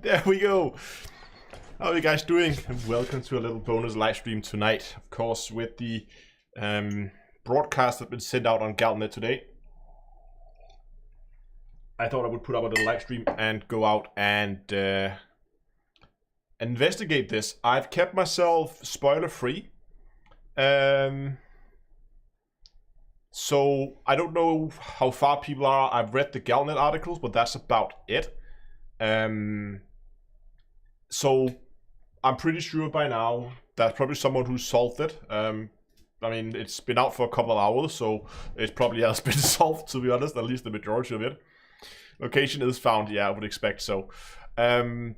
There we go. How are you guys doing? And welcome to a little bonus live stream tonight. Of course, with the broadcast that's been sent out on Galnet today. I thought I would put up a little live stream and go out and investigate this. I've kept myself spoiler free. So I don't know how far people are. I've read the Galnet articles, but that's about it. So I'm pretty sure by now that's probably someone who solved it. I mean, it's been out for a couple of hours, so it probably has been solved, to be honest, at least the majority of it. Location is found, yeah, I would expect so. But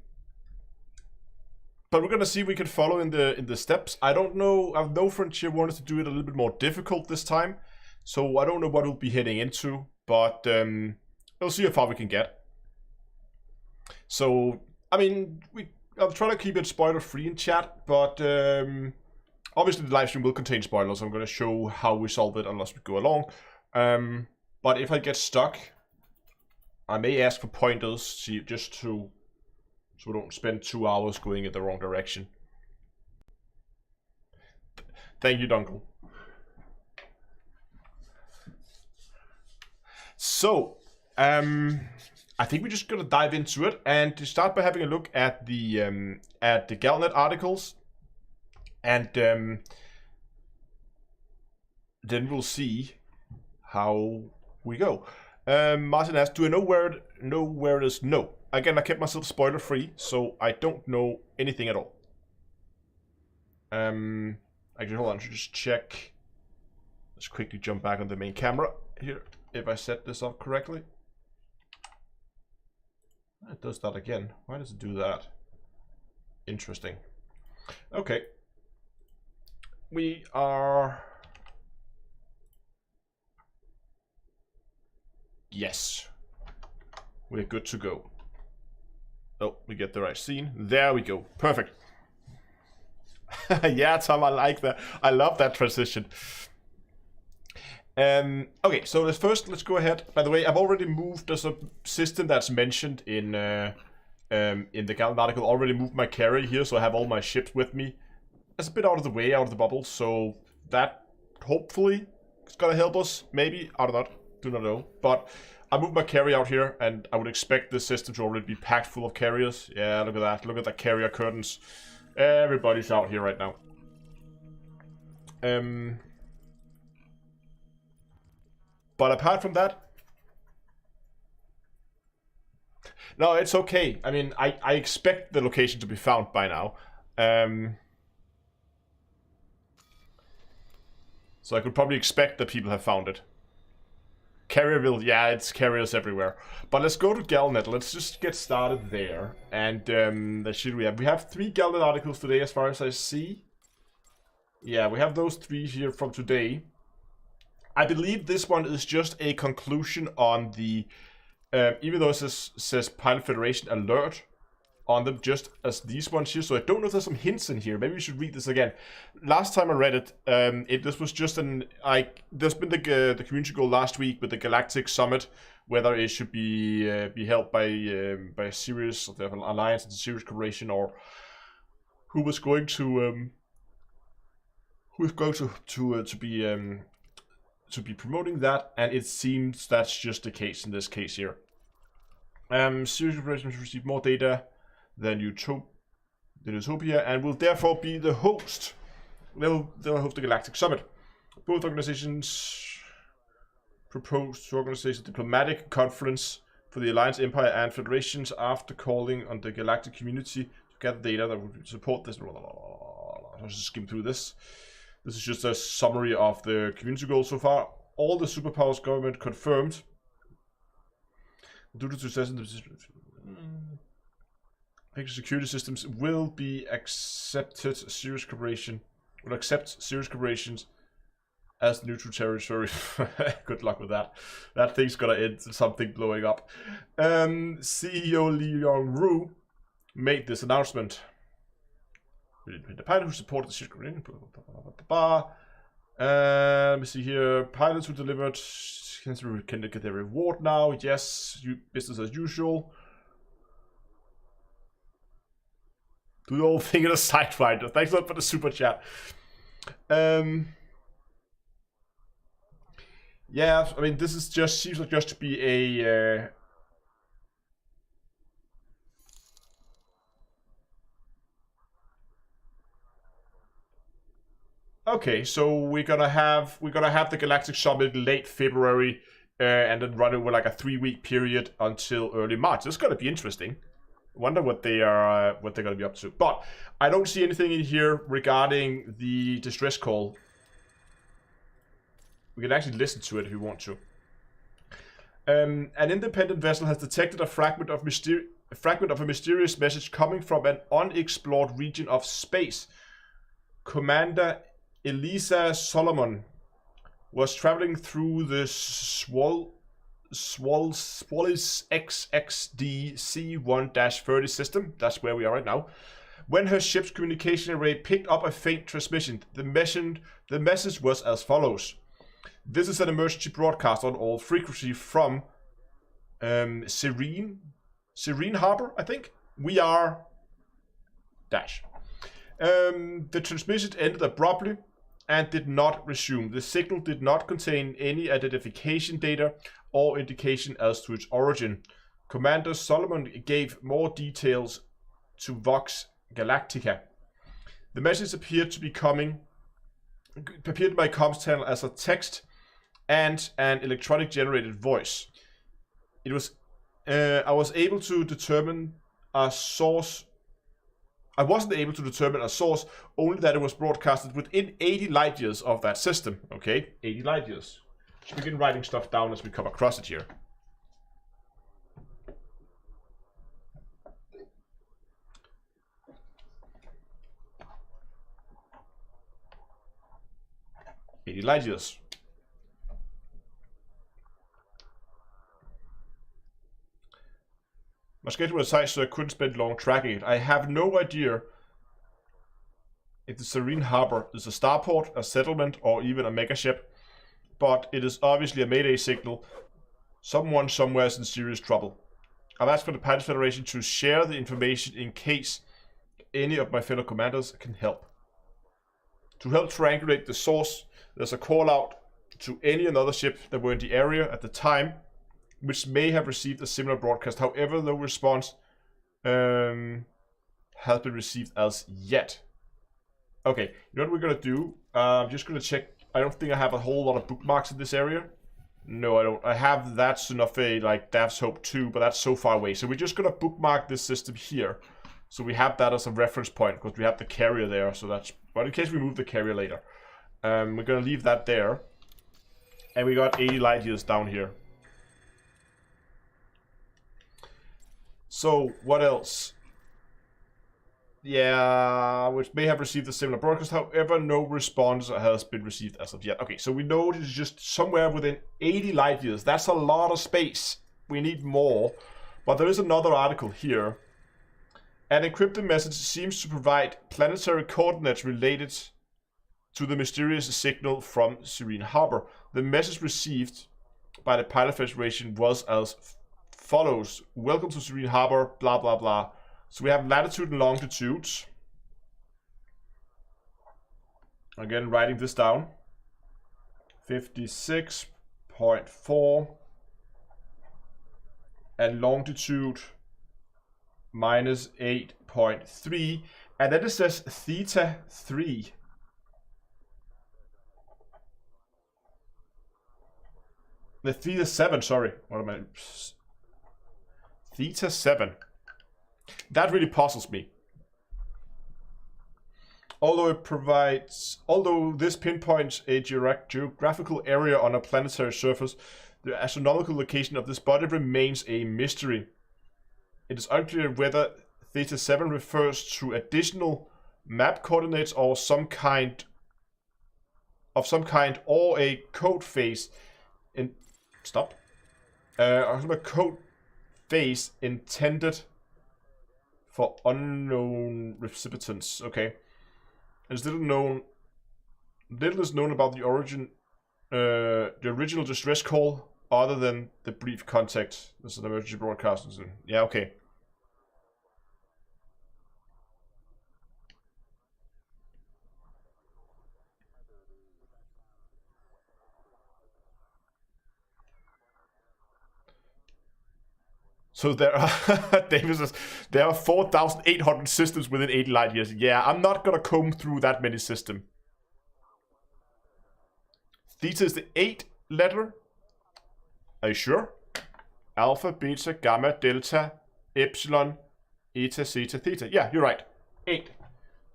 we're gonna see if we can follow in the steps. I don't know, I know Frontier wanted to do it a little bit more difficult this time, so I don't know what we'll be heading into, but we'll see how far we can get. So, I mean, I'll try to keep it spoiler-free in chat, but obviously the livestream will contain spoilers. I'm going to show how we solve it unless we go along. But if I get stuck, I may ask for pointers, just so we don't spend 2 hours going in the wrong direction. Thank you, Dunkel. So, I think we're just gonna dive into it and to start by having a look at the Galnet articles, and then we'll see how we go. Martin asks, "Do I know where it is?" No. Again, I kept myself spoiler free, so I don't know anything at all. Actually, hold on. I should just check. Let's quickly jump back on the main camera here. If I set this up correctly. It does that again. Why does it do that? Interesting. Okay. We are... Yes. We're good to go. Oh, we get the right scene. There we go. Perfect. Yeah, Tom, I like that. I love that transition. Okay, so let's go ahead. By the way, I've already moved. There's a system that's mentioned in the Galnet article. Already moved my carrier here, so I have all my ships with me. It's a bit out of the way, out of the bubble, so that hopefully is gonna help us. Maybe, I do not know. But I moved my carrier out here, and I would expect the system to already be packed full of carriers. Yeah, look at that. Look at the carrier curtains. Everybody's out here right now. But apart from that, no, it's okay. I mean, I expect the location to be found by now. So I could probably expect that people have found it. Carrierville, yeah, it's carriers everywhere. But let's go to Galnet. Let's just get started there. And that should we have? We have 3 Galnet articles today, as far as I see. Yeah, we have those 3 here from today. I believe this one is just a conclusion on the, even though it says Pilot Federation alert on them, just as these ones here. So I don't know if there's some hints in here. Maybe we should read this again. Last time I read it, this was just there's been the community goal last week with the Galactic Summit, whether it should be held by a series of the Alliance and the Series Corporation, or who was going to be promoting that, and it seems that's just the case in this case here. Series Corporation has received more data than Utopia, and will therefore be the host. They'll host the Galactic Summit. Both organizations proposed to organize a diplomatic conference for the Alliance, Empire, and Federations after calling on the galactic community to gather data that would support this. Let's just skim through this. This is just a summary of the community goals so far. All the superpowers government confirmed. Due to success in the security systems will be accepted. Series Corporation will accept Series Corporations as neutral territory. Good luck with that. That thing's gonna end in something blowing up. CEO Li Yong-ru made this announcement. The pilot who supported the Series Corporation. Let me see here. Pilots who delivered can get their reward now. Yes, business as usual. Do the whole thing in a sidewinder. Thanks a lot for the super chat. Yeah, I mean, this is just seems like just to be a. Okay, so we're gonna have the Galactic Summit late February, and then run over like a 3-week period until early March. This is gonna be interesting. Wonder what they're gonna be up to. But I don't see anything in here regarding the distress call. We can actually listen to it if you want to. An independent vessel has detected a fragment of a mysterious message coming from an unexplored region of space. Commander Elisa Solomon was traveling through the Swallis XXD C1-30 system, that's where we are right now, when her ship's communication array picked up a faint transmission. The message was as follows. This is an emergency broadcast on all frequency from Serene Harbor, I think. We are dash. The transmission ended abruptly and did not resume. The signal did not contain any identification data or indication as to its origin. Commander Solomon gave more details to Vox Galactica. The message appeared to my comms channel as a text and an electronic generated voice. It was I wasn't able to determine a source, only that it was broadcasted within 80 light years of that system. Okay, 80 light years. Let's begin writing stuff down as we come across it here. Light years. My schedule was tight, so I couldn't spend long tracking it. I have no idea if the Serene Harbor is a starport, a settlement, or even a megaship, but it is obviously a mayday signal. Someone somewhere is in serious trouble. I've asked for the Pilot Federation to share the information in case any of my fellow commanders can help. To help triangulate the source, there's a call out to any another ship that were in the area at the time, which may have received a similar broadcast. However, no response has been received as yet. Okay, you know what we're gonna do? I'm just gonna check. I don't think I have a whole lot of bookmarks in this area. No, I don't. I have That's Enough like Dav's Hope 2, but that's so far away. So we're just gonna bookmark this system here. So we have that as a reference point because we have the carrier there. So that's, but in case we move the carrier later, we're gonna leave that there. And we got 80 light years down here. So, what else? Yeah, which may have received a similar broadcast. However, no response has been received as of yet. Okay, so we know it is just somewhere within 80 light years. That's a lot of space. We need more. But there is another article here. An encrypted message seems to provide planetary coordinates related to the mysterious signal from Serene Harbor. The message received by the Pilot Federation was as follows. Welcome to Serene Harbor, blah, blah, blah. So we have latitude and longitudes. Again, writing this down. 56.4. And longitude minus 8.3. And then it says theta 3. The theta 7, sorry. What am I? Theta 7. That really puzzles me. Although this pinpoints a geographical area on a planetary surface, the astronomical location of this body remains a mystery. It is unclear whether theta 7 refers to additional map coordinates or some kind or a code phase in a code phase intended for unknown recipients. Okay. And little is known about the original distress call, other than the brief contact. This is an emergency broadcast. Yeah, okay. So there are, David says, there are 4,800 systems within 80 light years. Yeah, I'm not gonna comb through that many systems. Theta is the 8th letter. Are you sure? Alpha, beta, gamma, delta, epsilon, eta, zeta, theta. Yeah, you're right. 8.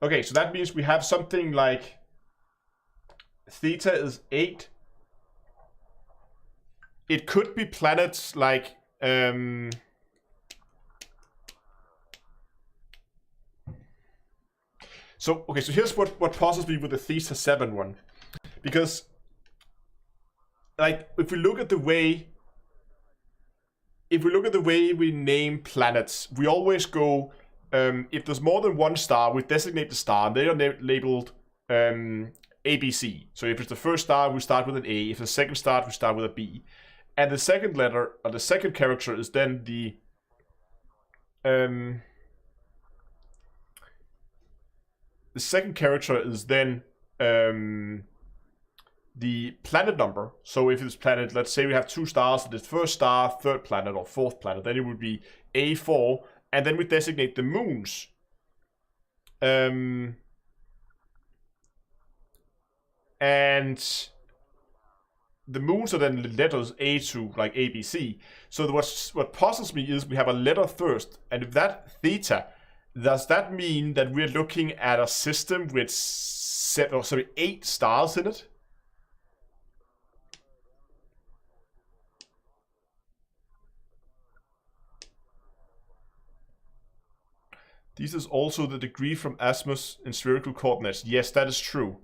Okay, so that means we have something like theta is 8. It could be planets like So here's what puzzles me with the theta 7 one. Because like if we look at the way we name planets, we always go if there's more than one star, we designate the star, and they are labeled ABC. So if it's the first star, we start with an A. If the second star, we start with a B. And the second letter, or the second character, is then the second character is then the planet number. So if it's planet, let's say we have 2 stars, the first star, third planet, or fourth planet, then it would be A4, and then we designate the moons. And the moons are then the letters A to like ABC. So what puzzles me is we have a letter first, and if that theta, does that mean that we're looking at a system with 8 stars in it? This is also the degree from Asmus in spherical coordinates. Yes, that is true.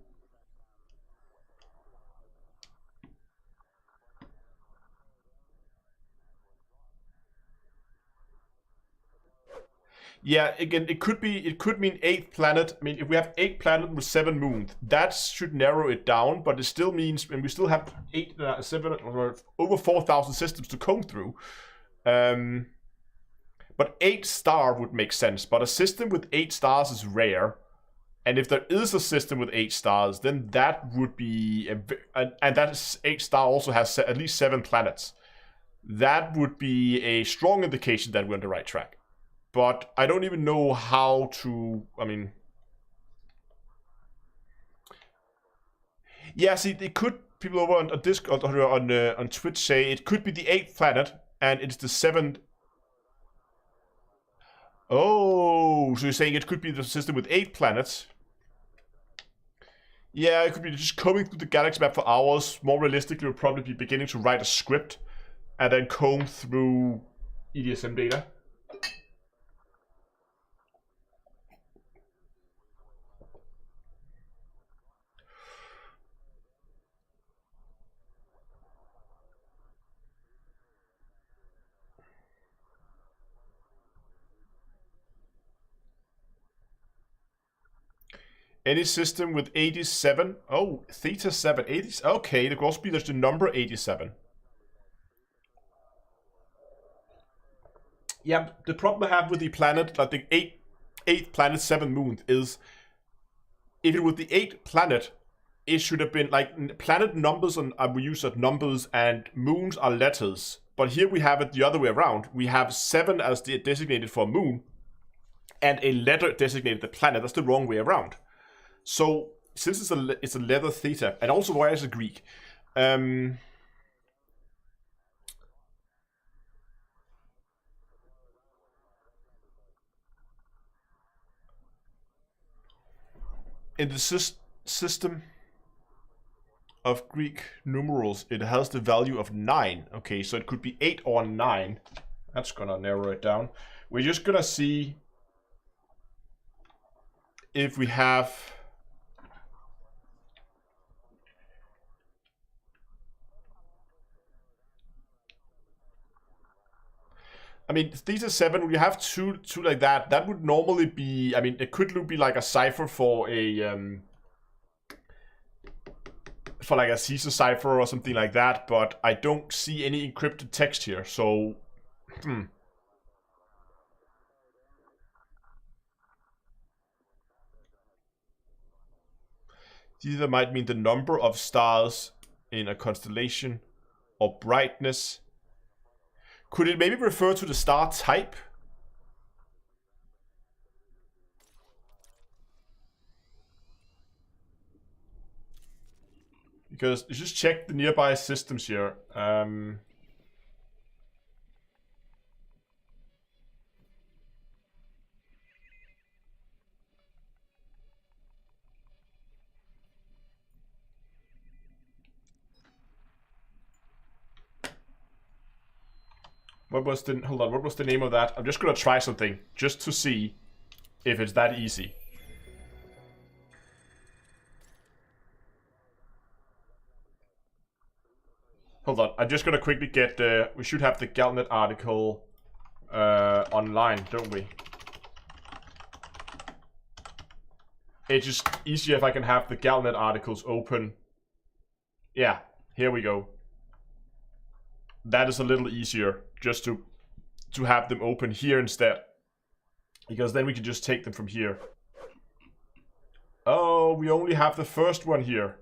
Yeah, again, it could mean 8th planet. I mean, if we have 8 planets with 7 moons, that should narrow it down, but it still means, and we still have 7, or over 4,000 systems to comb through. But 8 star would make sense, but a system with 8 stars is rare. And if there is a system with 8 stars, then that would be, and that 8 star also has at least 7 planets. That would be a strong indication that we're on the right track. But I don't even know how to, I mean... Yeah, see, it could, people over on Discord or on Twitch say it could be the 8th planet, and it's the 7th. Oh, so you're saying it could be the system with 8 planets? Yeah, it could be just combing through the galaxy map for hours. More realistically, we'll probably be beginning to write a script and then comb through EDSM data. Any system with 87. Oh, theta 7. 80. Okay, there could also be there's the number 87. Yeah, the problem I have with the planet, like the 8th planet, 7 moon, is if it was the 8th planet, it should have been like planet numbers, and we use as numbers, and moons are letters. But here we have it the other way around. We have 7 as the designated for moon, and a letter designated the planet. That's the wrong way around. So since it's a letter theta, and also why is it Greek? In the system of Greek numerals, it has the value of 9. Okay, so it could be 8 or 9. That's gonna narrow it down. We're just gonna see if we have... I mean, theta 7, we have two like that. That would normally be... I mean, it could be like a cipher for a... for like a Caesar cipher or something like that, but I don't see any encrypted text here, so... Either might mean the number of stars in a constellation or brightness. Could it maybe refer to the star type? Because just check the nearby systems here. What was the... Hold on, what was the name of that? I'm just gonna try something, just to see if it's that easy. Hold on, I'm just gonna quickly get the... We should have the galnet article online, don't we? It's just easier if I can have the galnet articles open. Yeah, here we go. That is a little easier, just to have them open here instead. Because then we can just take them from here. Oh, we only have the first one here.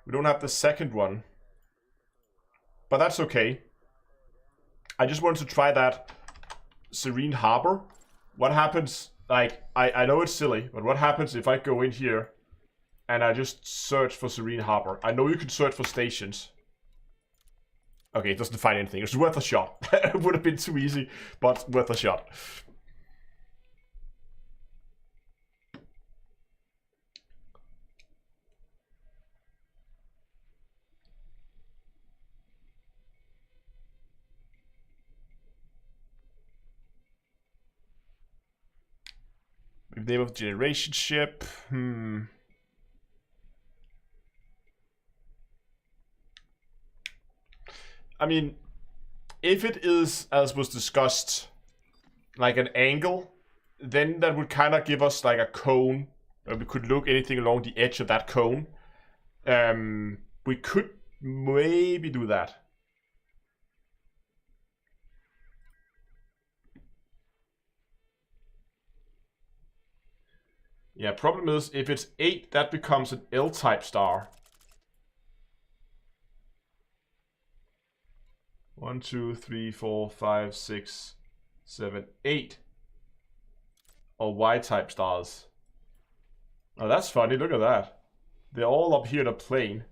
We don't have the second one. But that's okay. I just wanted to try that Serene Harbor. What happens, like, I know it's silly, but what happens if I go in here and I just search for Serene Harbor? I know you can search for stations. Okay, it doesn't find anything. It's worth a shot. It would have been too easy, but worth a shot. Name of generation ship. I mean, if it is, as was discussed, like an angle, then that would kind of give us like a cone. We could look anything along the edge of that cone. We could maybe do that. Yeah, problem is, if it's 8, that becomes an L-type star. 1, 2, 3, 4, 5, 6, 7, 8. Or Y-type stars. Oh, that's funny, look at that. They're all up here in a plane.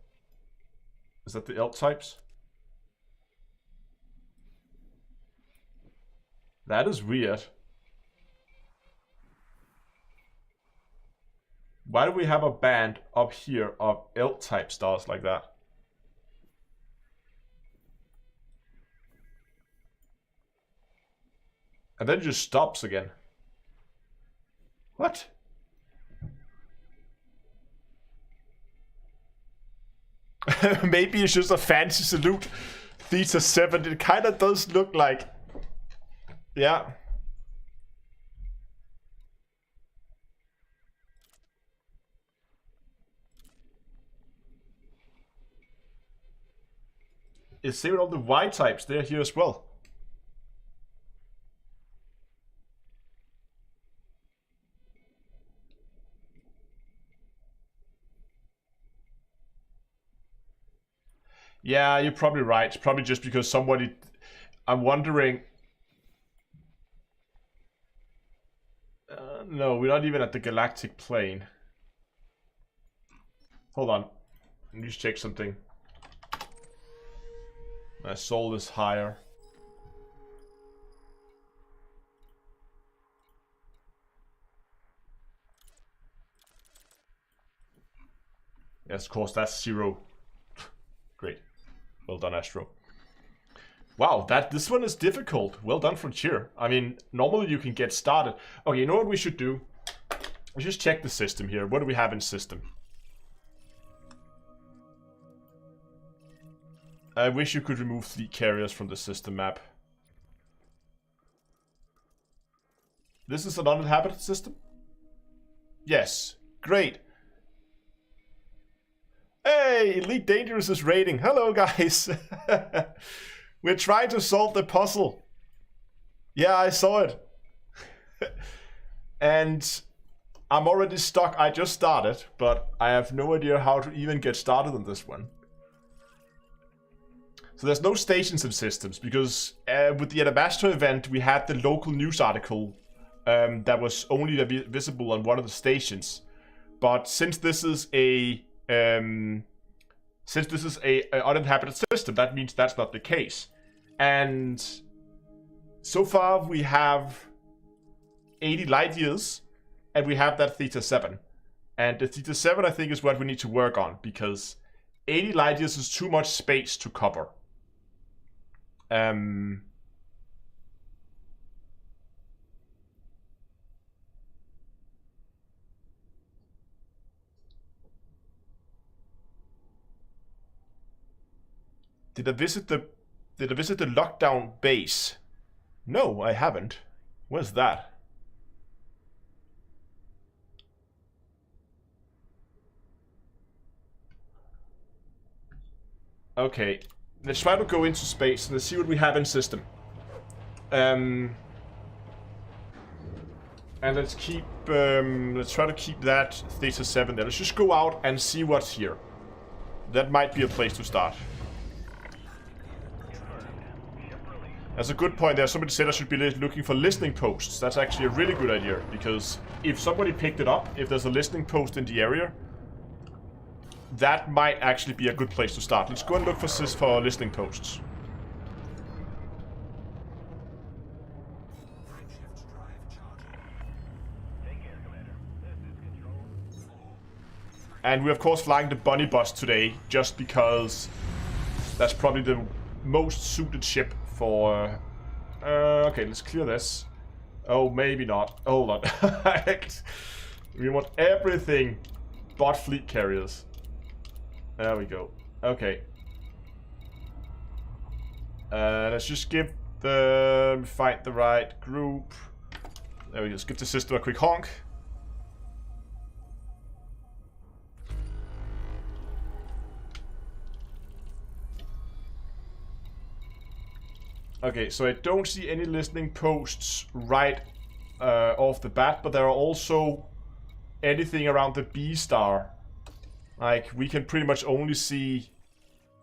Is that the L-types? That is weird. Why do we have a band up here of L-type stars like that? And then it just stops again. What? Maybe it's just a fancy salute. Theta 7. It kind of does look like... Yeah. it's saving all the Y types. They're here as well. Yeah, you're probably right. It's probably just because somebody... I'm wondering... no, we're not even at the galactic plane. Hold on. Let me just check something. My soul is higher. Yes, of course, that's 0. Great. Well done, Astro. Wow, this one is difficult. Well done, Frontier. I mean, normally you can get started. Okay, you know what we should do? We just check the system here. What do we have in system? I wish you could remove fleet carriers from the system map. This is an uninhabited system? Yes. Great. Hey, Elite Dangerous is raiding. Hello, guys. We're trying to solve the puzzle. Yeah, I saw it. And I'm already stuck. I just started, but I have no idea how to even get started on this one. So there's no stations and systems, because with the Adabastro event, we had the local news article that was only visible on one of the stations. But since this is a uninhabited system, that means that's not the case. And so far we have 80 light years, and we have that theta 7. And the theta 7, I think, is what we need to work on, because 80 light years is too much space to cover. Did I visit the lockdown base? No, I haven't. Where's that? Okay, let's try to go into space and let's see what we have in system. And let's keep let's try to keep that theta 7 there. Let's just go out and see what's here. That might be a place to start. That's a good point there. Somebody said I should be looking for listening posts. That's actually a really good idea, because if somebody picked it up, if there's a listening post in the area, that might actually be a good place to start. Let's go and look for listening posts. And we're of course flying the Bunny Bus today, just because that's probably the most suited ship for... okay, let's clear this. Oh, maybe not. Hold on. We want everything but fleet carriers. There we go. Okay. Let's just find the right group. There we go. Let's give the system a quick honk. Okay, so I don't see any listening posts right off the bat, but there are also anything around the B star. Like, we can pretty much only see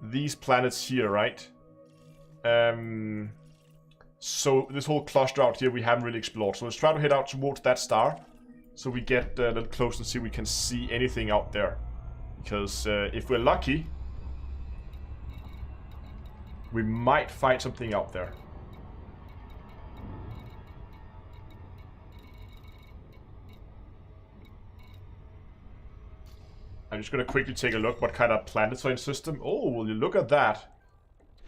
these planets here, right? So this whole cluster out here we haven't really explored. So let's try to head out towards that star, so we get a little close and see if we can see anything out there. Because if we're lucky, we might find something out there. I'm just gonna quickly take a look what kind of planets are in system. Oh, will you look at that?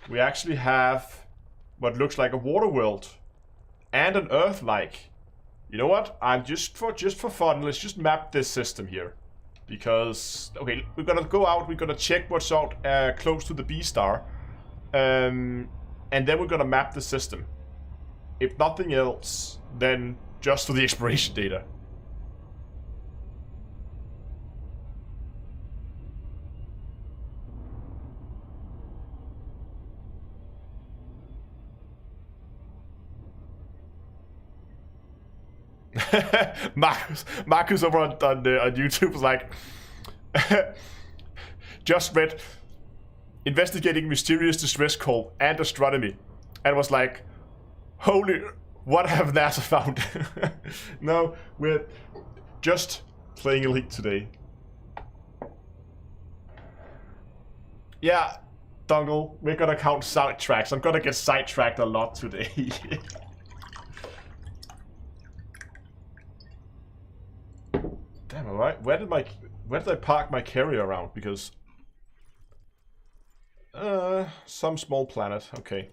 We actually have what looks like a water world and an Earth-like. You know what? I'm just for fun, let's just map this system here. Because, okay, we're gonna go out, we're gonna check what's out close to the B star. And then we're gonna map the system. If nothing else, then just for the exploration data. Marcus over on YouTube was like, just read investigating mysterious distress call and astronomy, and was like, holy, what have NASA found? No, we're just playing Elite today. Yeah, Dongle, we're gonna count sidetracks. I'm gonna get sidetracked a lot today. Damn, alright. Where did I park my carrier around? Because some small planet. Okay.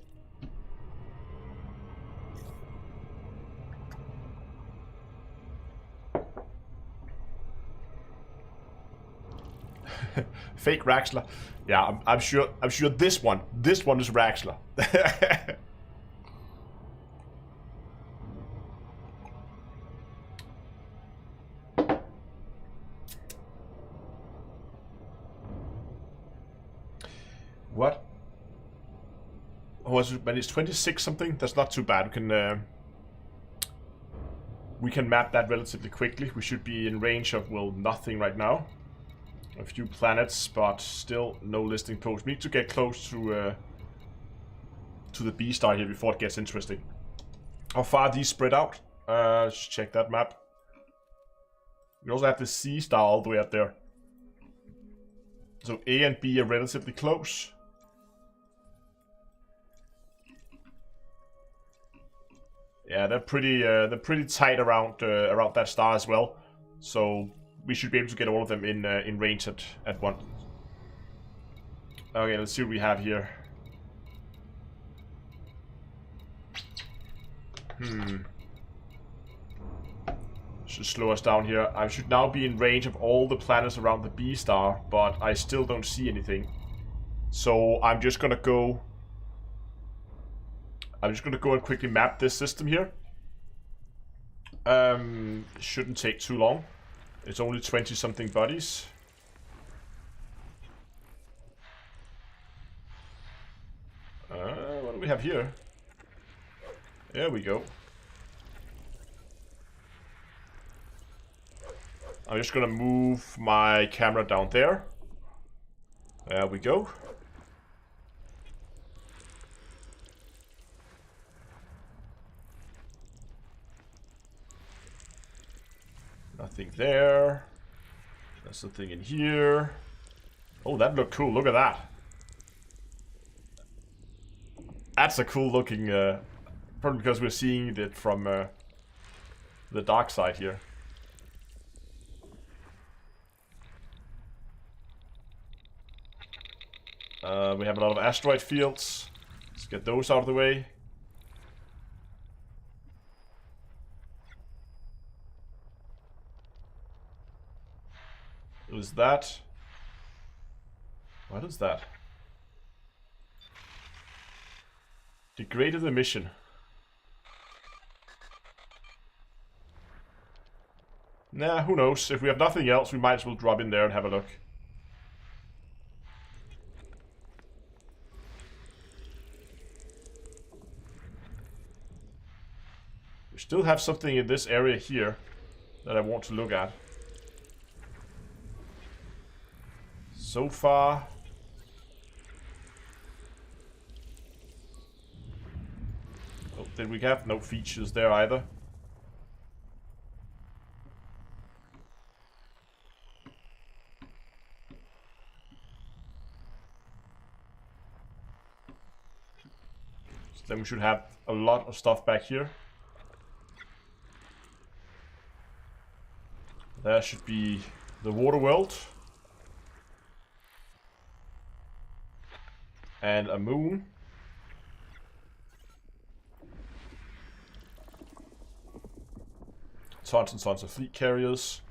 Fake Raxler. Yeah, I'm sure this one is Raxler. What? Oh, but it's 26 something. That's not too bad. We can map that relatively quickly. We should be in range of, well, nothing right now. A few planets, but still no listing posts. We need to get close to the B star here before it gets interesting. How far are these spread out? Let's check that map. We also have the C star all the way up there. So A and B are relatively close. Yeah, they're pretty tight around that star as well. So we should be able to get all of them in range at once. Okay, let's see what we have here. Should slow us down here. I should now be in range of all the planets around the B star, but I still don't see anything. So I'm just gonna go and quickly map this system here. Shouldn't take too long. It's only 20 something bodies. What do we have here? There we go. I'm just gonna move my camera down there. There we go. Nothing there. There's something in here. Oh, that looked cool. Look at that. That's a cool looking, probably because we're seeing it from the dark side here. We have a lot of asteroid fields. Let's get those out of the way. What is that? What is that? Degraded emission. Nah, who knows? If we have nothing else, we might as well drop in there and have a look. We still have something in this area here that I want to look at. So far, oh, did we have no features there either? So then we should have a lot of stuff back here. There should be the water world. And a moon. Tons and tons of fleet carriers.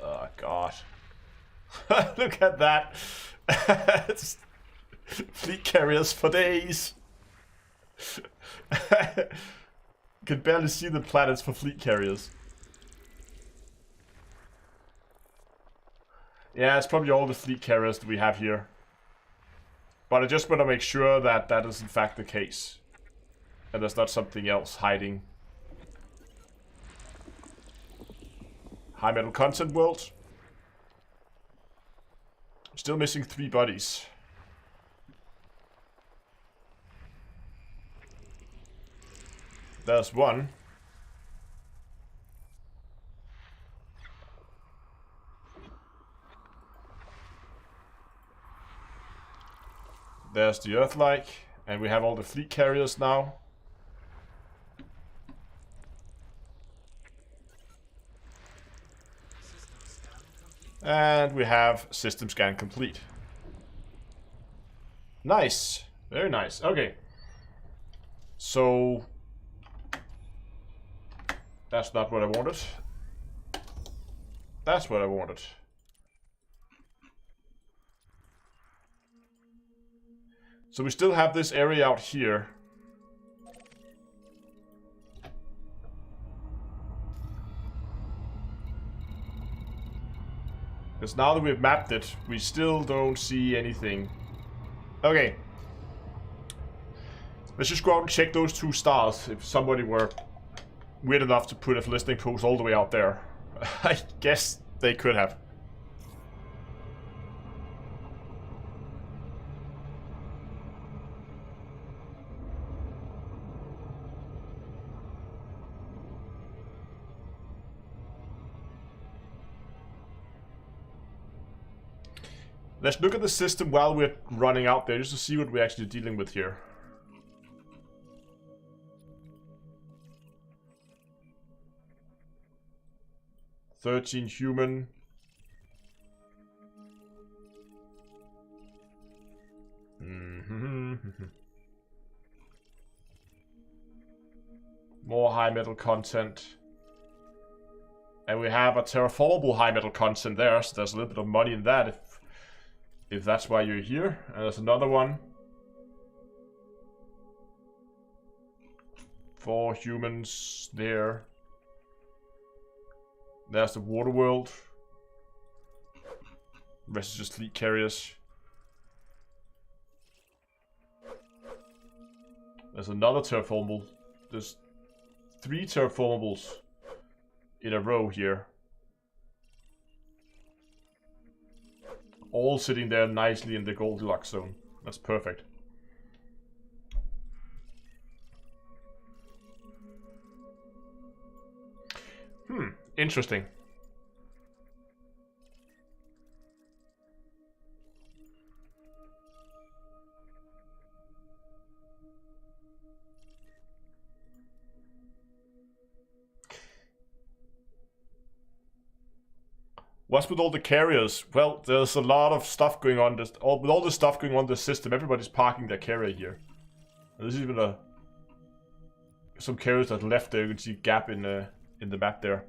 Oh god. Look at that. Fleet carriers for days. Can barely see the planets for fleet carriers. Yeah, it's probably all the fleet carriers that we have here. But I just want to make sure that that is in fact the case. And there's not something else hiding. High metal content world. Still missing 3 bodies. There's one. There's the Earth-like, and we have all the fleet carriers now. And we have system scan complete. Nice. Very nice. Okay. So that's not what I wanted. That's what I wanted. So we still have this area out here. Because now that we've mapped it, we still don't see anything. Okay. Let's just go out and check those 2 stars. If somebody were weird enough to put a listening post all the way out there. I guess they could have. Let's look at the system while we're running out there, just to see what we're actually dealing with here. "13 human. More high metal content. And we have a terraformable high metal content there, so there's a little bit of money in that if that's why you're here. And there's another one. 4 humans there. There's the water world. Rest is just fleet carriers. There's another terraformable. There's 3 terraformables in a row here. All sitting there nicely in the Goldilocks zone. That's perfect. Interesting. What's with all the carriers? Well, there's a lot of stuff going on. With all the stuff going on in the system, everybody's parking their carrier here. And there's even some carriers that left there. You can see a gap in the map there.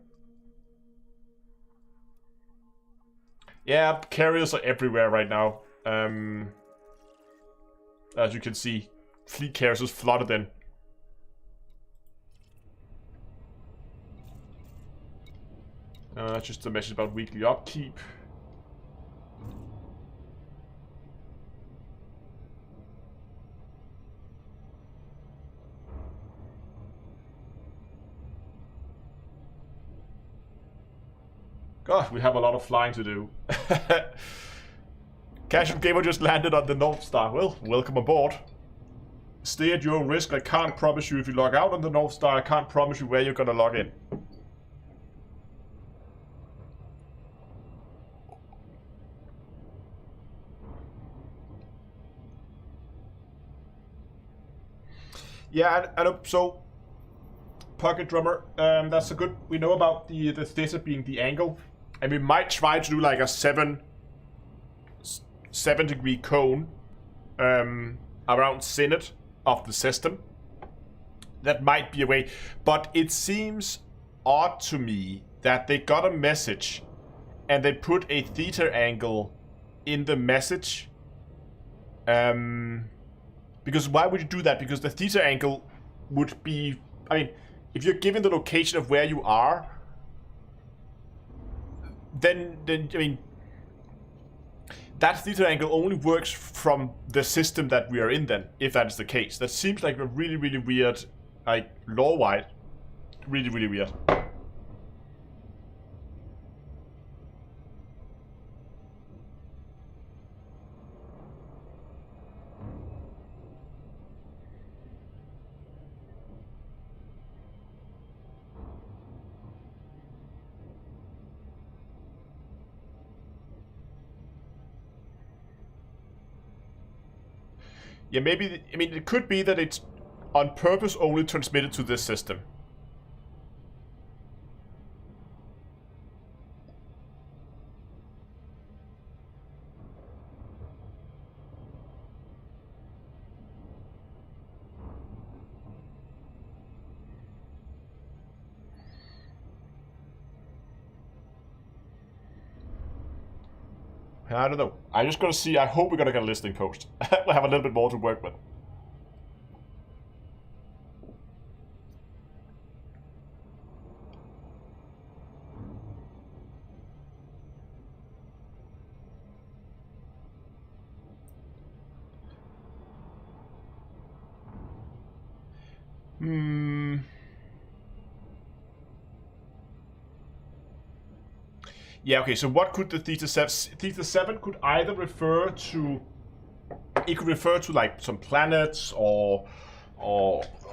Yeah, carriers are everywhere right now. As you can see, fleet carriers is flooded in. Just a message about weekly upkeep. God, we have a lot of flying to do. Casual Gamer just landed on the North Star. Well, welcome aboard. Stay at your own risk. I can't promise you if you log out on the North Star. I can't promise you where you're gonna log in. Yeah, and so Pocket Drummer, that's a good. We know about the theta being the angle, and we might try to do like a 7 degree cone around Synod of the system. That might be a way, but it seems odd to me that they got a message and they put a theta angle in the message. Because why would you do that? Because the theta angle would be... I mean, if you're given the location of where you are, then I mean... that theta angle only works from the system that we are in then, if that is the case. That seems like a really, really weird, like, law-wide, really, really weird. Yeah, maybe, I mean, it could be that it's on purpose only transmitted to this system. I don't know. I'm just gonna see. I hope we're gonna get a listening post. We'll have a little bit more to work with. Yeah, okay, so what could the theta 7... Theta 7 could either refer to... It could refer to, like, some planets or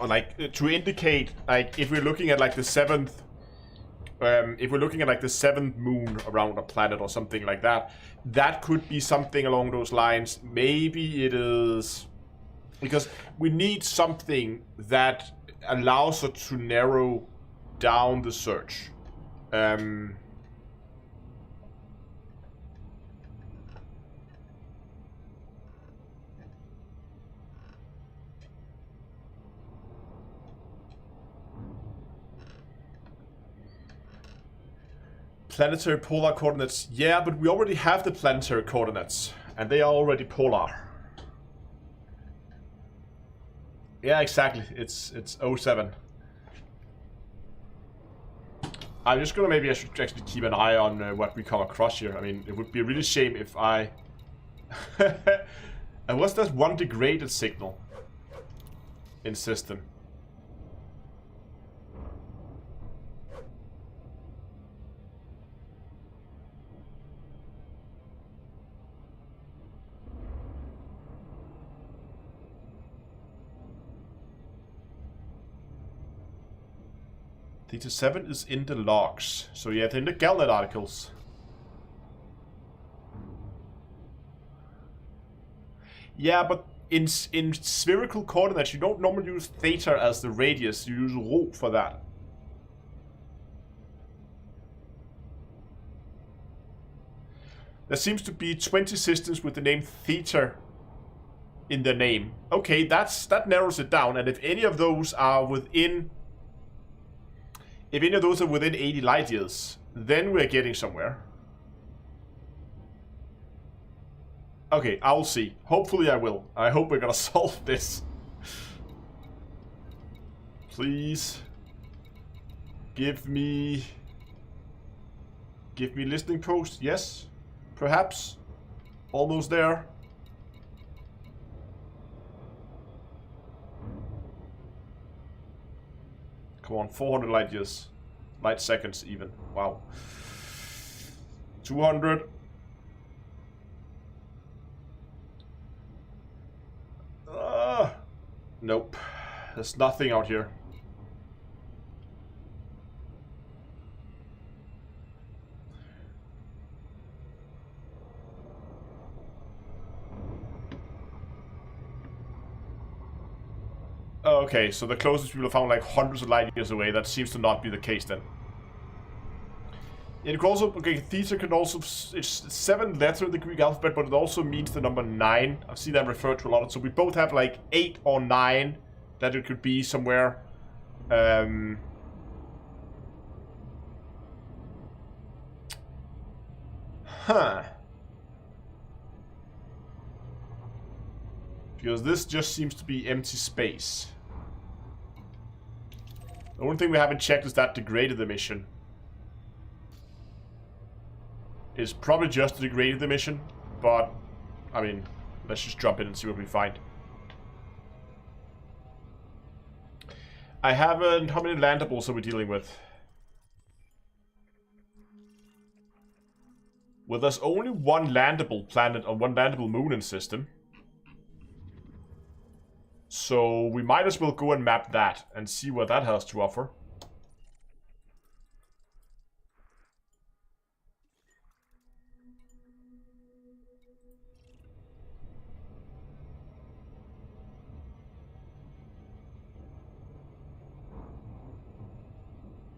like, to indicate, like, if we're looking at, like, the 7th... if we're looking at, like, the 7th moon around a planet or something like that, that could be something along those lines. Maybe it is... Because we need something that allows us to narrow down the search. Planetary polar coordinates. Yeah, but we already have the planetary coordinates. And they are already polar. Yeah, exactly. It's 07. I'm just gonna... Maybe I should actually keep an eye on what we come across here. I mean, it would be a really shame if I... And what's that one degraded signal in system? Theta 7 is in the logs. So yeah, it's in the galnet articles. Yeah, but in spherical coordinates, you don't normally use theta as the radius. You use rho for that. There seems to be 20 systems with the name theta in their name. Okay, that narrows it down. And if any of those are within... If any of those are within 80 light years, then we're getting somewhere. Okay, I'll see. Hopefully I will. I hope we're gonna solve this. Please. Give me listening post. Yes. Perhaps. Almost there. Come on, 400 light years. Light seconds even. Wow. 200. Nope. There's nothing out here. Okay, so the closest people have found like hundreds of light years away. That seems to not be the case then. It could also, okay, theta can also, it's 7 letters in the Greek alphabet, but it also means the number 9. I've seen that referred to a lot. So we both have like 8 or 9 that it could be somewhere. Huh. Because this just seems to be empty space. The only thing we haven't checked is that degraded emission. It's probably just the degraded emission. But, I mean, let's just jump in and see what we find. I haven't... How many landables are we dealing with? Well, there's only one landable planet or one landable moon in the system. So we might as well go and map that and see what that has to offer.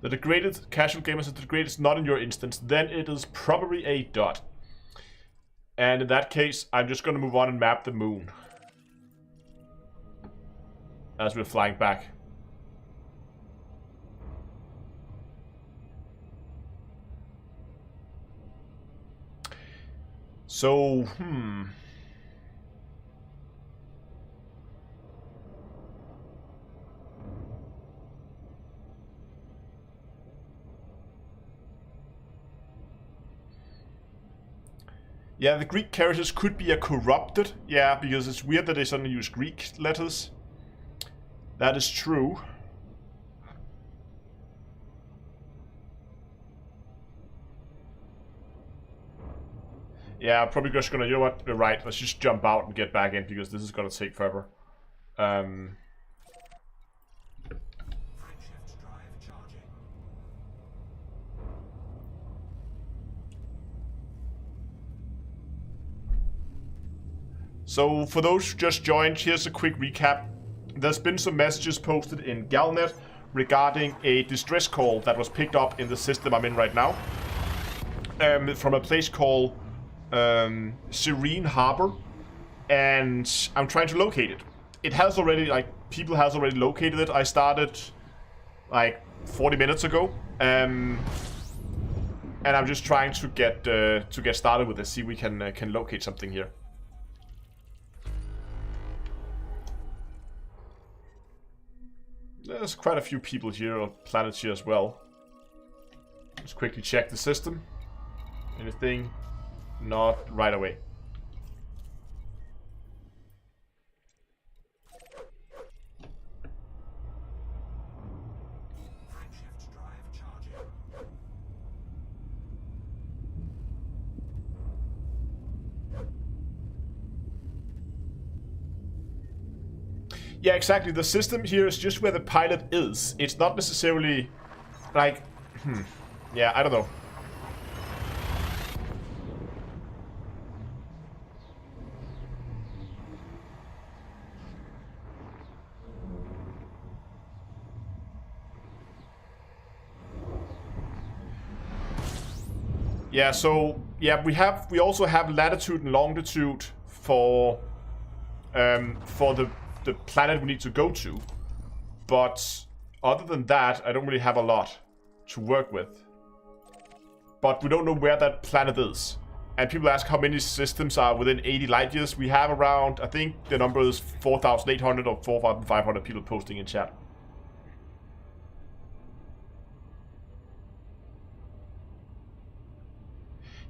The degraded casual gamer says the degraded is not in your instance. Then it is probably a dot. And in that case, I'm just going to move on and map the moon. As we're flying back. So, yeah, the Greek characters could be a corrupted. Yeah, because it's weird that they suddenly use Greek letters. That is true. Yeah, I'm probably just gonna, you know what, you're right, let's just jump out and get back in because this is gonna take forever. So, for those who just joined, here's a quick recap. There's been some messages posted in galnet regarding a distress call that was picked up in the system I'm in right now. From a place called Serene Harbor. And I'm trying to locate it. It has already, like, people has already located it. I started, like, 40 minutes ago. And I'm just trying to get started with it, see if we can locate something here. There's quite a few people here, or planets here as well. Let's quickly check the system. Anything? Not right away. Yeah, exactly. The system here is just where the pilot is. It's not necessarily, like, yeah, I don't know. Yeah, so, yeah, we also have latitude and longitude for the planet we need to go to, but other than that, I don't really have a lot to work with. But we don't know where that planet is. And people ask how many systems are within 80 light years. We have around, I think the number is 4,800 or 4,500 people posting in chat.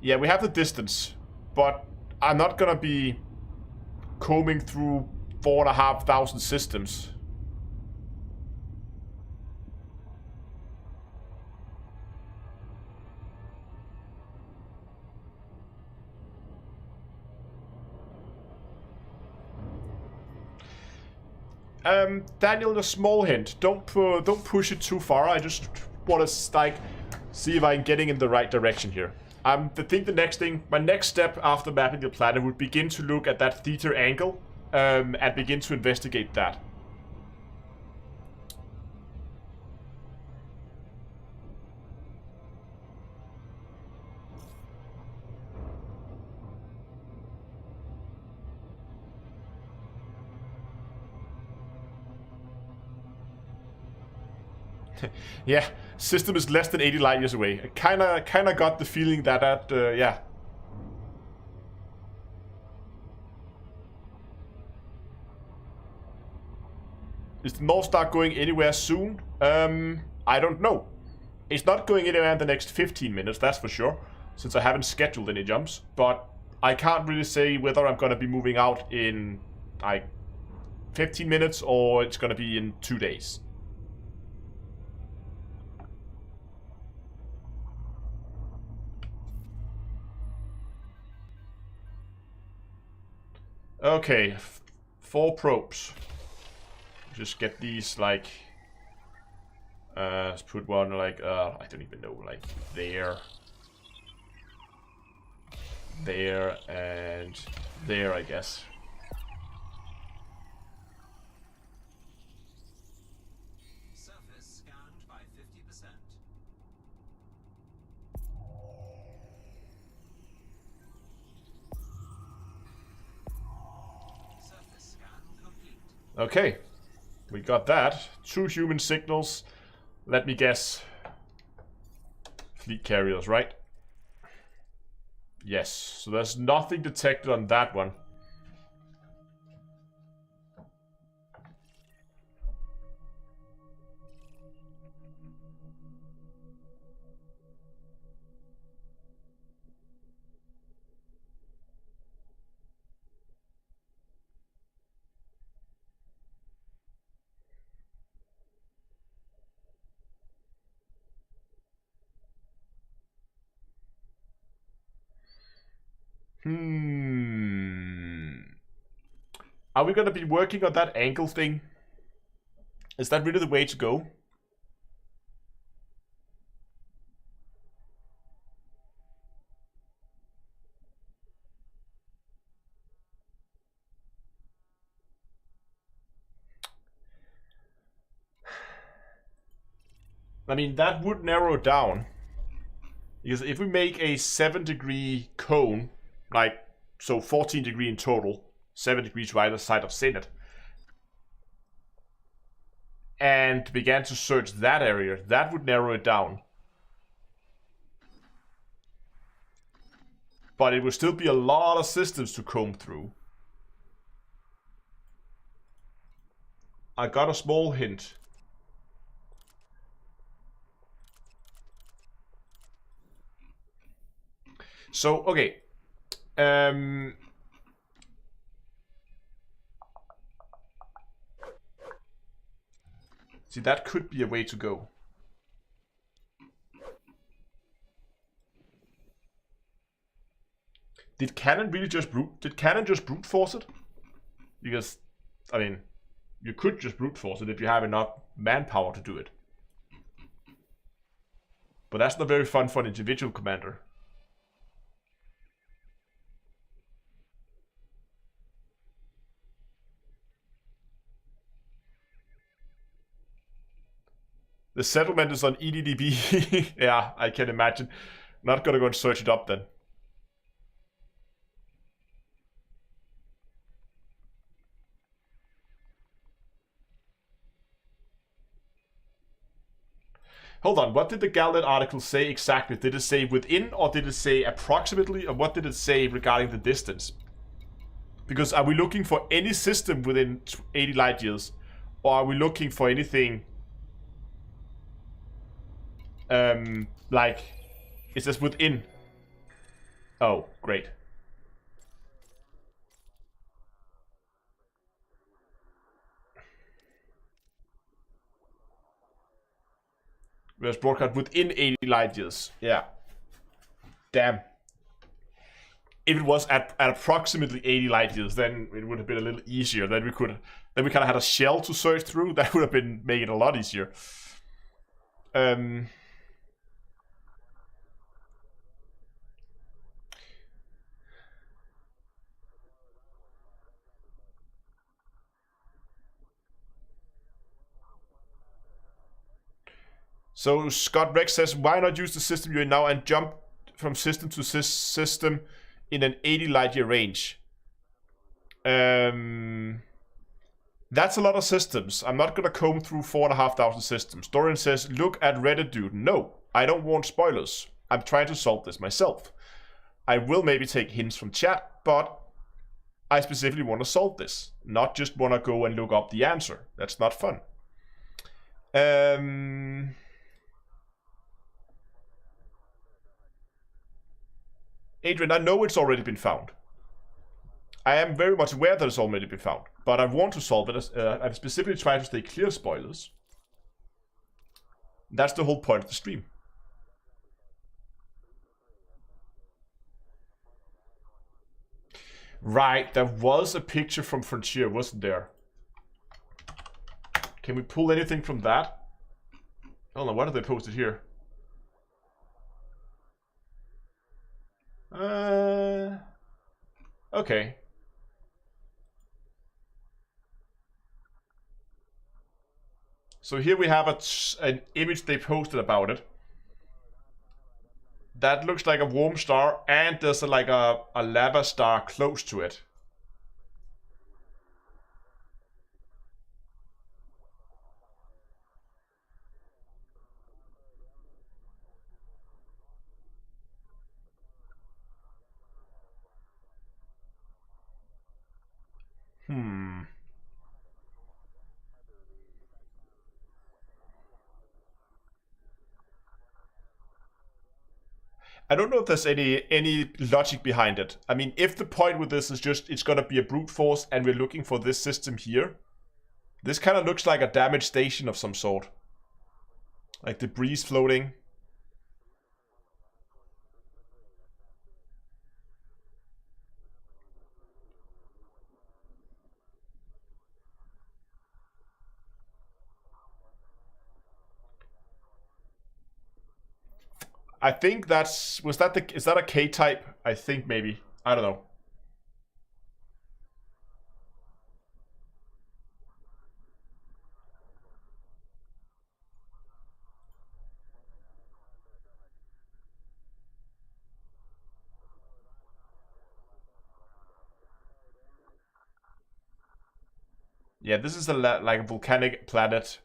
Yeah, we have the distance, but I'm not gonna be combing through 4,500 systems. Daniel, a small hint. Don't push it too far. I just want to like see if I'm getting in the right direction here. I think my next step after mapping the planet would begin to look at that theta angle. And begin to investigate that. Yeah, system is less than 80 light years away. I kinda got the feeling that yeah. Is the North Star going anywhere soon? I don't know. It's not going anywhere in the next 15 minutes, that's for sure. Since I haven't scheduled any jumps. But I can't really say whether I'm gonna be moving out in like 15 minutes or it's gonna be in 2 days. Okay, 4 probes. Just get these like let's put one like I don't even know, like there, and there, I guess. Surface scanned by 50%. Surface scan complete. Okay, we got that. 2 human signals. Let me guess. Fleet carriers, right? Yes, so there's nothing detected on that one. Are we gonna be working on that angle thing? Is that really the way to go? I mean, that would narrow it down. Because if we make a 7-degree cone, like, so 14 degree in total, 7 degrees to either side of Zenith, and began to search that area, that would narrow it down. But it would still be a lot of systems to comb through. I got a small hint. So, okay. See, that could be a way to go. Did Cannon really just brute force it? Because, I mean, you could just brute force it if you have enough manpower to do it. But that's not very fun for an individual commander. The settlement is on EDDB. Yeah, I can imagine. Not gonna go and search it up then. Hold on, what did the galnet article say exactly? Did it say within, or did it say approximately, or what did it say regarding the distance? Because are we looking for any system within 80 light years? Or are we looking for anything like, it says within. Oh, great. Whereas broadcast within 80 light years. Yeah. Damn. If it was at approximately 80 light years, then it would have been a little easier. Then we kind of had a shell to search through. That would have been making it a lot easier. So Scott Rex says, why not use the system you're in now and jump from system to system in an 80 light year range? That's a lot of systems. I'm not gonna comb through 4,500 systems. Dorian says, look at Reddit, dude. No, I don't want spoilers. I'm trying to solve this myself. I will maybe take hints from chat, but I specifically want to solve this. Not just want to go and look up the answer. That's not fun. Adrian, I know it's already been found. I am very much aware that it's already been found, but I want to solve it. I've specifically tried to stay clear of spoilers. That's the whole point of the stream. Right, there was a picture from Frontier, wasn't there? Can we pull anything from that? I don't know, what did they post it here? Okay. So here we have an image they posted about it. That looks like a warm star, and there's like a lava star close to it. I don't know if there's any logic behind it. I mean, if the point with this is just it's gonna be a brute force and we're looking for this system here, this kind of looks like a damaged station of some sort. Like debris floating. I think is that a K-type? I think maybe. I don't know. Yeah, this is like a volcanic planet.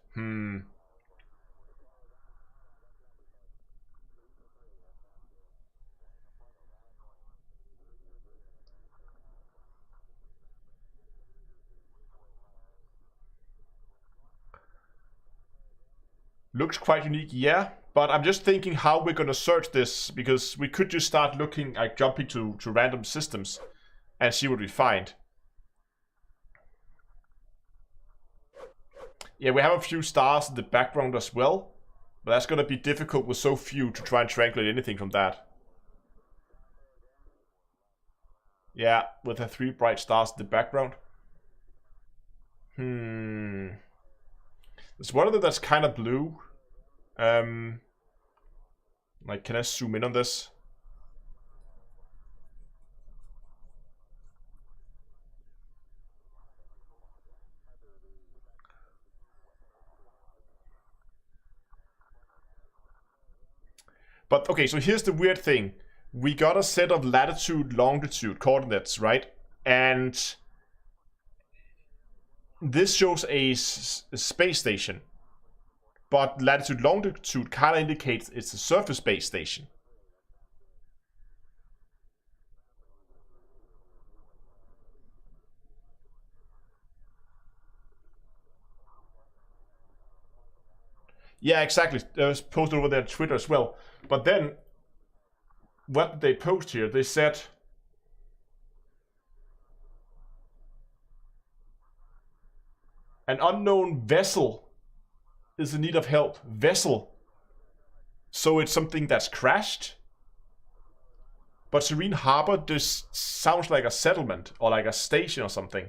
Looks quite unique, yeah. But I'm just thinking how we're gonna search this, because we could just start looking, like jumping to random systems and see what we find. Yeah, we have a few stars in the background as well, but that's gonna be difficult with so few to try and triangulate anything from that. Yeah, with the 3 bright stars in the background. There's one of them that's kind of blue. Like, can I zoom in on this? But okay, so here's the weird thing. We got a set of latitude, longitude coordinates, right? And this shows a space station. But latitude, longitude kind of indicates it's a surface base station. Yeah, exactly. It was posted over there on Twitter as well. But then, what did they post here? They said, an unknown vessel is in need of help. Vessel. So it's something that's crashed? But Serene Harbor just sounds like a settlement or like a station or something.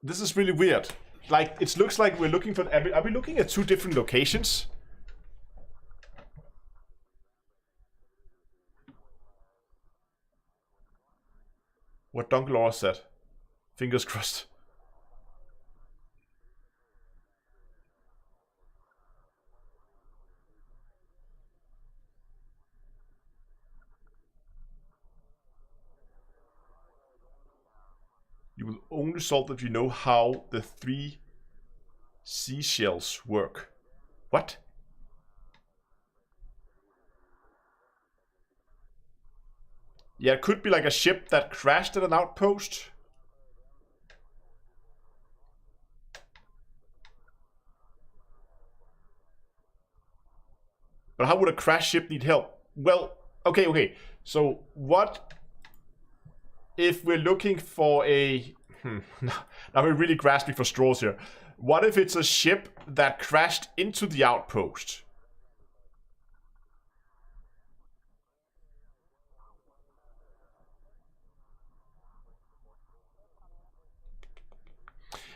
This is really weird. Like, it looks like we're looking for... Are we looking at 2 different locations? What Dunkelor said. Fingers crossed. You will only solve if you know how the 3 seashells work. What? Yeah, it could be like a ship that crashed at an outpost. But how would a crash ship need help? Well, okay. So what if we're looking for a... Now we're really grasping for straws here. What if it's a ship that crashed into the outpost?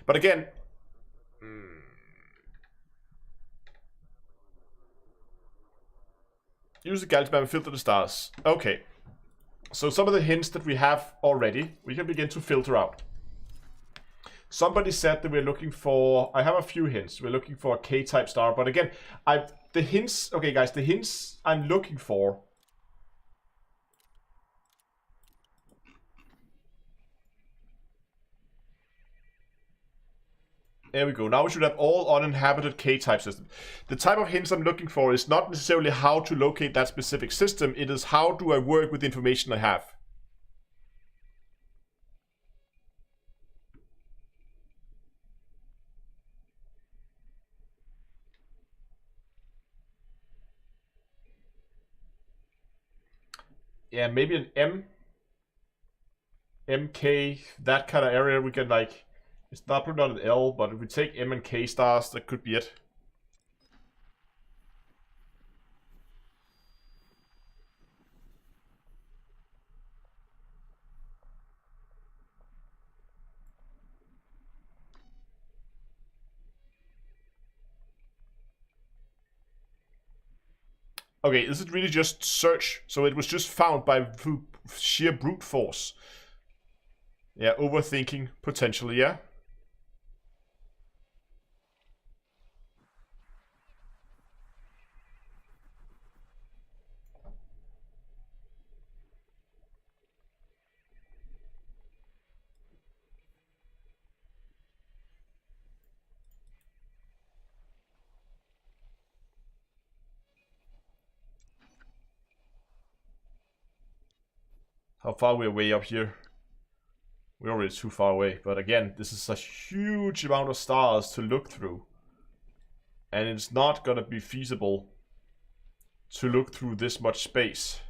But again... Use the galnet map and filter the stars. Okay. So some of the hints that we have already, we can begin to filter out. Somebody said that we're looking for... I have a few hints. We're looking for a K-type star. But again, the hints... Okay, guys, the hints I'm looking for... There we go. Now we should have all uninhabited K-type systems. The type of hints I'm looking for is not necessarily how to locate that specific system. It is how do I work with the information I have. Yeah, maybe an MK, that kind of area we can like... It's not probably not an L, but if we take M and K stars, that could be it. Okay, this is really just search, so it was just found by sheer brute force. Yeah, overthinking, potentially, yeah. How far we're way up here? We're already too far away, but again, this is a huge amount of stars to look through. And it's not gonna be feasible to look through this much space.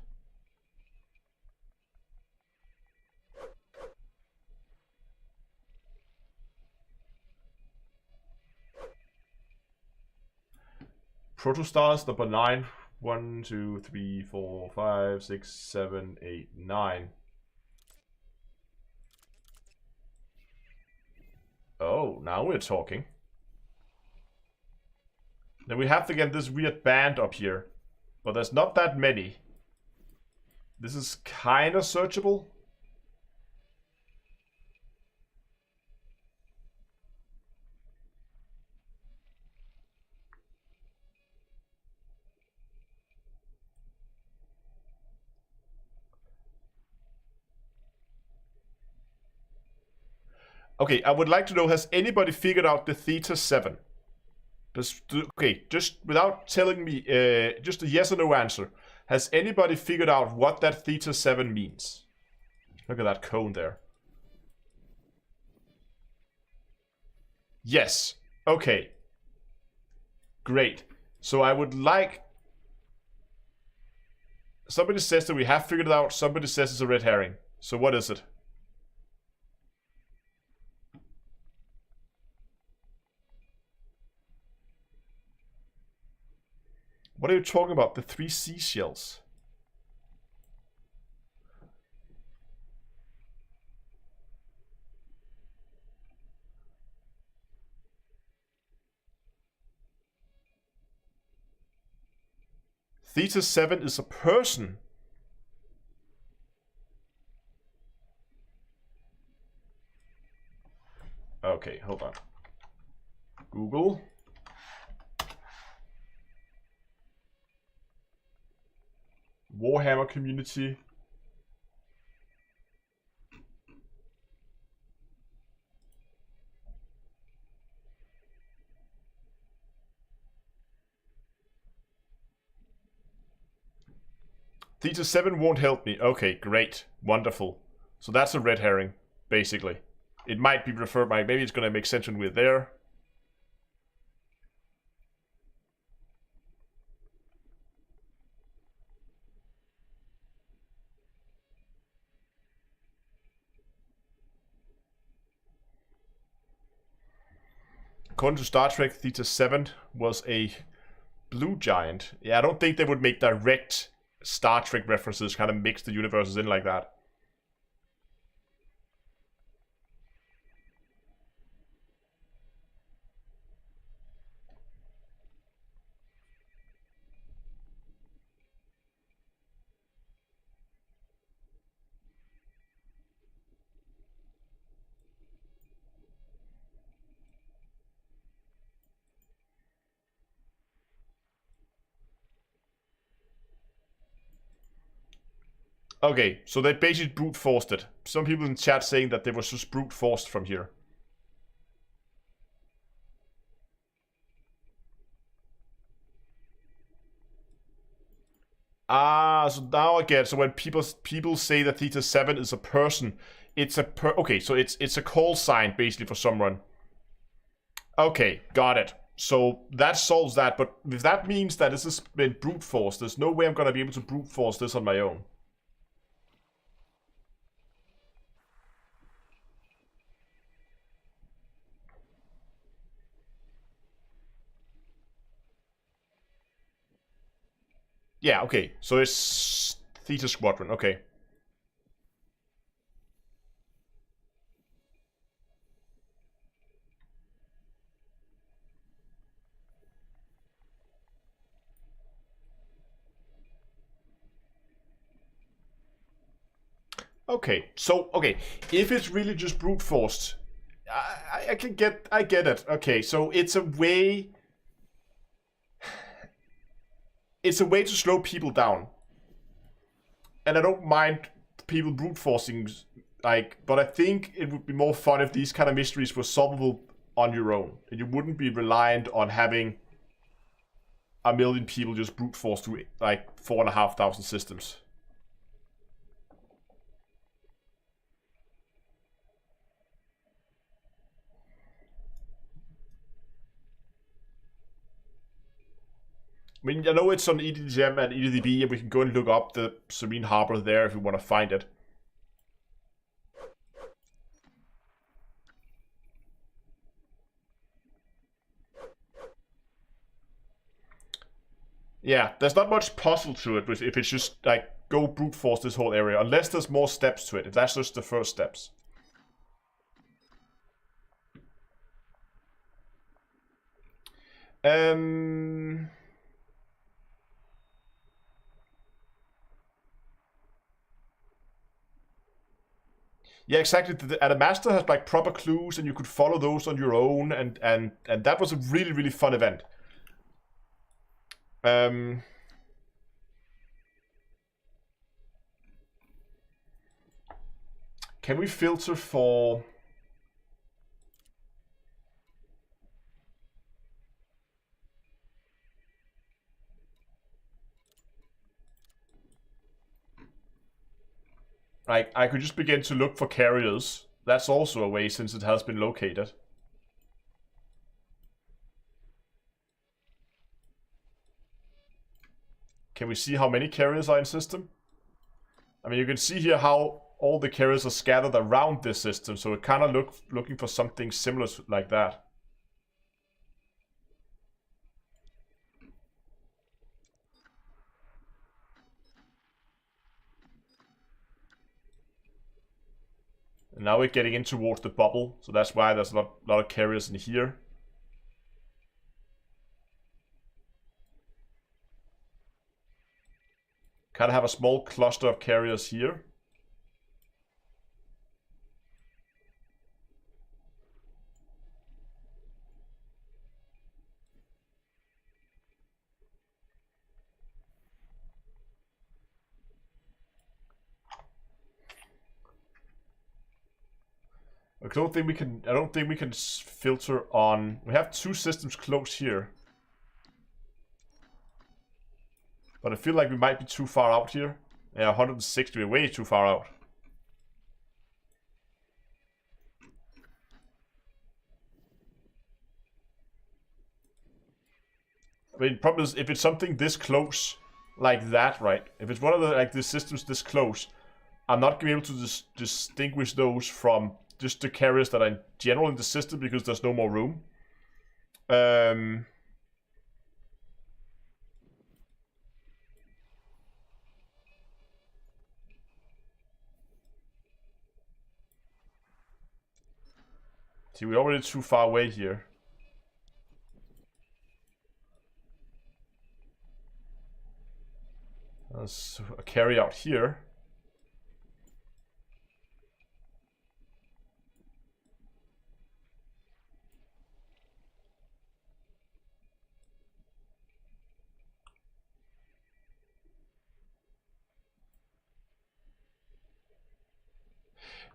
Protostars number 9. 1, 2, 3, 4, 5, 6, 7, 8, 9. Oh, now we're talking. Then we have to get this weird band up here. But there's not that many. This is kind of searchable. Okay, I would like to know, has anybody figured out the theta 7? Okay, just without telling me, just a yes or no answer. Has anybody figured out what that theta 7 means? Look at that cone there. Yes. Okay. Great. So I would like... Somebody says that we have figured it out. Somebody says it's a red herring. So what is it? What are you talking about? The 3 seashells. Theta 7 is a person. Okay, hold on. Google. Warhammer community. Theta 7 won't help me. Okay, great. Wonderful. So that's a red herring, basically. It might be referred by... Maybe it's going to make sense when we're there. according to Star Trek, Theta 7 was a blue giant. Yeah, I don't think they would make direct Star Trek references, kind of mix the universes in like that. Okay, so they basically brute forced it. Some people in chat saying that they were just brute forced from here. Ah, so now I get. So when people say that Theta 7 is a person, it's a okay. So it's a call sign basically for someone. Okay, got it. So that solves that. But if that means that this has been brute force, there's no way I'm gonna be able to brute force this on my own. Yeah, okay. So it's Theta Squadron. Okay. Okay, so, okay, if it's really just brute forced, I get it. Okay, so it's a way to slow people down. And I don't mind people brute forcing, like, but I think it would be more fun if these kind of mysteries were solvable on your own. And you wouldn't be reliant on having a million people just brute force through, like, 4,500 systems. I mean, I know it's on EDGM and EDDB, and we can go and look up the Serene Harbor there if we want to find it. Yeah, there's not much puzzle to it if it's just, like, go brute force this whole area, unless there's more steps to it, if that's just the first steps. Yeah, exactly. The master has like proper clues, and you could follow those on your own, and that was a really fun event. Can we filter for? Like, I could just begin to look for carriers. That's also a way, since it has been located. Can we see how many carriers are in system? I mean, you can see here how all the carriers are scattered around this system, so it kind of looking for something similar like that. And now we're getting in towards the bubble, so that's why there's a lot of carriers in here. Kind of have a small cluster of carriers here. I don't think we can filter on. We have two systems close here, but I feel like we might be too far out here. Yeah, 160. We're way too far out. I mean, problem is if it's something this close, like that, right? If it's one of the systems this close, I'm not gonna be able to distinguish those from just the carriers that are in general in the system because there's no more room. Um, see, we're already too far away here. Let's carry out here.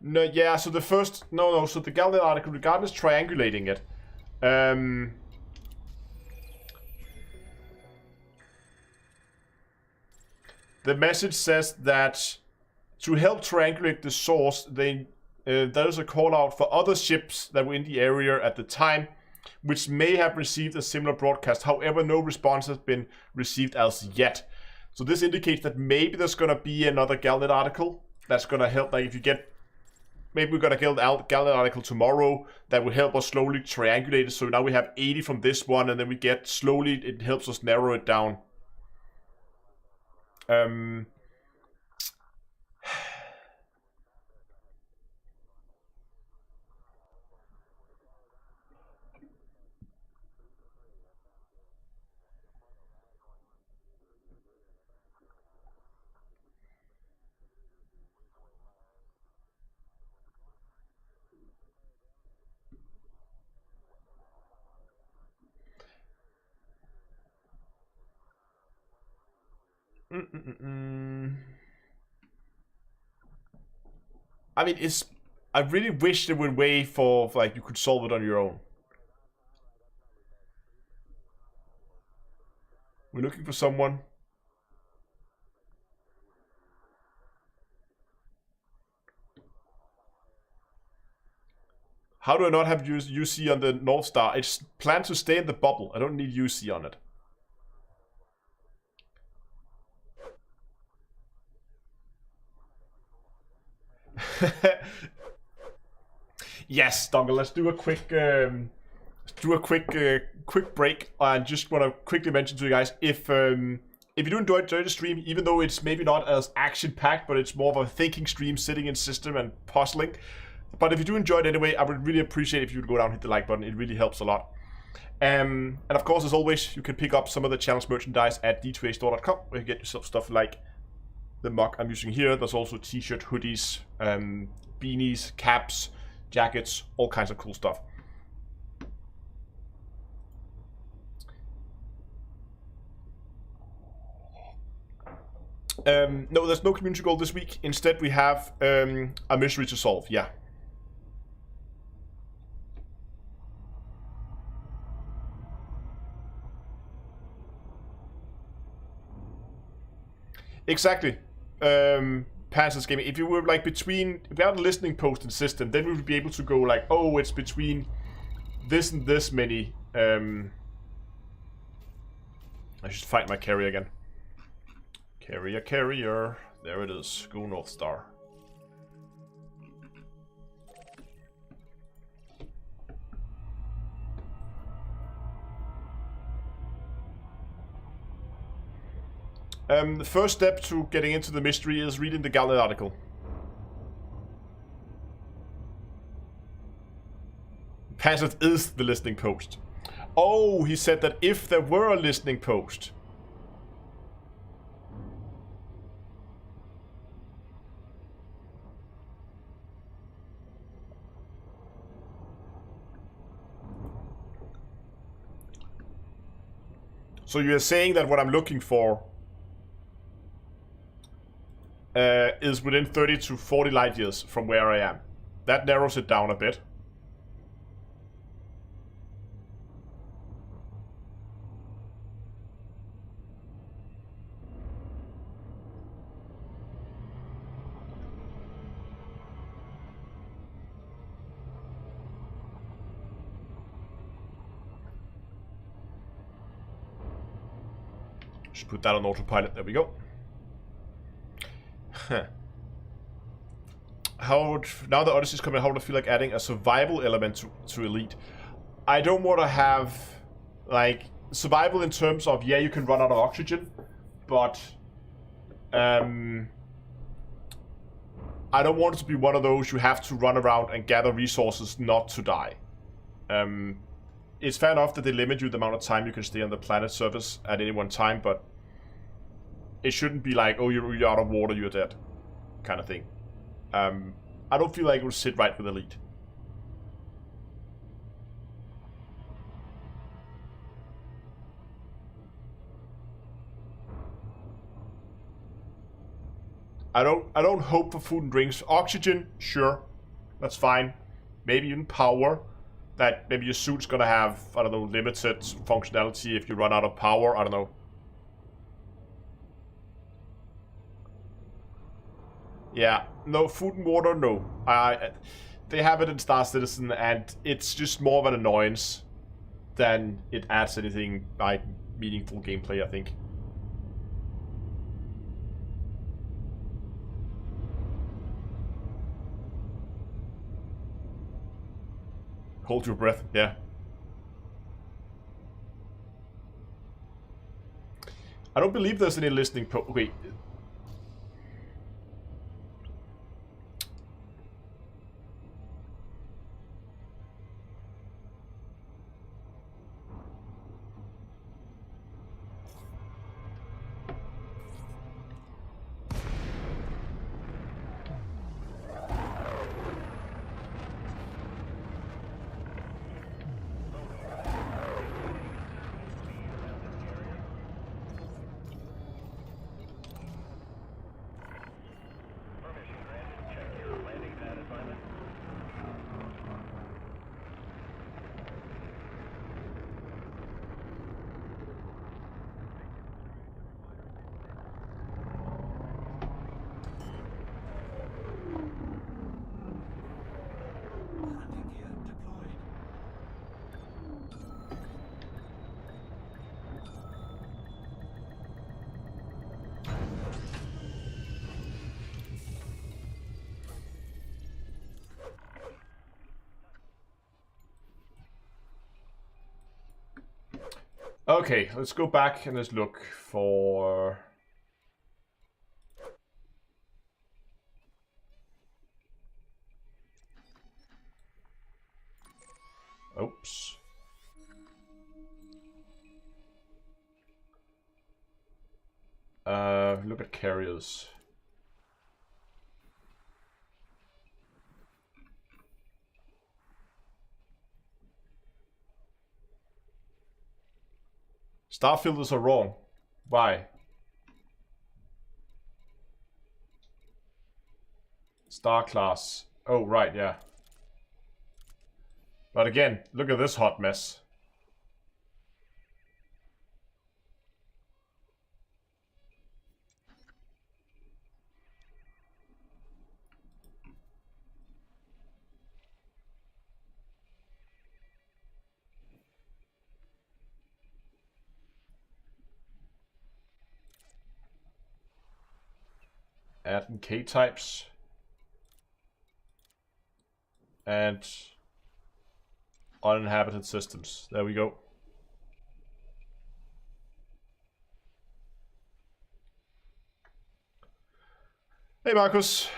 No, yeah, so the first... No, so the galnet article, regardless triangulating it. The message says that to help triangulate the source, there's a call out for other ships that were in the area at the time, which may have received a similar broadcast. However, no response has been received as yet. So this indicates that maybe there's going to be another galnet article that's going to help. Like if you get... Maybe we're going to get a galnet article tomorrow that will help us slowly triangulate it. So now we have 80 from this one, and then we get slowly, it helps us narrow it down. I mean, I really wish there were a way for like you could solve it on your own. We're looking for someone. How do I not have UC on the North Star? It's planned to stay in the bubble. I don't need UC on it. Yes, Dongle. Let's do a quick, quick break. I just want to quickly mention to you guys if you do enjoy the stream, even though it's maybe not as action-packed, but it's more of a thinking stream, sitting in system and puzzling. But if you do enjoy it anyway, I would really appreciate if you would go down and hit the like button. It really helps a lot. And of course, as always, you can pick up some of the channel's merchandise at d2astore.com, where you get yourself stuff like the mug I'm using here. There's also t-shirt, hoodies, beanies, caps, jackets, all kinds of cool stuff. No, there's no community goal this week. Instead, we have a mystery to solve. Yeah. Exactly. Panzer's Gaming. If you were like if we had a listening post and system, then we would be able to go like, oh, it's between this and this many. I should find my carrier again. Carrier. There it is. Go North Star. The first step to getting into the mystery is reading the galnet article. Panzer is the listening post. Oh, he said that if there were a listening post. So you're saying that what I'm looking for is within 30 to 40 light years from where I am. That narrows it down a bit. Just put that on autopilot. There we go. Now the Odyssey's coming, how would I feel like adding a survival element to Elite? I don't want to have Like, survival in terms of, yeah, you can run out of oxygen, but I don't want it to be one of those you have to run around and gather resources not to die. It's fair enough that they limit you the amount of time you can stay on the planet's surface at any one time, but it shouldn't be like, oh, you're out of water, you're dead, kind of thing. I don't feel like it would sit right with Elite. I don't hope for food and drinks. Oxygen, sure, that's fine. Maybe even power. That maybe your suit's gonna have, I don't know, limited functionality if you run out of power. I don't know. Yeah, no food and water. No, they have it in Star Citizen, and it's just more of an annoyance than it adds anything like meaningful gameplay, I think. Hold your breath, yeah. I don't believe there's any listening wait. Landing gear deployed. Okay, let's go back and let's look for... Oops. Look at carriers. Star filters are wrong. Why? Star class. Oh, right, yeah. But again, look at this hot mess. Add K types. And uninhabited systems. There we go. Hey, Marcus.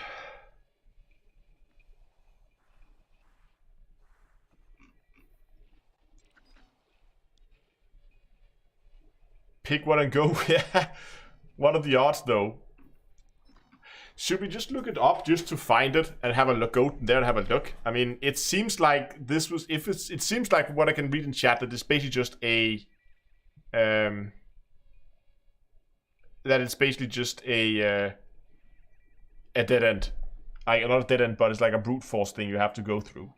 Pick one and go. Yeah. What are the odds, though? Should we just look it up just to find it and have a look, go there and have a look? I mean, it seems like this was, it seems like what I can read in chat that it's basically just a, that it's basically just a dead end. Like, not a dead end, but it's like a brute force thing you have to go through.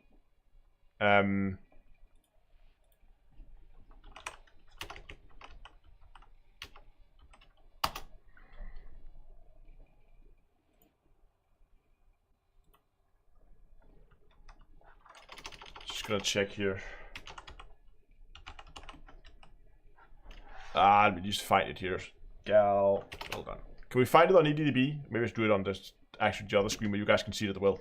Just gonna check here. Let me just find it here. Gal, hold on. Can we find it on EDDB? Maybe let's do it on this actually the other screen where you guys can see it as well.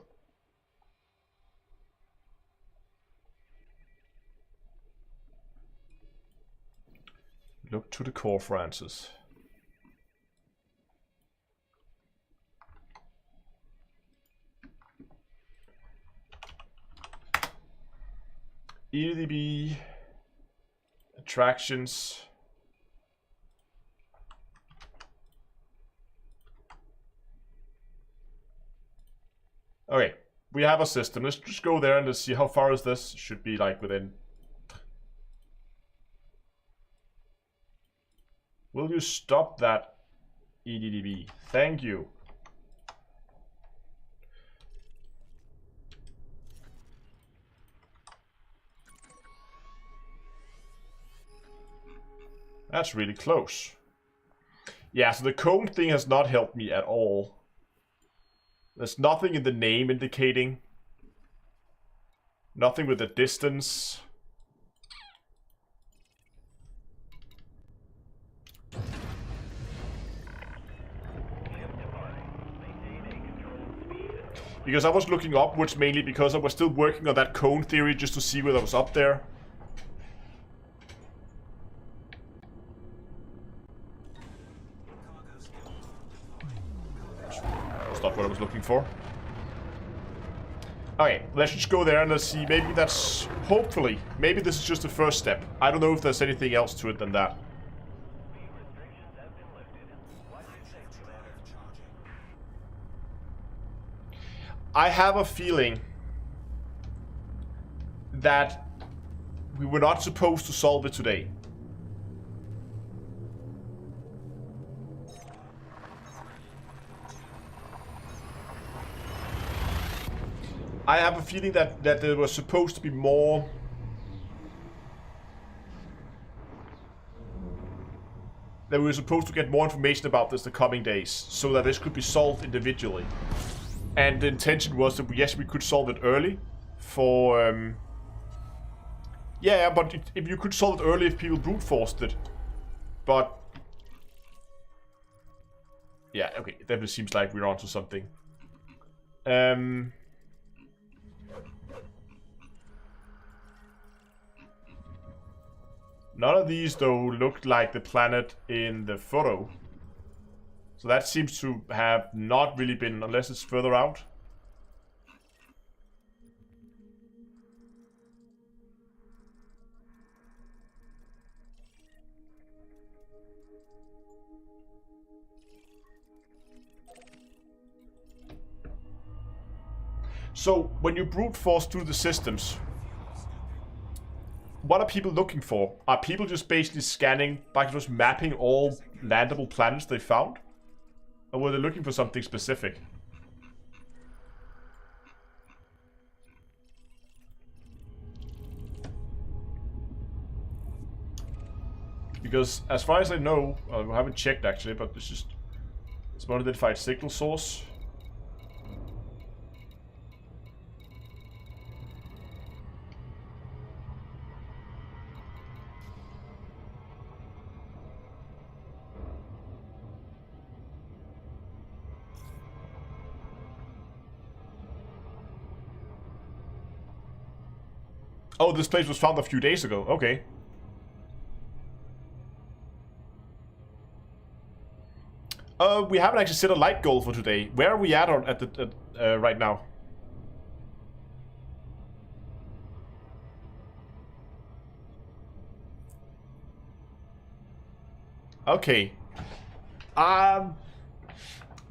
Look to the core, Francis. EDB. Attractions. Okay, we have a system. Let's just go there and let's see how far is this. Should be like within. Will you stop that, EDDB? Thank you. That's really close. Yeah, so the cone thing has not helped me at all. There's nothing in the name indicating. Nothing with the distance. Because I was looking upwards mainly because I was still working on that cone theory just to see whether I was up there. That's not what I was looking for. Okay, let's just go there and let's see. Maybe that's... Hopefully. Maybe this is just the first step. I don't know if there's anything else to it than that. I have a feeling that we were not supposed to solve it today. I have a feeling that there was supposed to be more... That we were supposed to get more information about this the coming days, so that this could be solved individually. And the intention was that, yes, we could solve it early for... Yeah, but if you could solve it early if people brute forced it. But... Yeah, okay, it definitely seems like we're onto something. None of these, though, looked like the planet in the photo. So that seems to have not really been, unless it's further out. So, when you brute force through the systems, what are people looking for? Are people just basically scanning, like just mapping all landable planets they found? Or were they looking for something specific? Because as far as I know, I haven't checked actually, but it's just... It's an unidentified signal source. Oh, this place was found a few days ago. Okay. We haven't actually set a light goal for today. Where are we at right now? Okay. I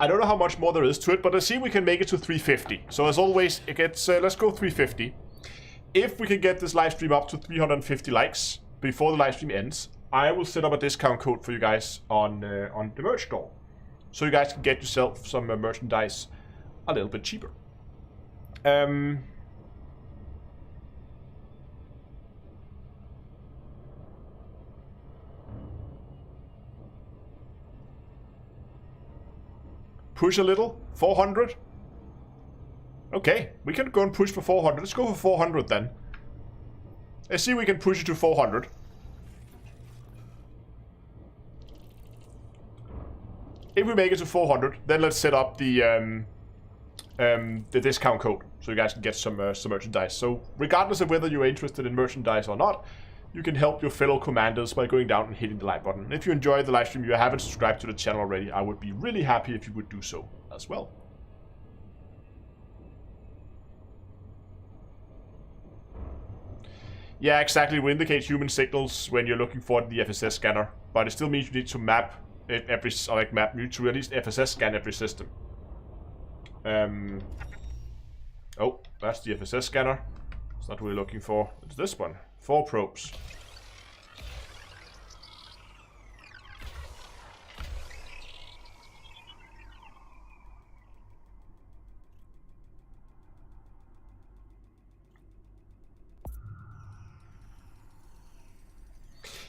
don't know how much more there is to it, but let's see if we can make it to 350. So as always, it gets let's go 350. If we can get this live stream up to 350 likes before the live stream ends, I will set up a discount code for you guys on the merch store, so you guys can get yourself some merchandise a little bit cheaper. Push a little, 400. Okay, we can go and push for 400. Let's go for 400 then. Let's see if we can push it to 400. If we make it to 400, then let's set up the discount code so you guys can get some merchandise. So regardless of whether you're interested in merchandise or not, you can help your fellow commanders by going down and hitting the like button. If you enjoyed the live stream, you haven't subscribed to the channel already, I would be really happy if you would do so as well. Yeah, exactly. We indicate human signals when you're looking for the FSS scanner, but it still means you need to map it every, like map you to at least FSS scan every system. Oh, that's the FSS scanner. It's not what we're looking for. It's this one. 4 probes.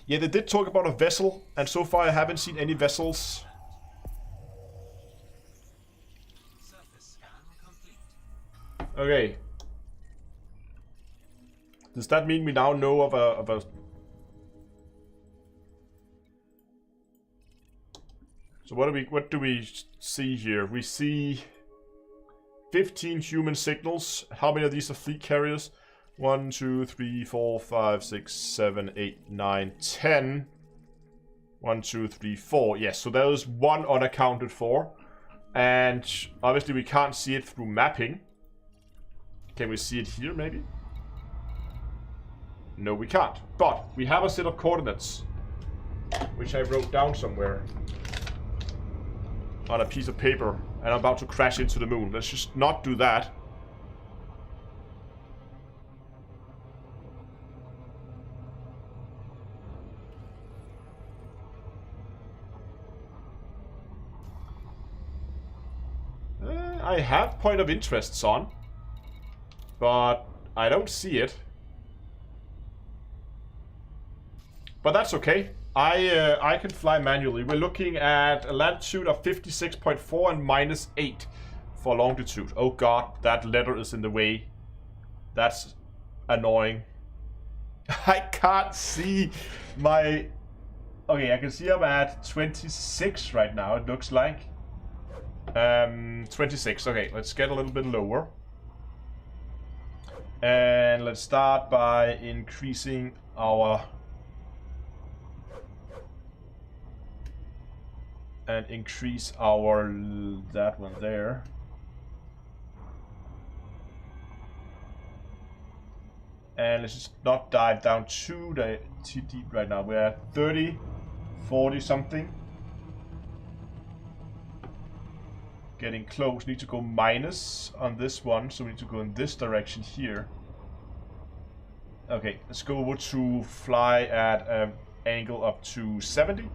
Yeah, they did talk about a vessel, and so far I haven't seen any vessels. Surface scan complete. Okay. Does that mean we now know of a... So what do we see here? We see 15 human signals. How many of these are fleet carriers? 1, 2, 3, 4, 5, 6, 7, 8, 9, 10. 1, 2, 3, 4. Yes, so there is one unaccounted for. And obviously we can't see it through mapping. Can we see it here maybe? No, we can't. But we have a set of coordinates, which I wrote down somewhere on a piece of paper, and I'm about to crash into the moon. Let's just not do that. I have point of interests on, but I don't see it. But that's okay. I can fly manually. We're looking at a latitude of 56.4 and -8 for longitude. Oh god, that letter is in the way. That's annoying. I can't see my... Okay, I can see I'm at 26 right now, it looks like. 26. Okay, let's get a little bit lower. And let's start by increasing our... And increase our... that one there. And let's just not dive down too deep right now. We're at 30, 40 something. Getting close. Need to go minus on this one, so we need to go in this direction here. Okay, let's go over to fly at an angle up to 70.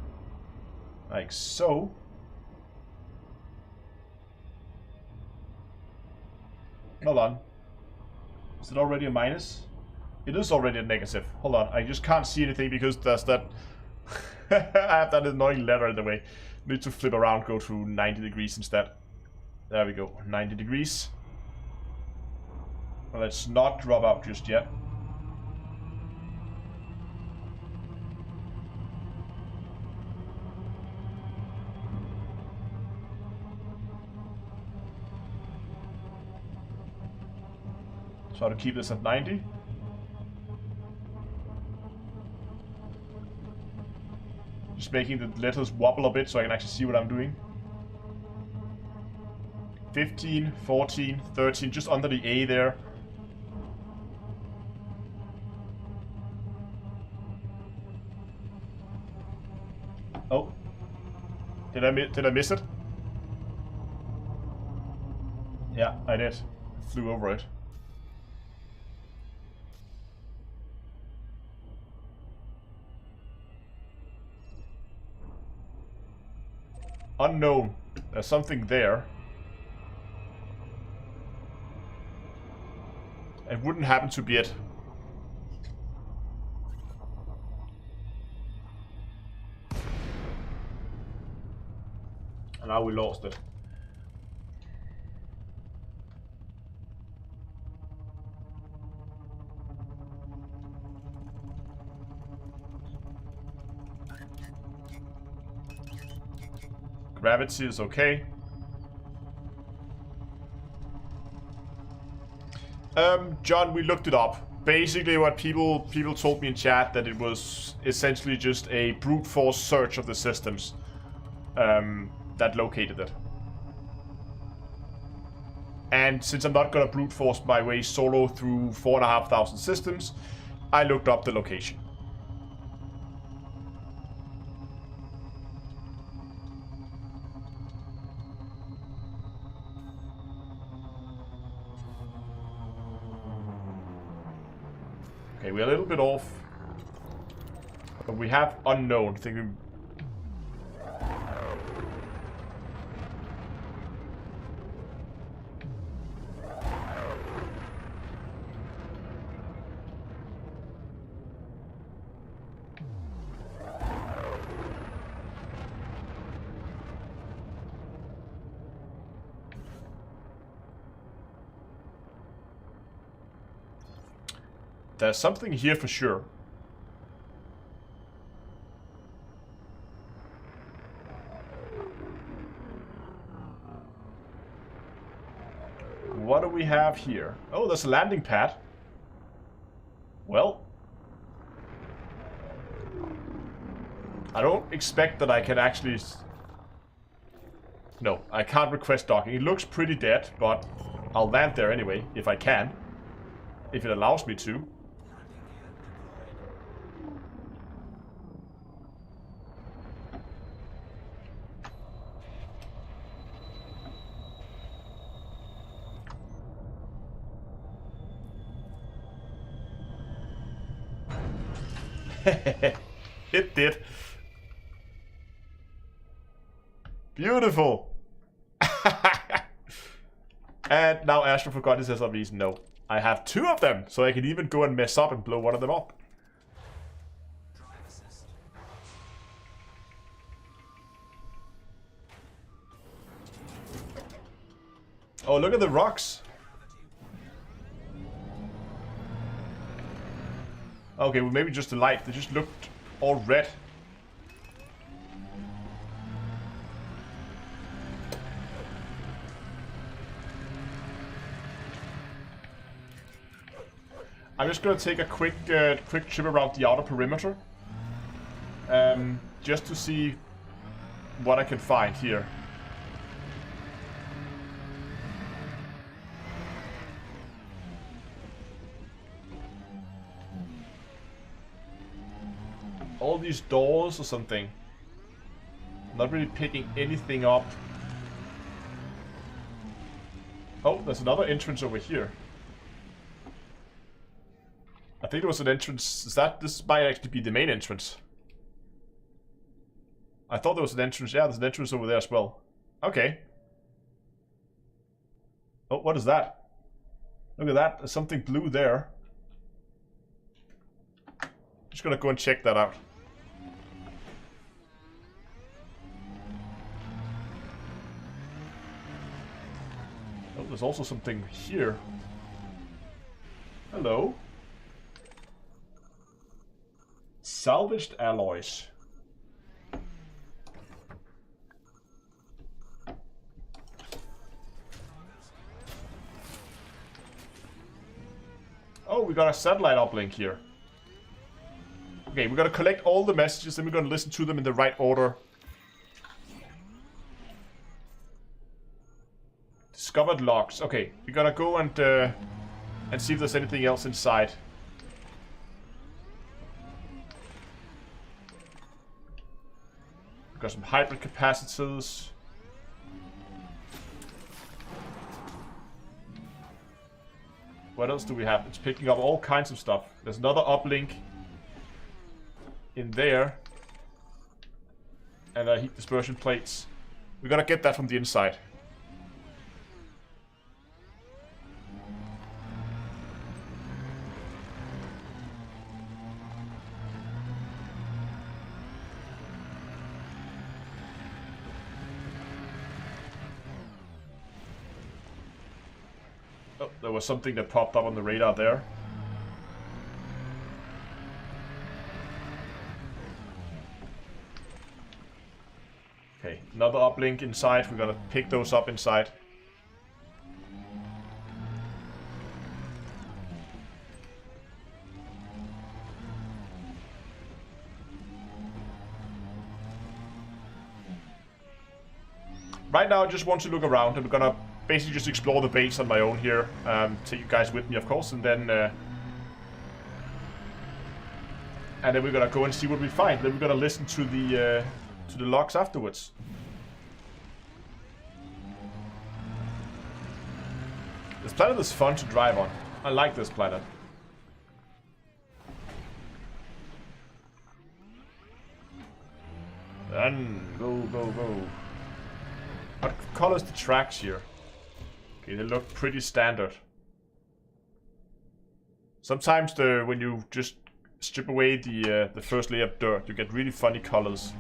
Like so. Hold on. Is it already a minus? It is already a negative. Hold on, I just can't see anything because there's that... I have that annoying letter in the way. Need to flip around, go to 90 degrees instead. There we go, 90 degrees. Well, let's not drop out just yet. So to keep this at 90. Just making the letters wobble a bit so I can actually see what I'm doing. 15, 14, 13, just under the A there. Oh. Did I miss it? Yeah, I did. Flew over it. Unknown. There's something there. It wouldn't happen to be it. And now we lost it. Gravity is okay. John, we looked it up. basically what people told me in chat, that it was essentially just a brute force search of the systems that located it. And since I'm not gonna brute force my way solo through 4,500 systems, I looked up the location. Okay, we're a little bit off. But we have unknown. I think we... There's something here for sure. What do we have here? Oh, there's a landing pad. Well, I don't expect that I can actually... No, I can't request docking. It looks pretty dead, but I'll land there anyway, if I can. If it allows me to. It did. Beautiful. And now Astro forgot his SRVs. No. I have 2 of them, so I can even go and mess up and blow one of them up. Oh, look at the rocks. Okay, well maybe just the light. They just looked all red. I'm just gonna take a quick trip around the outer perimeter, just to see what I can find here. All these doors or something. Not really picking anything up. Oh, there's another entrance over here. I think there was an entrance. This might actually be the main entrance. I thought there was an entrance. Yeah, there's an entrance over there as well. Okay. Oh, what is that? Look at that. There's something blue there. Just gonna go and check that out. Oh, there's also something here. Hello. Salvaged alloys. Oh, we got a satellite uplink here. Okay, we're gonna collect all the messages and we're gonna listen to them in the right order. Discovered logs. Okay, we're gonna go and see if there's anything else inside. Got some hybrid capacitors. What else do we have? It's picking up all kinds of stuff. There's another uplink in there. And heat dispersion plates. We're gonna get that from the inside. Oh, there was something that popped up on the radar there. Okay, another uplink inside. We're gonna pick those up inside. right now I just want to look around, and we're gonna basically just explore the base on my own here. Take you guys with me, of course, and then we're gonna go and see what we find. Then we're gonna listen to the logs afterwards. This planet is fun to drive on. I like this planet. And go, go, go. What color is the tracks here? Okay, they look pretty standard. Sometimes when you just strip away the first layer of dirt, you get really funny colors.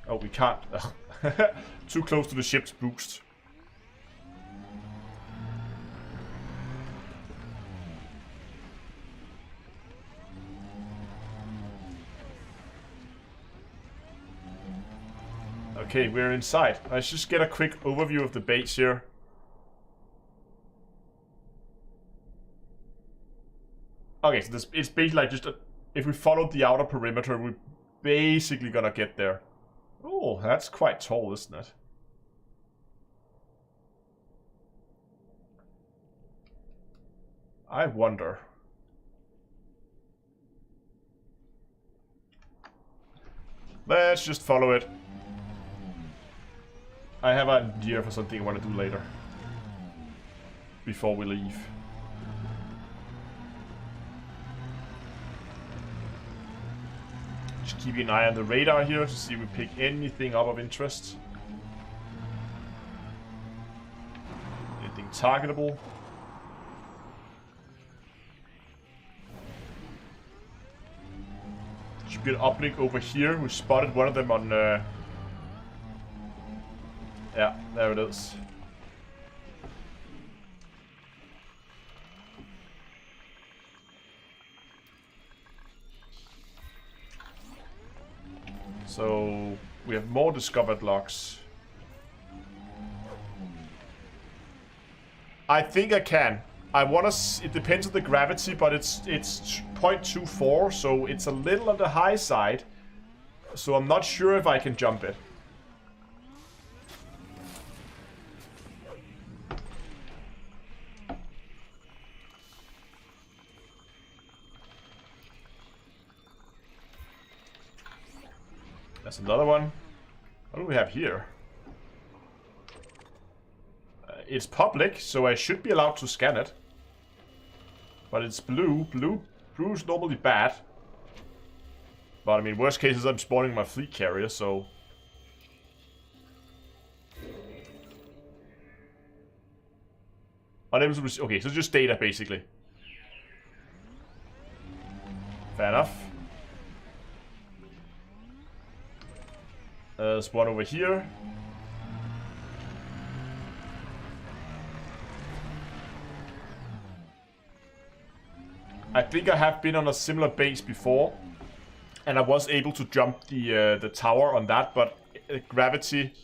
Oh, we can't. Too close to the ship's boost. Okay, we're inside. Let's just get a quick overview of the base here. Okay, so it's basically like just if we followed the outer perimeter, we're basically gonna get there. Oh, that's quite tall, isn't it? I wonder. Let's just follow it. I have an idea for something I want to do later. Before we leave. Just keeping an eye on the radar here to see if we pick anything up of interest. Anything targetable. Should be an uplink over here. We spotted one of them on... yeah, there it is. So we have more discovered logs. I think I can. I want to. It depends on the gravity, but it's 0.24, so it's a little on the high side. So I'm not sure if I can jump it. That's another one. What do we have here? It's public, so I should be allowed to scan it. But it's blue. Blue is normally bad. But I mean, worst case is I'm spawning my fleet carrier, so... Unable to receive... Okay, so just data, basically. Fair enough. There's one over here. I think I have been on a similar base before, and I was able to jump the tower on that, but gravity...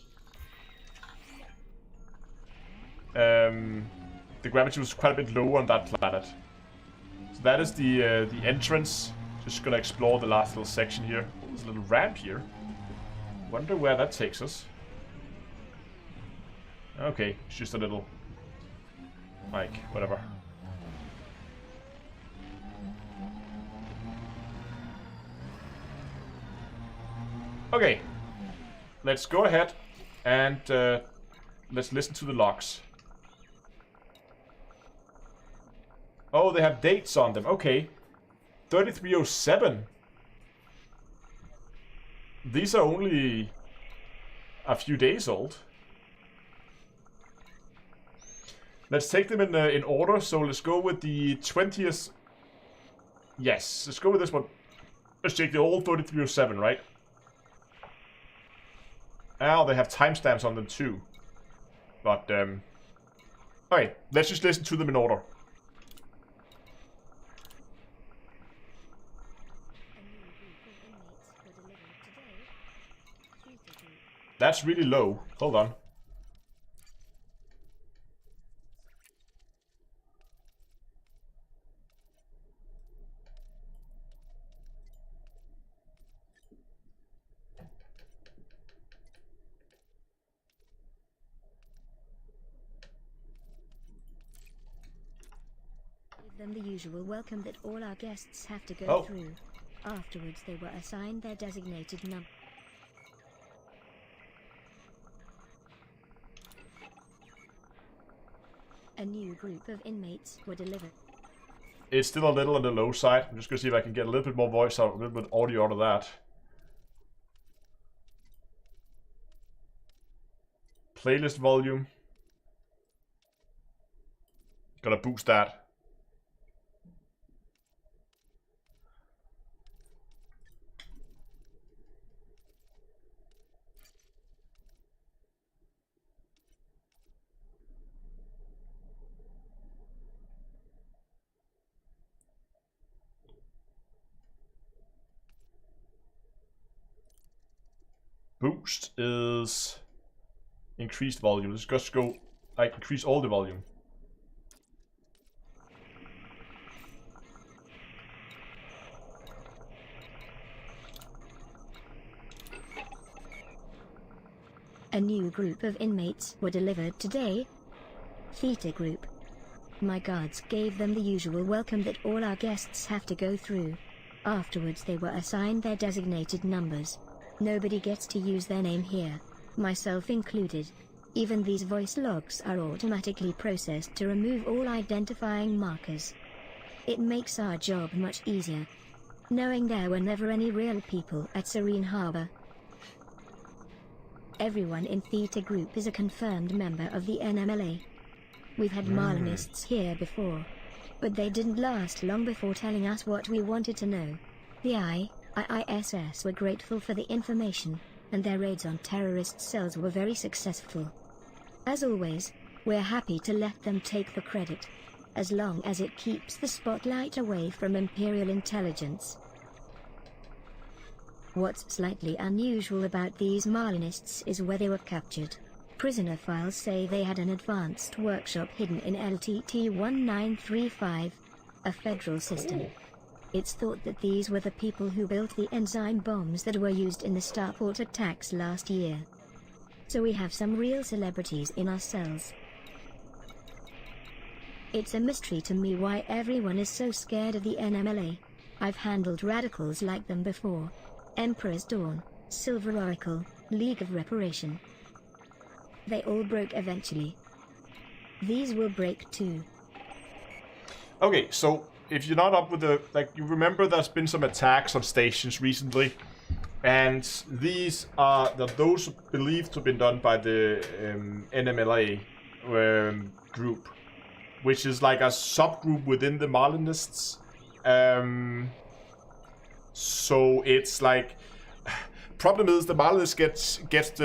the gravity was quite a bit lower on that planet. So that is the entrance. Just gonna explore the last little section here. Oh, there's a little ramp here. Wonder where that takes us. Okay, it's just a little... like, whatever. Okay. Let's go ahead and let's listen to the logs. Oh, they have dates on them. Okay. 3307. These are only a few days old. Let's take them in order. So let's go with the 20th. Yes, let's go with this one. Let's take the old 3307, right? Oh, they have timestamps on them too. But, alright, let's just listen to them in order. That's really low. Hold on. them the usual welcome that all our guests have to go Oh. through. Afterwards they were assigned their designated number. A new group of inmates were delivered. It's still a little on the low side. I'm just gonna see if I can get a little bit more voice out, a little bit audio out of that. Playlist volume. Gonna boost that. Boost is increased volume. Let's just go like increase all the volume. A new group of inmates were delivered today. Theta Group. My guards gave them the usual welcome that all our guests have to go through. Afterwards they were assigned their designated numbers. Nobody gets to use their name here, myself included. Even these voice logs are automatically processed to remove all identifying markers. It makes our job much easier, knowing there were never any real people at Serene Harbor. Everyone in Theta Group is a confirmed member of the NMLA. We've had Marlinists here before, but they didn't last long before telling us what we wanted to know. The IISS were grateful for the information, and their raids on terrorist cells were very successful. As always, we're happy to let them take the credit, as long as it keeps the spotlight away from Imperial intelligence. What's slightly unusual about these Marlinists is where they were captured. Prisoner files say they had an advanced workshop hidden in LTT-1935, a federal system. It's thought that these were the people who built the enzyme bombs that were used in the starport attacks last year. So we have some real celebrities in our cells. It's a mystery to me why everyone is so scared of the NMLA. I've handled radicals like them before. Emperor's Dawn, Silver Oracle, League of Reparation. They all broke eventually. These will break too. Okay, so if you're not up with the, like, you remember there's been some attacks on stations recently, and these are those believed to have been done by the NMLA group, which is like a subgroup within the Marlinists. So it's like, problem is the Marlinists gets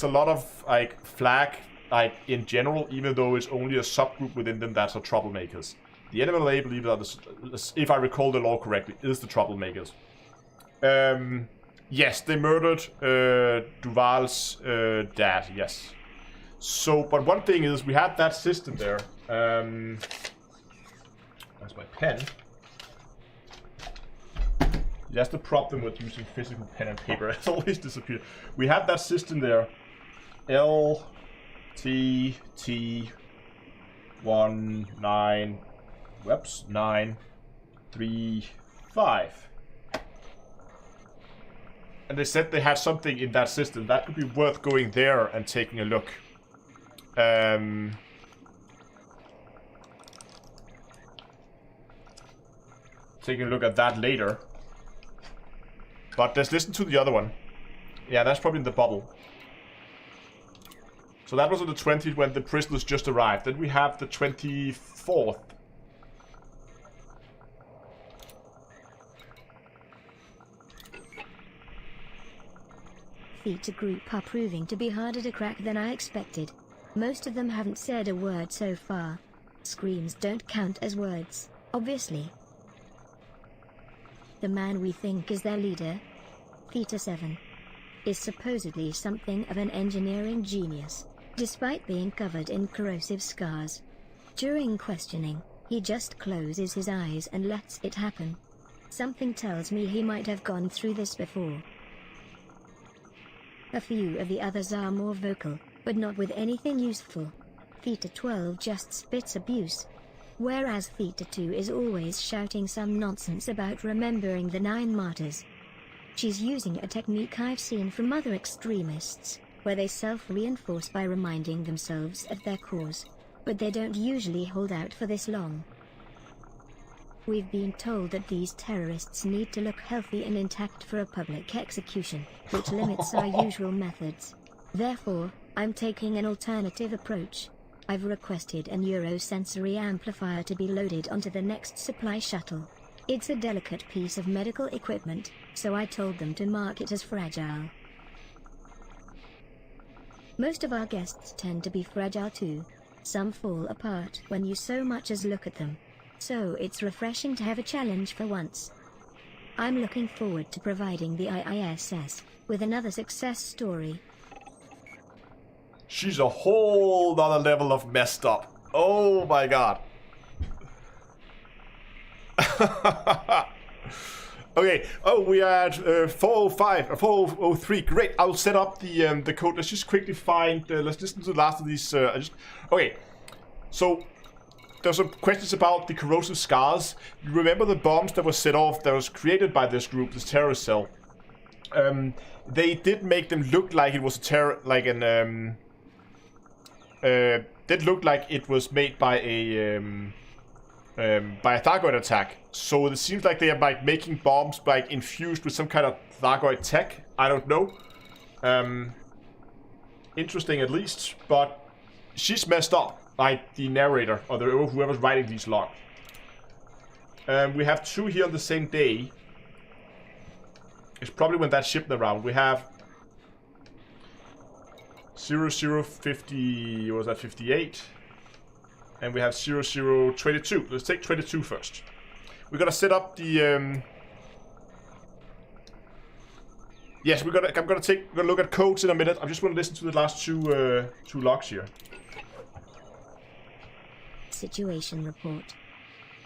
a lot of like flag like in general, even though it's only a subgroup within them that's are troublemakers. The NMLA, believe that, if I recall the law correctly, is the troublemakers. Yes, they murdered Duval's dad. Yes. So, but one thing is, we had that system there. That's my pen. That's the problem with using physical pen and paper. It's always disappeared. We had that system there. LTT19. Whoops. 935. And they said they had something in that system that could be worth going there and taking a look. Taking a look at that later. But let's listen to the other one. Yeah, that's probably in the bubble. So that was on the 20th when the prisoners just arrived. Then we have the 24th. Theta Group are proving to be harder to crack than I expected. Most of them haven't said a word so far. Screams don't count as words, obviously. The man we think is their leader, Theta 7, is supposedly something of an engineering genius, despite being covered in corrosive scars. During questioning, he just closes his eyes and lets it happen. Something tells me he might have gone through this before. A few of the others are more vocal, but not with anything useful. Theta 12 just spits abuse. Whereas Theta 2 is always shouting some nonsense about remembering the 9 martyrs. She's using a technique I've seen from other extremists, where they self-reinforce by reminding themselves of their cause. But they don't usually hold out for this long. We've been told that these terrorists need to look healthy and intact for a public execution, which limits our usual methods. Therefore, I'm taking an alternative approach. I've requested a neurosensory amplifier to be loaded onto the next supply shuttle. It's a delicate piece of medical equipment, so I told them to mark it as fragile. Most of our guests tend to be fragile too. Some fall apart when you so much as look at them. So it's refreshing to have a challenge for once. I'm looking forward to providing the IISS with another success story. She's a whole other level of messed up. Oh my god. Okay, oh, we are at 405, 403. Great, I'll set up the code. Let's just quickly find, let's listen to the last of these. Okay, so there's some questions about the corrosive scars. You remember the bombs that were set off that was created by this group, this terrorist cell? They did make them look like it was a did look like it was made by a Thargoid attack. So it seems like they are like making bombs like infused with some kind of Thargoid tech. I don't know. Interesting at least, but she's messed up. Like the narrator or whoever's writing these logs. We have 2 here on the same day. It's probably when that shipped around. We have 0050, what was that, 58? And we have 0022. Let's take 22 first. We're gonna set up the yes, I'm gonna look at codes in a minute. I'm just gonna listen to the last two logs here. Situation report.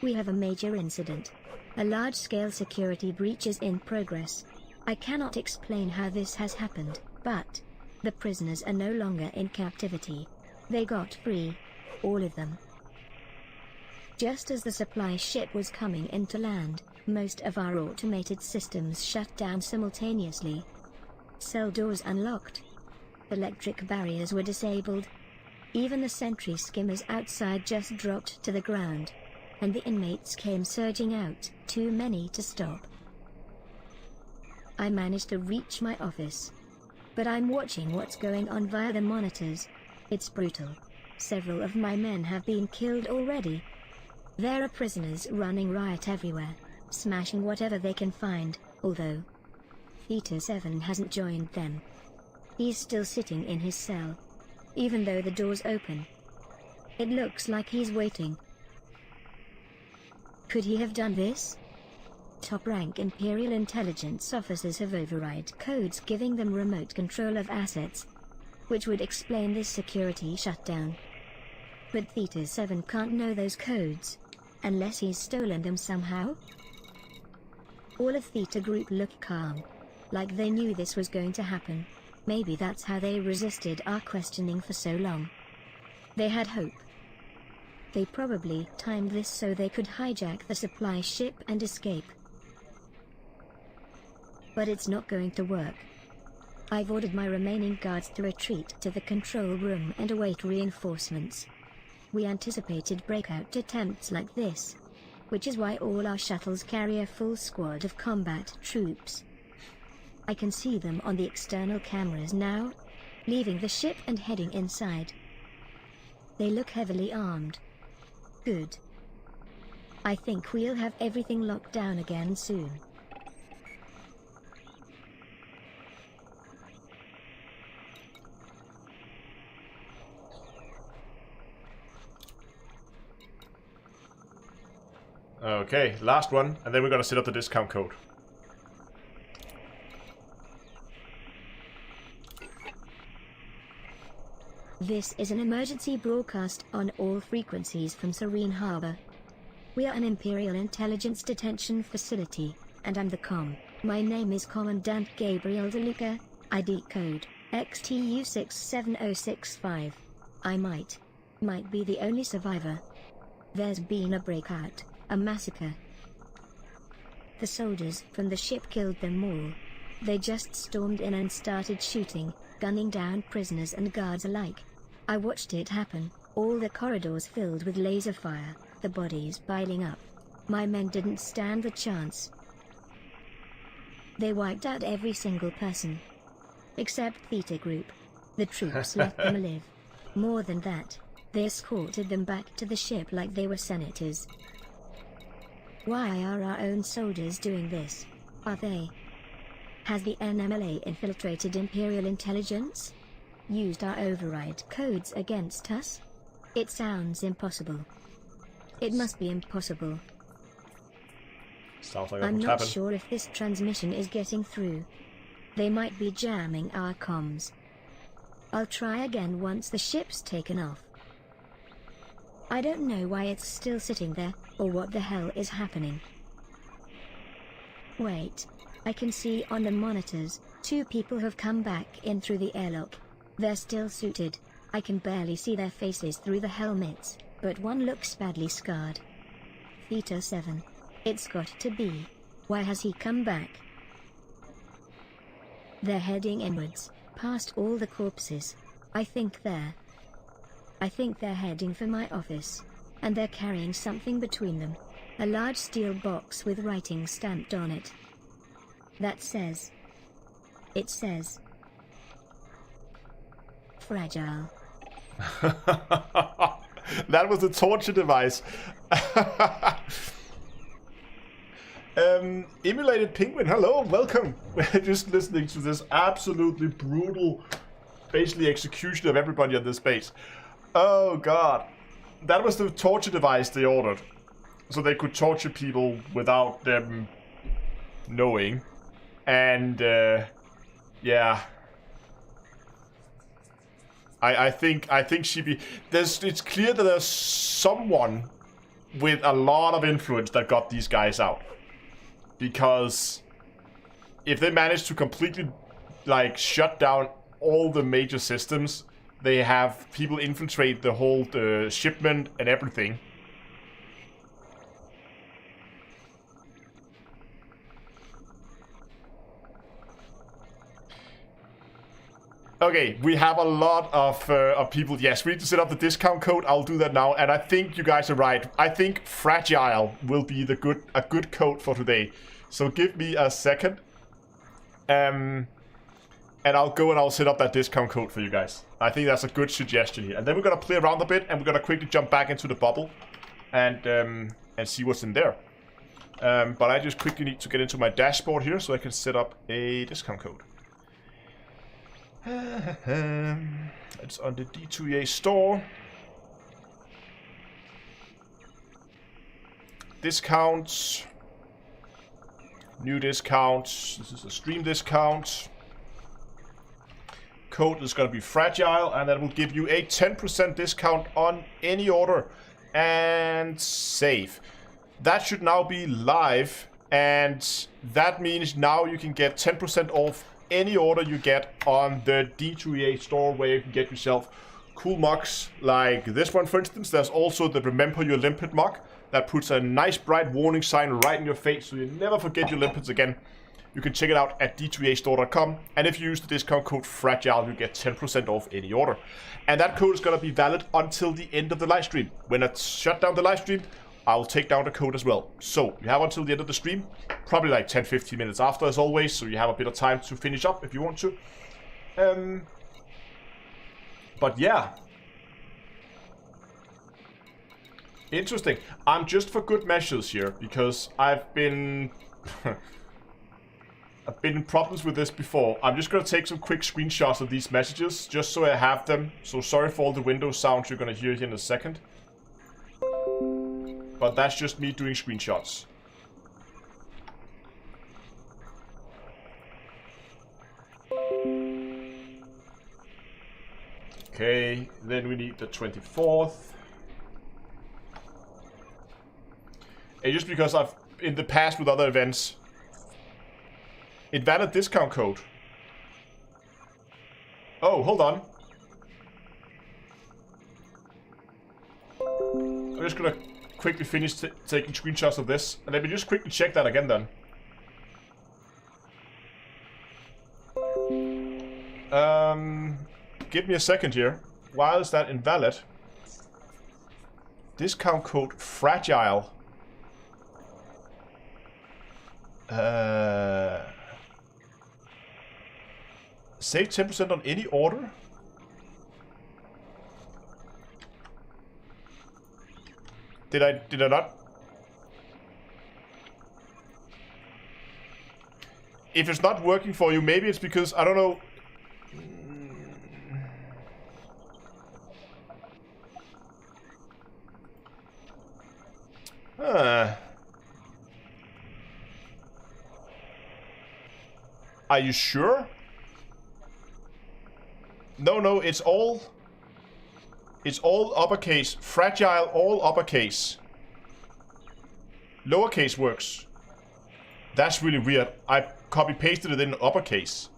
We have a major incident. A large-scale security breach is in progress. I cannot explain how this has happened, but the prisoners are no longer in captivity. They got free. All of them. Just as the supply ship was coming into land, most of our automated systems shut down simultaneously. Cell doors unlocked. Electric barriers were disabled. Even the sentry skimmers outside just dropped to the ground. And the inmates came surging out, too many to stop. I managed to reach my office. But I'm watching what's going on via the monitors. It's brutal. Several of my men have been killed already. There are prisoners running riot everywhere, smashing whatever they can find, although Theta 7 hasn't joined them. He's still sitting in his cell, even though the door's open. It looks like he's waiting. Could he have done this? Top-rank Imperial intelligence officers have override codes giving them remote control of assets, which would explain this security shutdown. But Theta 7 can't know those codes, unless he's stolen them somehow. All of Theta Group look calm, like they knew this was going to happen. Maybe that's how they resisted our questioning for so long. They had hope. They probably timed this so they could hijack the supply ship and escape. But it's not going to work. I've ordered my remaining guards to retreat to the control room and await reinforcements. We anticipated breakout attempts like this, which is why all our shuttles carry a full squad of combat troops. I can see them on the external cameras now, leaving the ship and heading inside. They look heavily armed. Good. I think we'll have everything locked down again soon. Okay, last one, and then we're gonna set up the discount code. This is an emergency broadcast on all frequencies from Serene Harbor. We are an Imperial Intelligence Detention Facility, and I'm the comm. My name is Commandant Gabriel DeLuca, ID code XTU67065. I might be the only survivor. There's been a breakout, a massacre. The soldiers from the ship killed them all. They just stormed in and started shooting, gunning down prisoners and guards alike. I watched it happen, all the corridors filled with laser fire, the bodies piling up. My men didn't stand the chance. They wiped out every single person. Except Theta Group. The troops let them live. More than that, they escorted them back to the ship like they were senators. Why are our own soldiers doing this? Are they? Has the NMLA infiltrated Imperial intelligence? Used our override codes against us? It sounds impossible. It must be impossible. Sounds like I'm what's not happened. sure if this transmission is getting through. They might be jamming our comms. I'll try again once the ship's taken off. I don't know why it's still sitting there, or what the hell is happening. Wait. I can see on the monitors, 2 people have come back in through the airlock. They're still suited. I can barely see their faces through the helmets, but one looks badly scarred. Theta 7. It's got to be. Why has he come back? They're heading inwards, past all the corpses. I think they're heading for my office. And they're carrying something between them. A large steel box with writing stamped on it. It says, fragile. That was the torture device. Emulated Penguin, hello, welcome. We're just listening to this absolutely brutal, basically execution of everybody on this base. Oh god. That was the torture device they ordered. So they could torture people without them knowing. And, yeah. I think she be... It's clear that there's someone with a lot of influence that got these guys out. Because if they manage to completely, like, shut down all the major systems, they have people infiltrate the whole shipment and everything. Okay, we have a lot of people. Yes, we need to set up the discount code. I'll do that now. And I think you guys are right. I think fragile will be a good code for today. So give me a second. And I'll go and I'll set up that discount code for you guys. I think that's a good suggestion here. And then we're gonna play around a bit and we're gonna quickly jump back into the bubble and see what's in there. But I just quickly need to get into my dashboard here so I can set up a discount code. It's on the D2EA store. Discounts. New discounts. This is a stream discount. Code is going to be fragile, and that will give you a 10% discount on any order. And save. That should now be live, and that means now you can get 10% off any order you get on the D2EA store, where you can get yourself cool mugs like this one, for instance. There's also the Remember Your Limpet mug that puts a nice bright warning sign right in your face so you never forget your limpets again. You can check it out at d2eastore.com, and if you use the discount code FRAGILE, you get 10% off any order. And that code is going to be valid until the end of the live stream. When I shut down the live stream, I'll take down the code as well. So you have until the end of the stream, probably like 10-15 minutes after as always, so you have a bit of time to finish up if you want to. But yeah. Interesting. I'm just for good measures here, because I've been in problems with this before. I'm just going to take some quick screenshots of these messages, just so I have them. So sorry for all the Windows sounds you're going to hear here in a second. But that's just me doing screenshots. Okay, then we need the 24th. And just because I've, in the past with other events, invalid discount code. Oh, hold on. I'm just gonna quickly finish taking screenshots of this. And let me just quickly check that again then. Give me a second here. Why is that invalid? Discount code fragile. Save 10% on any order? Did I not? If it's not working for you, maybe it's because, I don't know. Are you sure? No, it's all uppercase. Fragile, all uppercase. Lowercase works. That's really weird. I copy-pasted it in uppercase.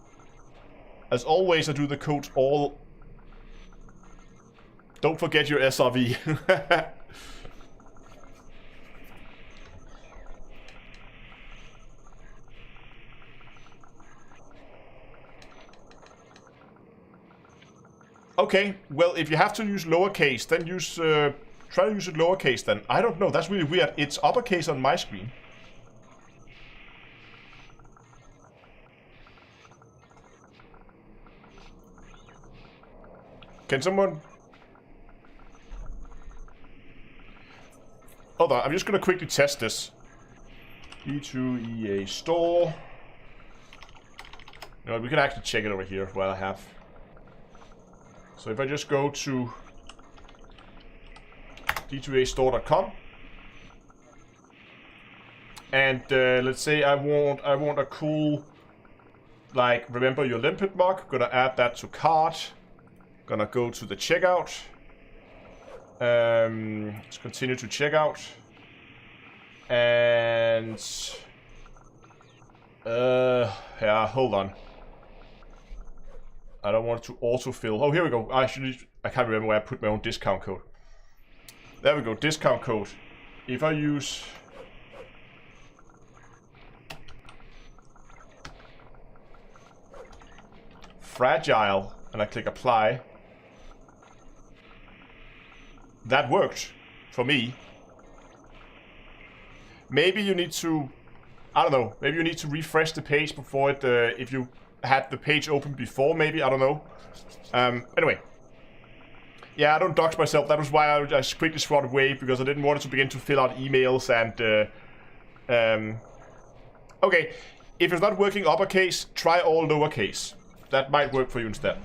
As always, I do the codes all... Don't forget your SRV. Okay, well, if you have to use lowercase, then use... try to use it lowercase then. I don't know, that's really weird. It's uppercase on my screen. Can someone... Hold on, I'm just gonna quickly test this. E2EA store. No, we can actually check it over here while I have. So if I just go to d2astore.com and let's say I want a cool, like, remember your limpet mug. Gonna add that to cart. Gonna go to the checkout. Let's continue to checkout. And yeah, hold on. I don't want it to autofill. Oh, here we go. I can't remember where I put my own discount code. There we go, discount code. If I use... Fragile, and I click apply. That worked for me. Maybe you need to... I don't know. Maybe you need to refresh the page before it... if you had the page open before, maybe. I don't know. Anyway. Yeah, I don't dox myself. That was why I quickly scrolled away, because I didn't want it to begin to fill out emails and... Okay. If it's not working uppercase, try all lowercase. That might work for you instead.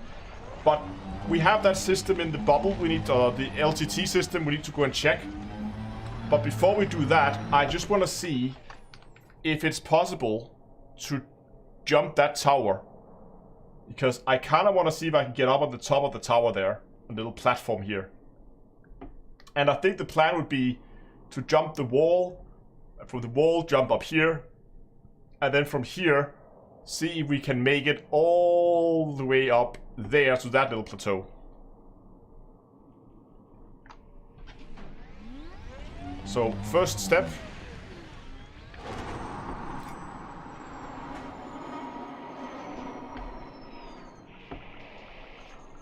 But we have that system in the bubble. We need the LTT system. We need to go and check. But before we do that, I just want to see if it's possible to jump that tower. Because I kind of want to see if I can get up on the top of the tower there. A little platform here. And I think the plan would be to jump the wall. From the wall, jump up here. And then from here, see if we can make it all the way up there to that little plateau. So, first step.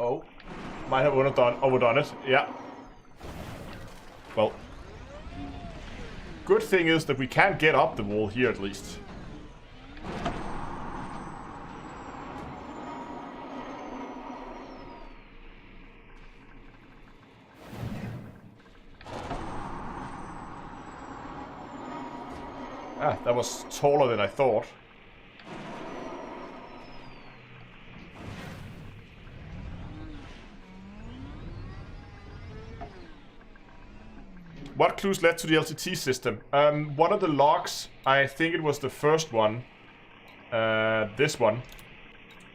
Oh, might have overdone it, yeah. Well, good thing is that we can get up the wall here at least. Ah, that was taller than I thought. What clues led to the LTT system? One of the logs, I think it was the first one, this one.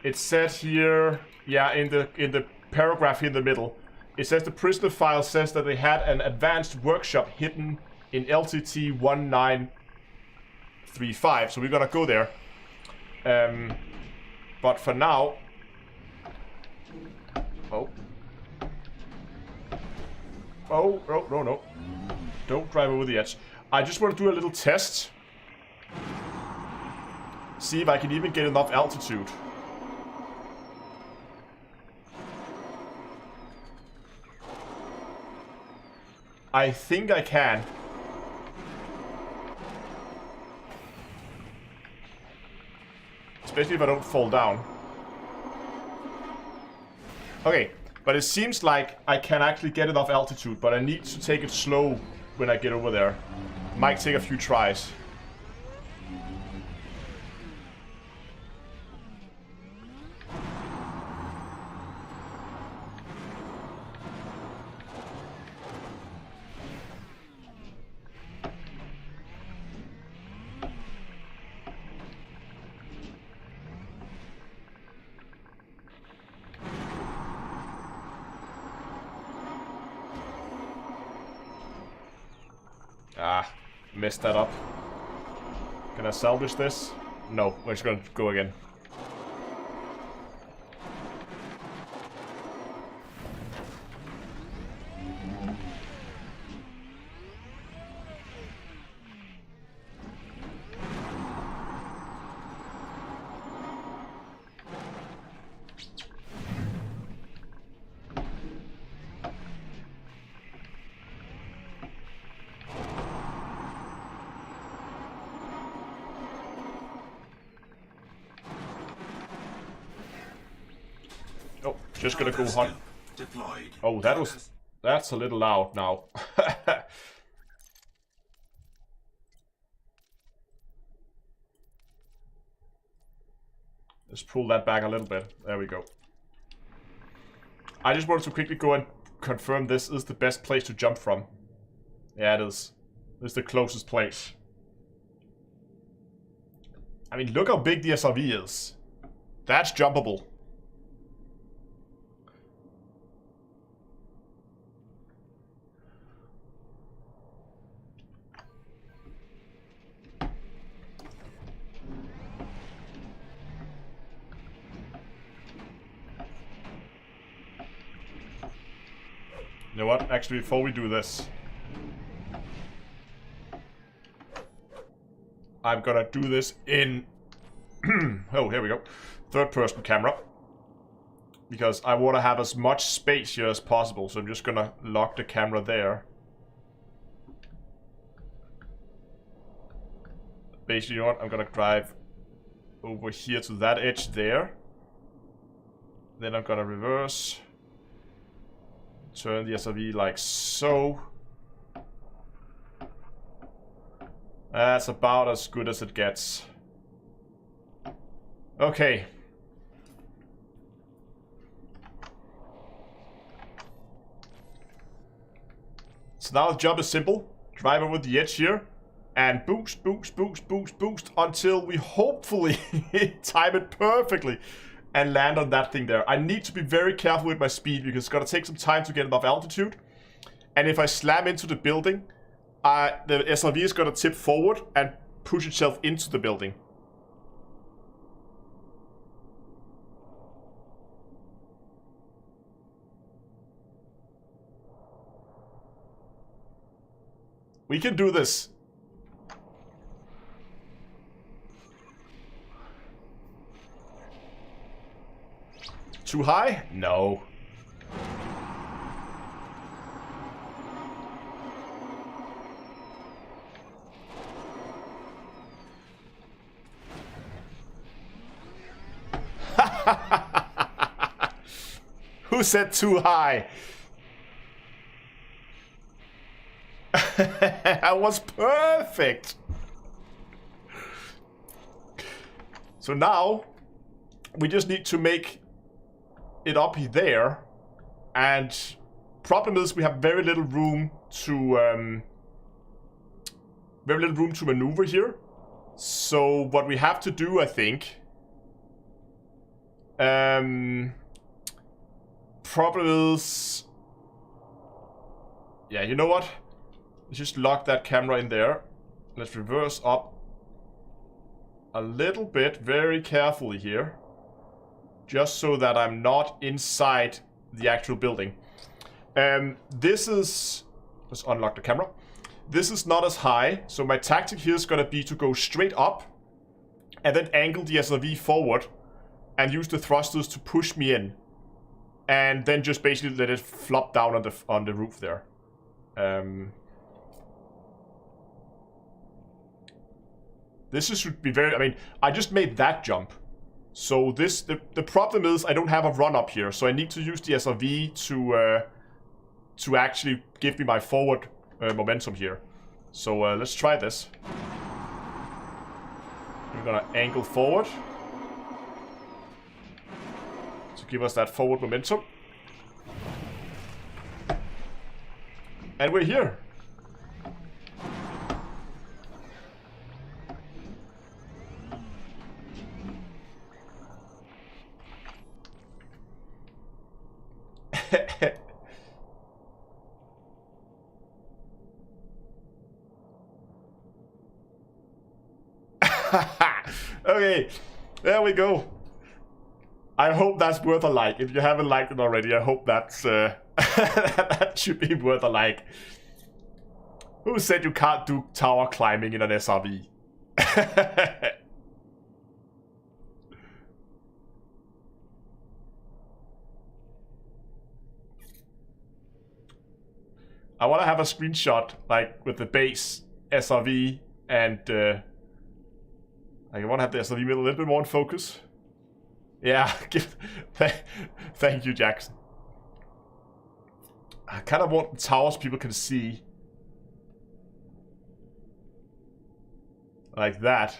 It said here, yeah, in the paragraph in the middle, it says the prisoner file says that they had an advanced workshop hidden in LTT 1935, so we're gonna go there. But for now, oh, no. Don't drive over the edge. I just want to do a little test. See if I can even get enough altitude. I think I can. Especially if I don't fall down. Okay, but it seems like I can actually get enough altitude, but I need to take it slow when I get over there. Might take a few tries. Ah, messed that up. Can I salvage this? No, we're just gonna go again. Oh, just gonna go hot. Deployed. Oh, that's a little loud now. Let's pull that back a little bit. There we go. I just wanted to quickly go and confirm this is the best place to jump from. Yeah, it is. This is the closest place. I mean, look how big the SRV is. That's jumpable. You know what? Actually, before we do this, I'm gonna do this in... oh, here we go. Third-person camera. Because I want to have as much space here as possible, so I'm just gonna lock the camera there. Basically, you know what? I'm gonna drive over here to that edge there. Then I'm gonna reverse. Turn the SRV like so. That's about as good as it gets. Okay. So now the job is simple. Drive over the edge here. And boost, boost, boost, boost, boost. Until we hopefully time it perfectly. And land on that thing there. I need to be very careful with my speed because it's gonna take some time to get enough altitude. And if I slam into the building, the SRV is gonna tip forward and push itself into the building. We can do this. Too high? No. Who said too high? I was perfect. So now we just need to make it up there, and problem is we have very little room to maneuver here. So what we have to do, I think, problem is, yeah, you know what? Let's just lock that camera in there. Let's reverse up a little bit, very carefully here. Just so that I'm not inside the actual building. This is... Let's unlock the camera. This is not as high, so my tactic here is gonna be to go straight up and then angle the SRV forward and use the thrusters to push me in. And then just basically let it flop down on the roof there. This should be very... I mean, I just made that jump. So this... The problem is I don't have a run up here. So I need to use the SRV to actually give me my forward momentum here. So let's try this. We're gonna angle forward to give us that forward momentum. And we're here. Okay, there we go. I hope that's worth a like. If you haven't liked it already, I hope that's that should be worth a like. Who said you can't do tower climbing in an SRV? I want to have a screenshot, like, with the base SRV and, I want to have the SRV a little bit more in focus. Yeah, thank you, Jackson. I kind of want towers people can see. Like that.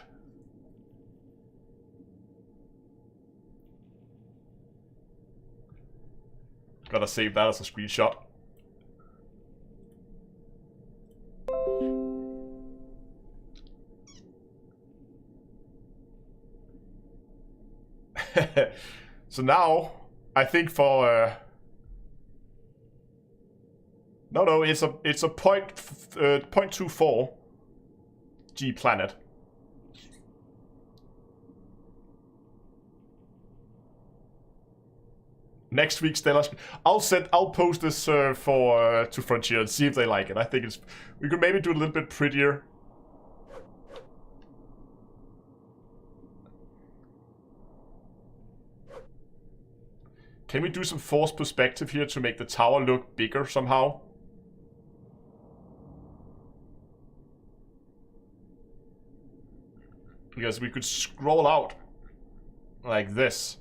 Gotta save that as a screenshot. So now, I think for no, it's a 0.24 G planet. Next week, Stellar. I'll post this to Frontier and see if they like it. I think we could maybe do it a little bit prettier. Can we do some forced perspective here to make the tower look bigger somehow? Because we could scroll out like this.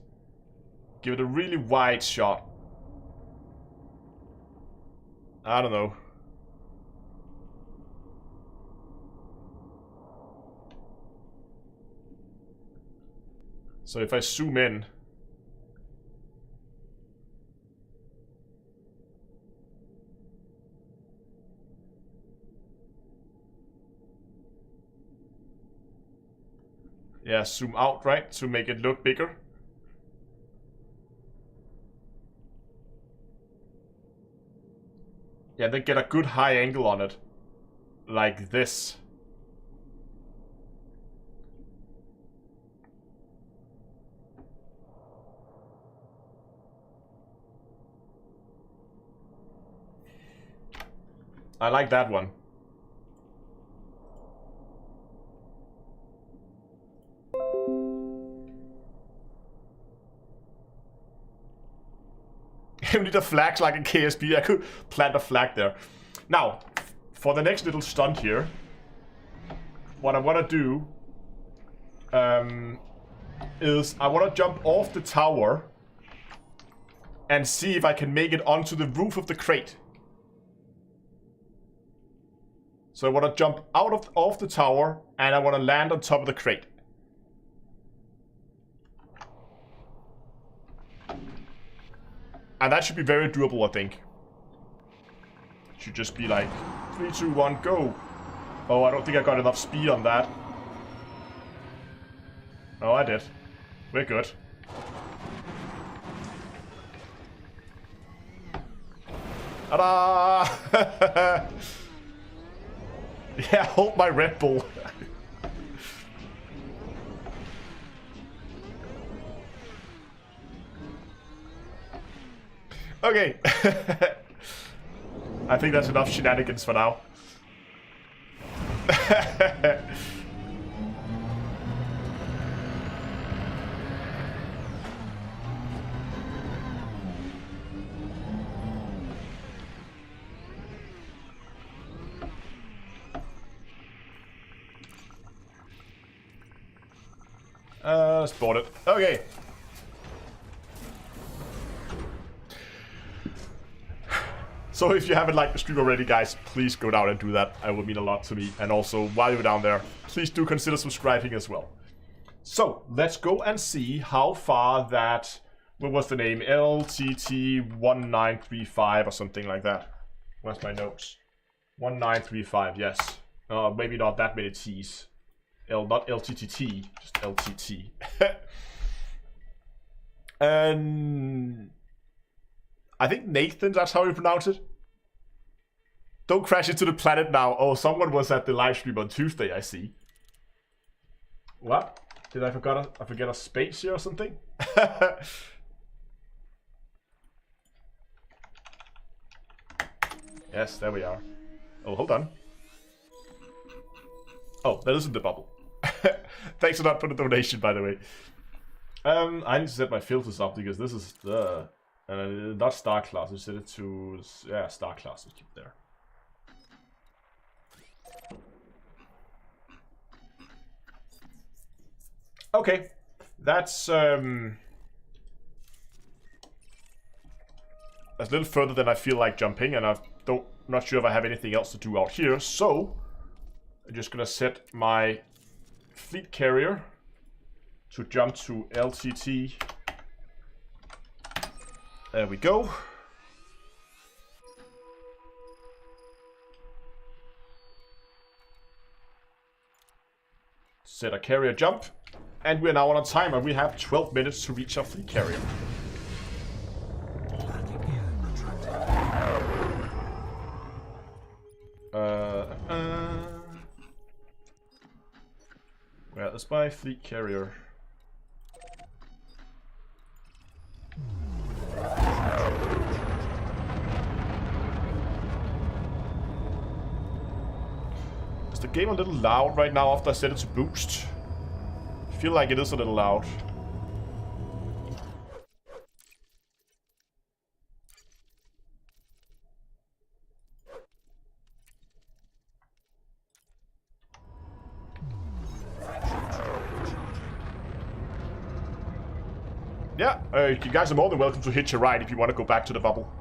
Give it a really wide shot. I don't know. So if I zoom in, yeah, zoom out, right, to make it look bigger. Yeah, then get a good high angle on it. Like this. I like that one. You need a flag like in KSP. I could plant a flag there. Now, for the next little stunt here, what I want to do is I want to jump off the tower and see if I can make it onto the roof of the crate. So I want to jump out off the tower and I want to land on top of the crate. And that should be very doable, I think. Should just be like 3, 2, 1, go. Oh, I don't think I got enough speed on that. Oh, I did. We're good. Ta-da! Yeah, hold my Red Bull. Okay. I think that's enough shenanigans for now. Sport it. Okay. So if you haven't liked the stream already, guys, please go down and do that. It will mean a lot to me. And also, while you're down there, please do consider subscribing as well. So, let's go and see how far that... What was the name? LTT1935 or something like that. Where's my notes? 1935, yes. Maybe not that many T's. Not LTTT, just LTT. And... I think Nathan, that's how you pronounce it. Don't crash into the planet now. Oh, someone was at the live stream on Tuesday, I see. What? Did I forget a space here or something? Yes, there we are. Oh, hold on. Oh, that isn't the bubble. Thanks a lot for the donation, by the way. I need to set my filters up because this is the... not star class, we set it to... Yeah, star class, we keep there. Okay, that's a little further than I feel like jumping, and I'm not sure if I have anything else to do out here, so I'm just gonna set my fleet carrier to jump to LTT. There we go. Set a carrier jump. And we're now on a timer. We have 12 minutes to reach our fleet carrier. Where is my fleet carrier? Is the game a little loud right now after I set it to boost? I feel like it is a little loud. Yeah, you guys are more than welcome to hitch a ride if you want to go back to the bubble.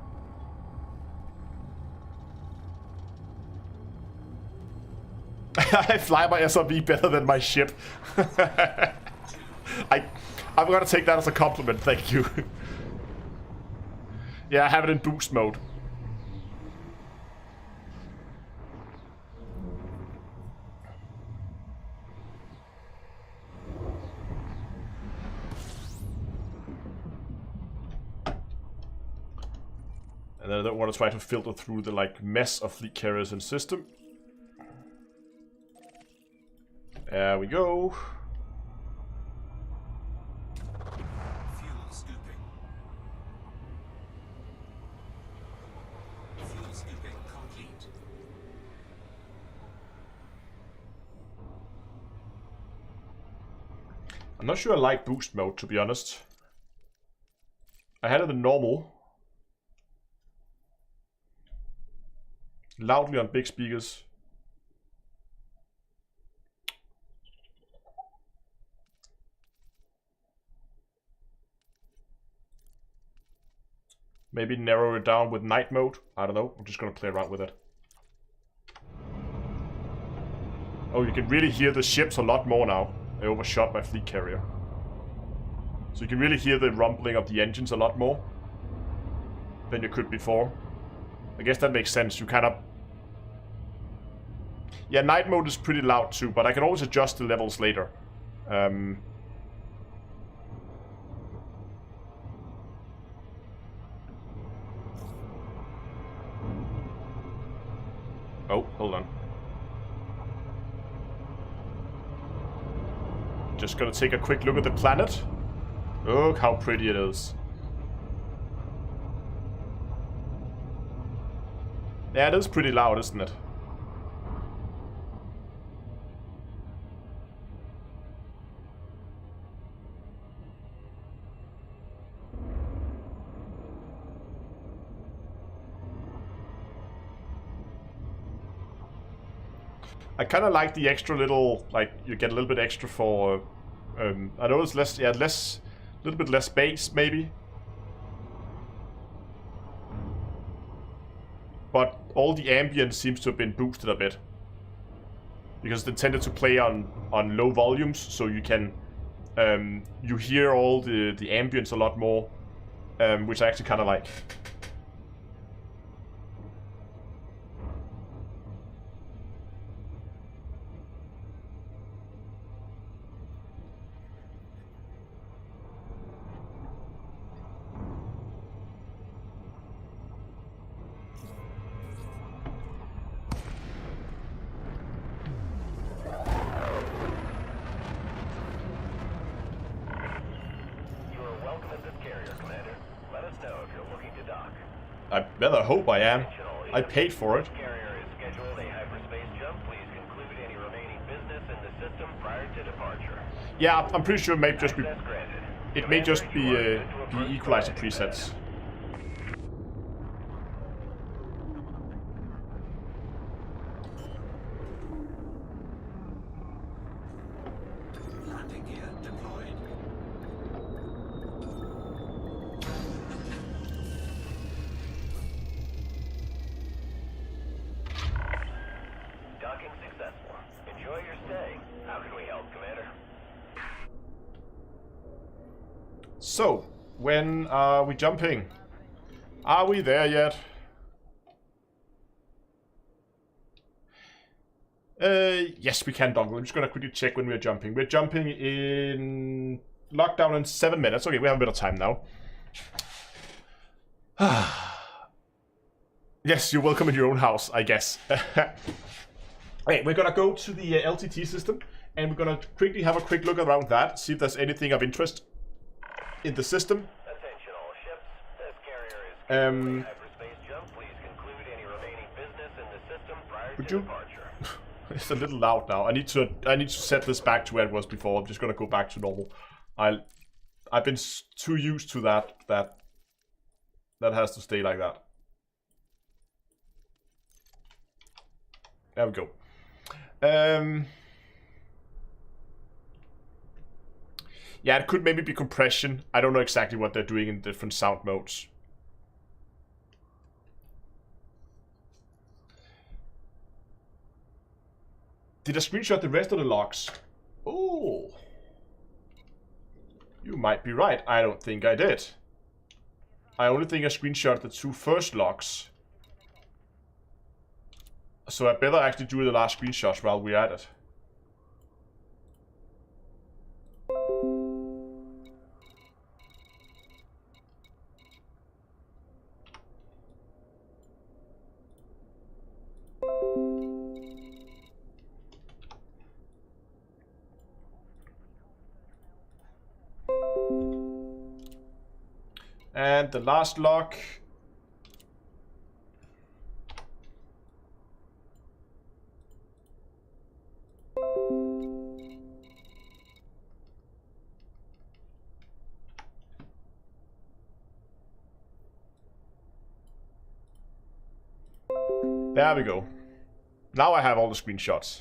I fly my SRV better than my ship. I'm gonna take that as a compliment, thank you. Yeah, I have it in boost mode. And then I don't want to try to filter through the like mess of fleet carriers and system. There we go. Fuel scooping. Fuel scooping complete. I'm not sure I like boost mode, to be honest. I had it in normal. Loudly on big speakers. Maybe narrow it down with night mode. I don't know. I'm just gonna play around with it. Oh, you can really hear the ships a lot more now. I overshot my fleet carrier. So you can really hear the rumbling of the engines a lot more than you could before. I guess that makes sense. You kind of... Yeah, night mode is pretty loud too, but I can always adjust the levels later. Oh, hold on. Just gonna take a quick look at the planet. Look how pretty it is. Yeah, it is pretty loud, isn't it? I kind of like the extra little, like, you get a little bit extra for, I know it's less, yeah, less, a little bit less space, maybe. But all the ambience seems to have been boosted a bit. Because they tended to play on low volumes, so you can, you hear all the ambience a lot more, which I actually kind of like. I better hope I am. I paid for it. Yeah, I'm pretty sure it may just be. It may just be equalizer presets. Landing gear deployed. Docking successful. Enjoy your stay. How can we help, Commander? So, when are we jumping? Are we there yet? Yes, we can, Dongle. I'm just gonna quickly check when we're jumping. We're jumping in lockdown in 7 minutes. Okay, we have a bit of time now. Yes, you're welcome in your own house, I guess. Hey, we're gonna go to the LTT system, and we're gonna quickly have a quick look around that, see if there's anything of interest in the system. Attention all ships. This carrier is Um, hyperspace jump. Please conclude any remaining business in the system prior Would to you? departure. It's a little loud now. I need to set this back to where it was before. I'm just gonna go back to normal. I've been too used to that has to stay like that. There we go. Yeah, it could maybe be compression. I don't know exactly what they're doing in different sound modes. Did I screenshot the rest of the logs? Oh. You might be right. I don't think I did. I only think I screenshot the 2 first logs. So I better actually do the last screenshots while we're at it. And the last log. There we go. Now I have all the screenshots.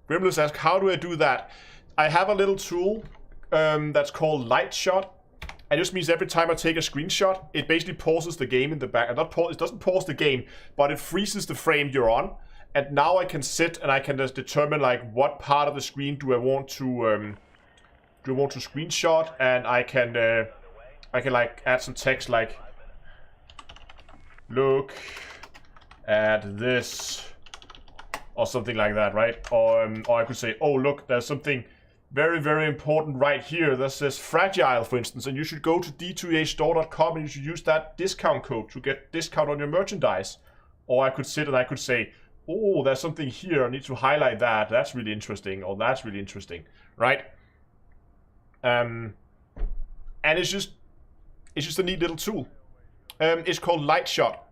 Grimless asks, how do I do that? I have a little tool that's called Light Shot. It just means every time I take a screenshot, it basically pauses the game in the back. It doesn't pause the game, but it freezes the frame you're on. And now I can sit and I can just determine like what part of the screen do I want to screenshot, and I can like add some text like, look at this, or something like that, right? Or I could say, oh look, there's something very, very important right here that says fragile, for instance, and you should go to d2astore.com and you should use that discount code to get discount on your merchandise. Or I could sit and I could say, Oh, there's something here. I need to highlight that. That's really interesting. Oh, that's really interesting. Right? And it's just a neat little tool. It's called Light Shot.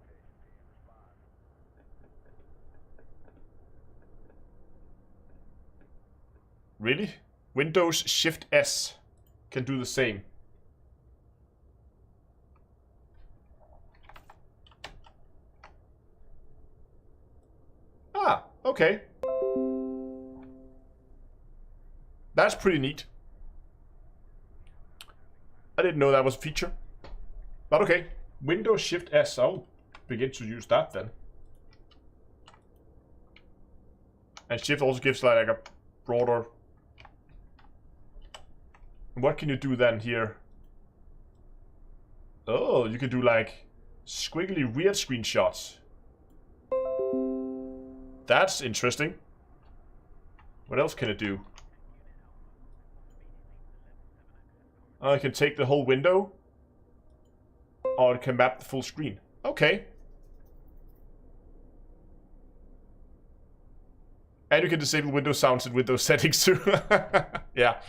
Really? Windows Shift S can do the same. Ah, okay. That's pretty neat. I didn't know that was a feature. But okay. Windows Shift S. I'll begin to use that then. And Shift also gives like a broader... What can you do then here? Oh, you can do like squiggly weird screenshots. That's interesting. What else can it do? Oh, I can take the whole window. Or it can map the full screen. Okay. And you can disable Windows sounds in Windows settings too. Yeah.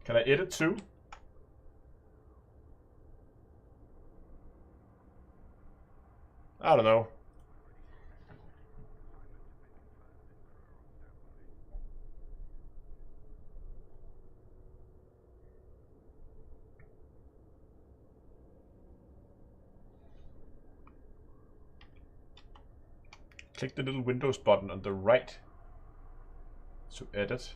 Can I edit too? I don't know. Click the little Windows button on the right to edit.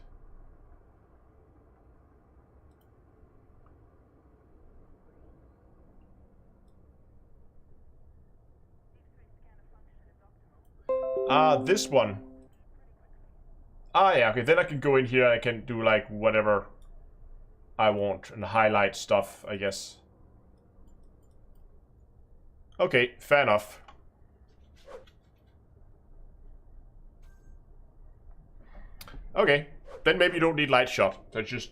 Ah, this one. Ah, yeah, okay, then I can go in here and I can do like whatever I want and highlight stuff, I guess. Okay, fair enough. Okay, then maybe you don't need Light Shot. That's just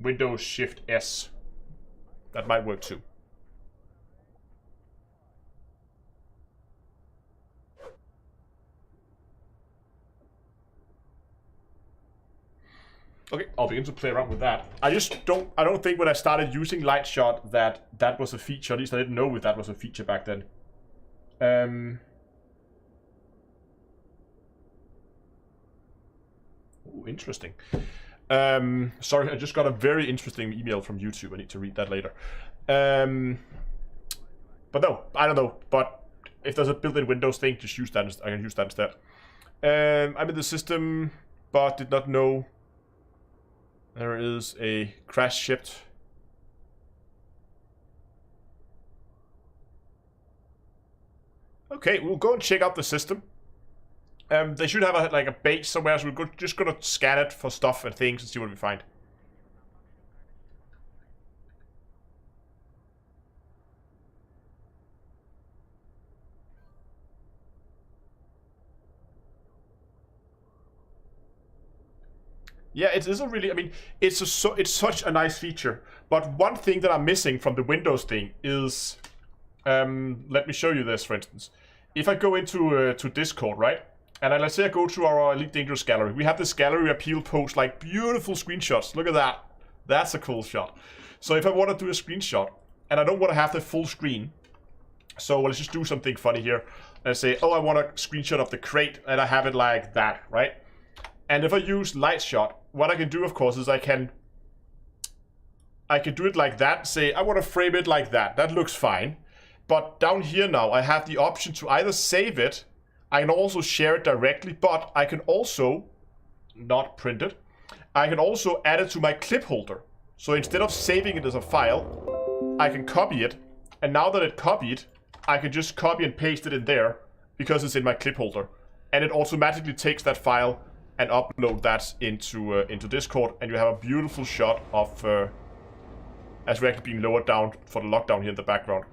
Windows Shift S. That might work too. Okay, I'll begin to play around with that. I don't think when I started using Light Shot that was a feature. At least I didn't know if that was a feature back then. Ooh, interesting. Sorry, I just got a very interesting email from YouTube. I need to read that later. But no, I don't know. But if there's a built-in Windows thing, just use that. I can use that instead. I'm in the system, but did not know there is a crash shipped. Okay, we'll go and check out the system. They should have a base somewhere, so we're just gonna scan it for stuff and things and see what we find. Yeah, it is a really, I mean, it's such a nice feature. But one thing that I'm missing from the Windows thing is, let me show you this, for instance. If I go into to Discord, right? And let's say I go to our Elite Dangerous gallery. We have this gallery where people post like beautiful screenshots. Look at that. That's a cool shot. So if I want to do a screenshot, and I don't want to have the full screen, so let's just do something funny here. Let's say, oh, I want a screenshot of the crate, and I have it like that, right? And if I use Light Shot, what I can do, of course, is I can do it like that. Say, I want to frame it like that. That looks fine. But down here now, I have the option to either save it. I can also share it directly, but I can also not print it. I can also add it to my clip holder. So instead of saving it as a file, I can copy it. And now that it's copied, I can just copy and paste it in there because it's in my clip holder. And it automatically takes that file and upload that into Discord, and you have a beautiful shot of as we're actually being lowered down for the lockdown here in the background.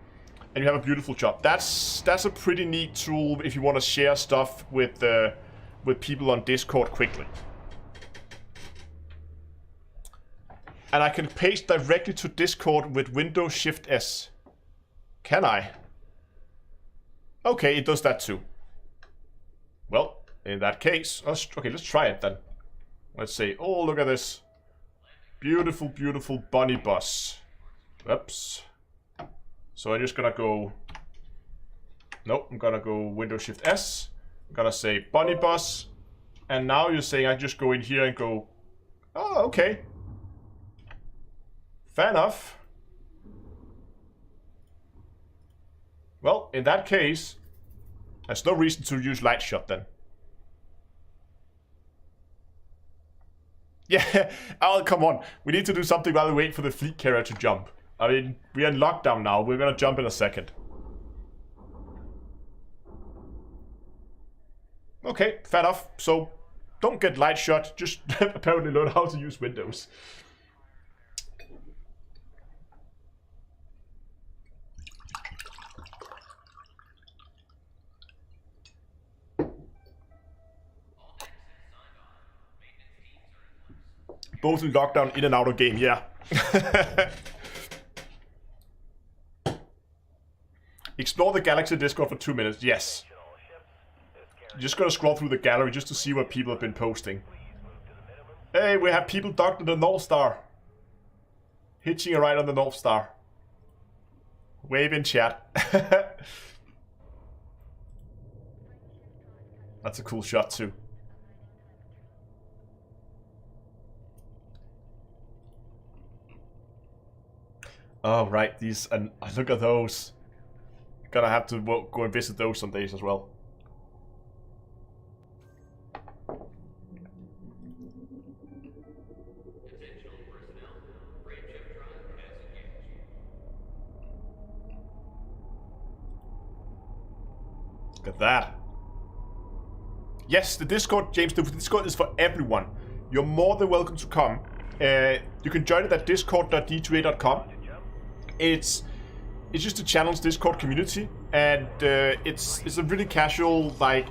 And you have a beautiful shot. That's a pretty neat tool if you want to share stuff with people on Discord quickly. And I can paste directly to Discord with Windows Shift S. Can I? Okay, it does that too. Well, in that case, let's try it then. Let's say, oh, look at this. Beautiful, beautiful bunny bus. Oops. So I'm just gonna go... Nope, I'm gonna go Windows Shift S. I'm gonna say bunny bus. And now you're saying I just go in here and go... Oh, okay. Fair enough. Well, in that case, there's no reason to use light shot then. Yeah, oh, come on. We need to do something while we wait for the fleet carrier to jump. I mean, we're in lockdown now. We're gonna jump in a second. Okay, fair enough. So, don't get light shot. Just apparently learn how to use Windows. Both in lockdown, in and out of game, yeah. Explore the Galaxy Discord for 2 minutes, yes. You're just gonna scroll through the gallery just to see what people have been posting. Hey, we have people docked at the North Star. Hitching a ride on the North Star. Wave in chat. That's a cool shot too. Oh, right, these, and look at those. Gonna have to go and visit those some days as well. Look at that. Yes, the Discord, James, the Discord is for everyone. You're more than welcome to come. You can join it at discord.d2a.com. It's just a channel's Discord community, and it's a really casual, like,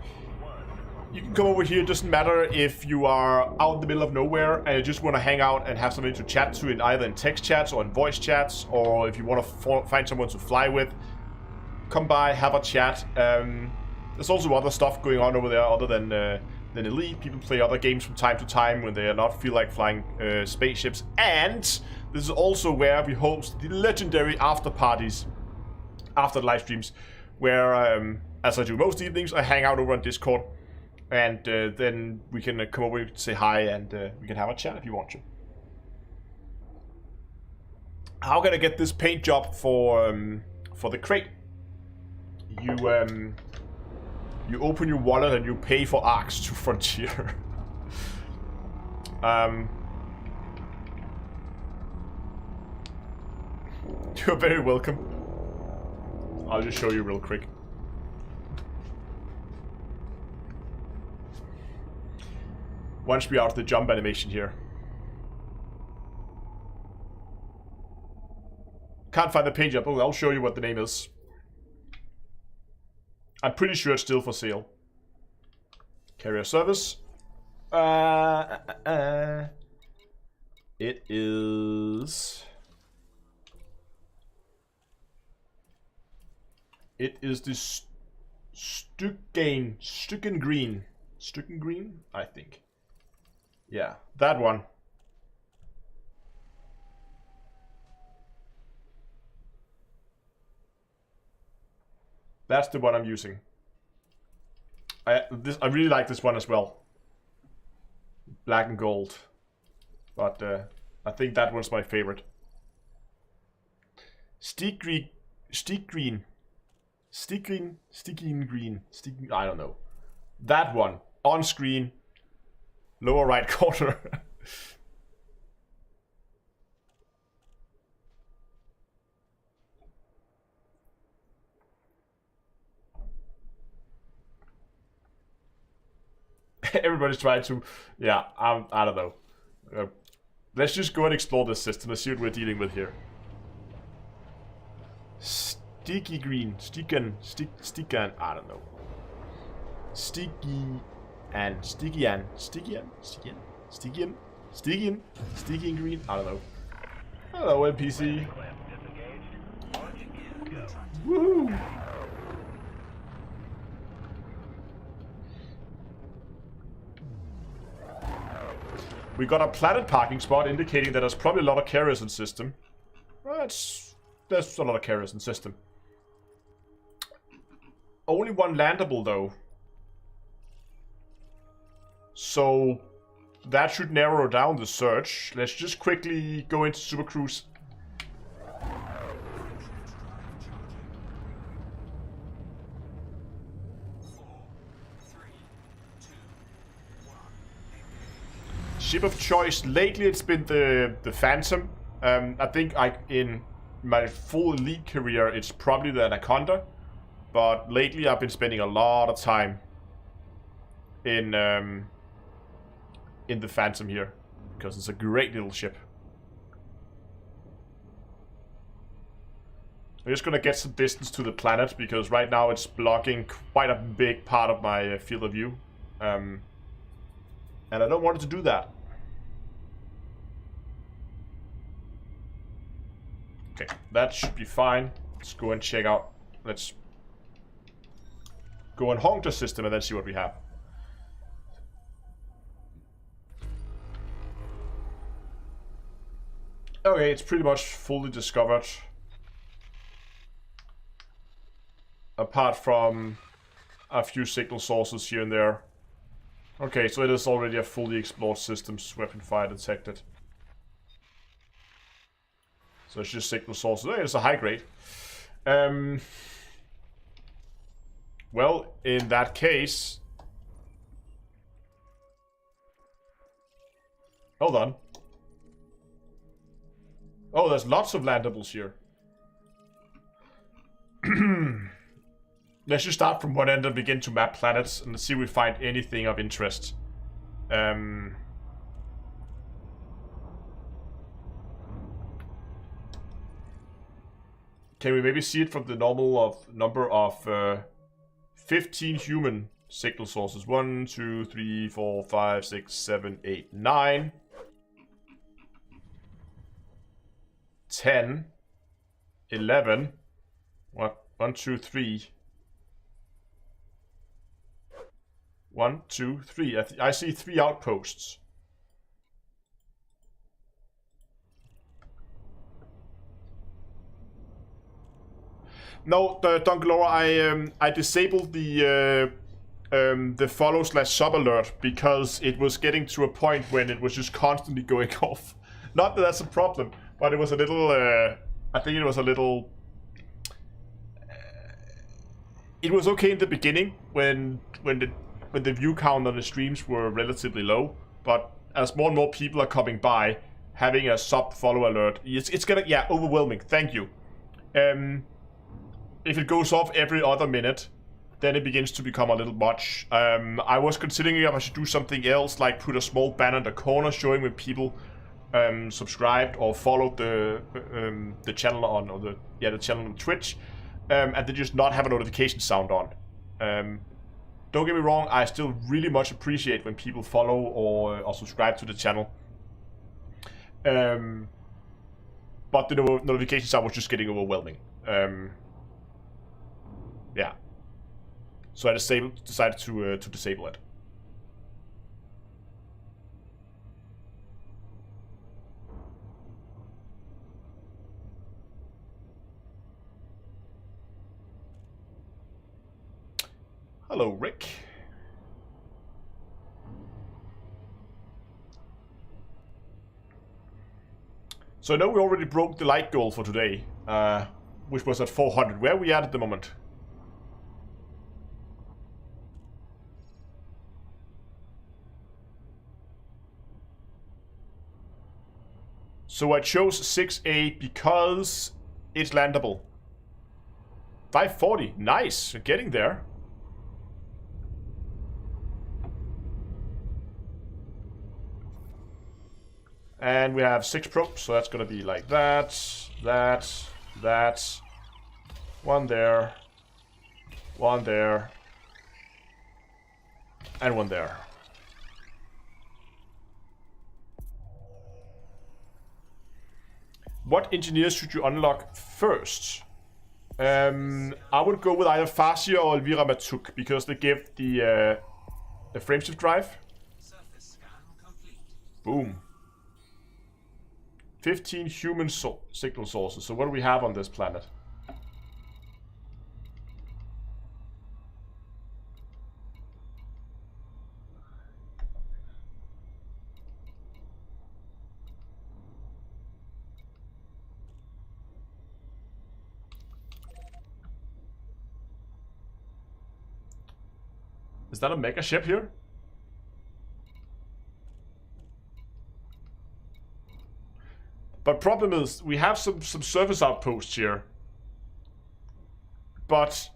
you can come over here. It doesn't matter if you are out in the middle of nowhere and you just want to hang out and have somebody to chat to in either in text chats or in voice chats, or if you want to find someone to fly with, come by, have a chat. There's also other stuff going on over there other than Elite. People play other games from time to time when they not feel like flying spaceships. And this is also where we host the legendary after parties, after the live streams, where, as I do most evenings, I hang out over on Discord, and then we can come over and say hi, and we can have a chat if you want to. How can I get this paint job for the crate? You open your wallet and you pay for arcs to Frontier. You're very welcome. I'll just show you real quick. Once we are out of the jump animation here. Can't find the page up. Oh, I'll show you what the name is. I'm pretty sure it's still for sale. Carrier service. It is... It is this Stucken Green, I think. Yeah, that one. That's the one I'm using. I really like this one as well. Black and gold. But I think that one's my favorite. Sticky green. I don't know. That one. On screen. Lower right corner. Everybody's trying to... Yeah, I don't know. Let's just go and explore this system and see what we're dealing with here. Sticky green. Stickan. I don't know. Sticky green. I don't know. Hello, NPC. Woohoo! We got a planet parking spot indicating that there's probably a lot of carriers in system. Well, there's a lot of carriers in system. Only one landable though. So that should narrow down the search. Let's just quickly go into Super Cruise. Ship of choice. Lately it's been the Phantom. I think in my full elite career it's probably the Anaconda. But lately I've been spending a lot of time in the Phantom here. Because it's a great little ship. I'm just gonna get some distance to the planet because right now it's blocking quite a big part of my field of view. And I don't want it to do that. Okay, that should be fine. Let's go and check out. Let's go and honk the system and then see what we have. Okay, it's pretty much fully discovered. Apart from a few signal sources here and there. Okay, so it is already a fully explored systems, weapon fire detected. So it's just signal sources. Hey, it's a high grade. Well, in that case... Hold on. Oh, there's lots of landables here. Let's just start from one end and begin to map planets and see if we find anything of interest. Can we maybe see it from the normal number of 15 human signal sources? 1, 2, 3, 4, 5, 6, 7, 8, 9. 10. 11. What? 1, 2, 3. 1, 2, 3. I see 3 outposts. No, Dunkelora, I disabled the follow/sub alert because it was getting to a point when it was just constantly going off. Not that that's a problem, but it was a little. I think it was a little. It was okay in the beginning when the view count on the streams were relatively low, but as more and more people are coming by, having a sub follow alert, it's gonna overwhelming. Thank you. If it goes off every other minute, then it begins to become a little much. I was considering if I should do something else, like put a small banner in the corner showing when people subscribed or followed the channel on, or the channel on Twitch, and then just not have a notification sound on. Don't get me wrong, I still really much appreciate when people follow or subscribe to the channel. But the notification sound was just getting overwhelming. Yeah. So I decided to disable it. Hello, Rick. So I know we already broke the light goal for today, which was at 400. Where are we at the moment? So I chose 6A because it's landable. 540, nice, we're getting there. And we have 6 probes, so that's gonna be like that, that. One there, and one there. What engineers should you unlock first? I would go with either Farsia or Elvira Matuk because they give the frameshift drive. Surface scan complete. Boom. 15 human signal sources. So what do we have on this planet? Is that a mega ship here? But problem is, we have some service outposts here. But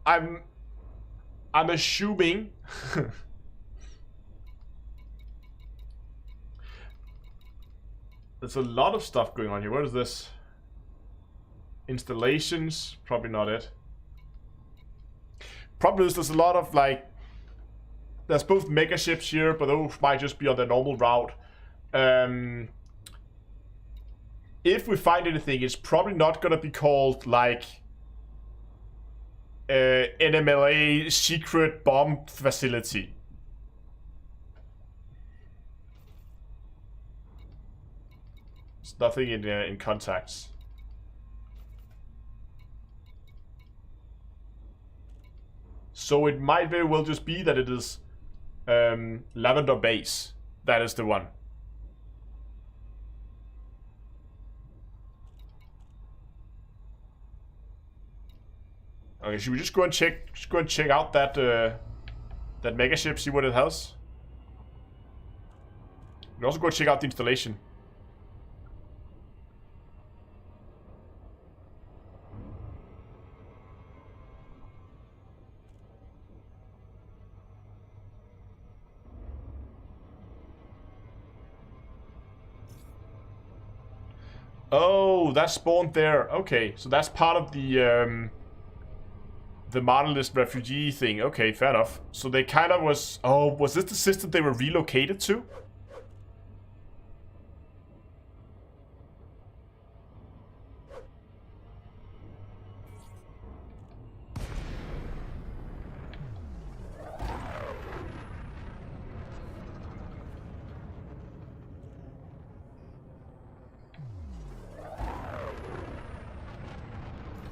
I'm assuming there's a lot of stuff going on here. What is this? Installations? Probably not it. Problem is, there's a lot of like, there's both mega ships here, but those might just be on the normal route. If we find anything, it's probably not gonna be called like NMLA secret bomb facility. There's nothing in contacts. So it might very well just be that it is Lavender Base. That is the one. Okay, should we just go and check? Just go and check out that that mega ship, see what it has. We also go check out the installation. Oh, that spawned there. Okay, so that's part of the Marlist refugee thing. Okay, fair enough. So they kind of was... Oh, was this the system they were relocated to?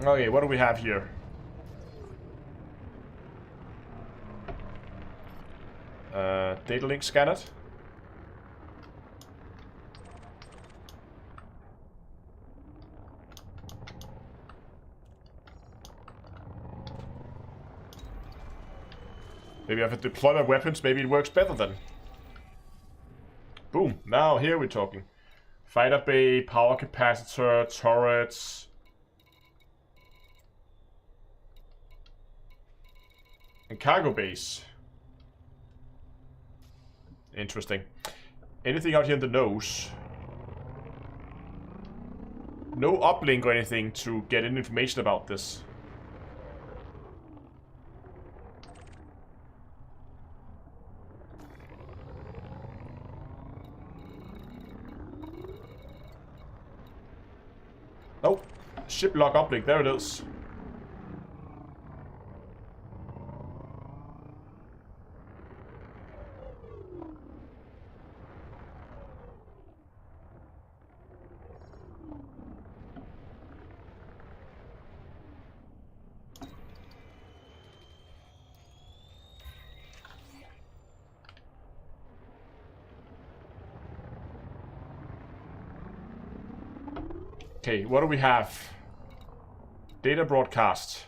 Okay, what do we have here? Data link scanned. Maybe if I deploy my weapons, maybe it works better then. Boom, now here we're talking. Fighter bay, power capacitor, turrets. And cargo base. Interesting. Anything out here in the nose? No uplink or anything to get any information about this. Oh, ship lock uplink, there it is. Okay, what do we have? Data broadcast.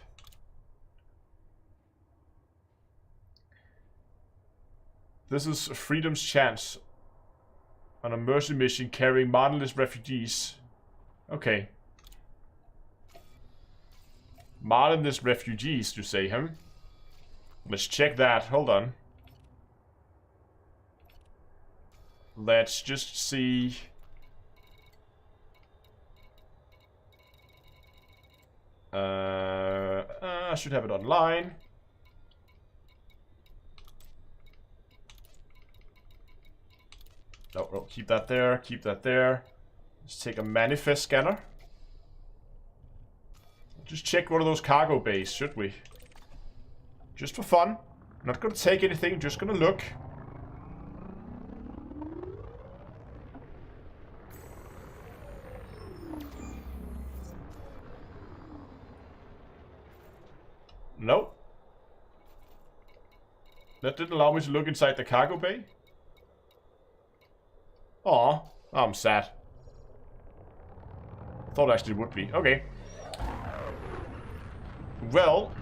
This is Freedom's chance on a mercy mission carrying Martinless refugees. Okay. Martinless refugees, you say, huh? Let's check that. Hold on. Let's just see... I should have it online. No, keep that there, keep that there. Let's take a manifest scanner. Just check one of those cargo bays, should we? Just for fun. Not gonna take anything, just gonna look. No. That didn't allow me to look inside the cargo bay. Aw, I'm sad. Thought actually it would be. Okay. Well.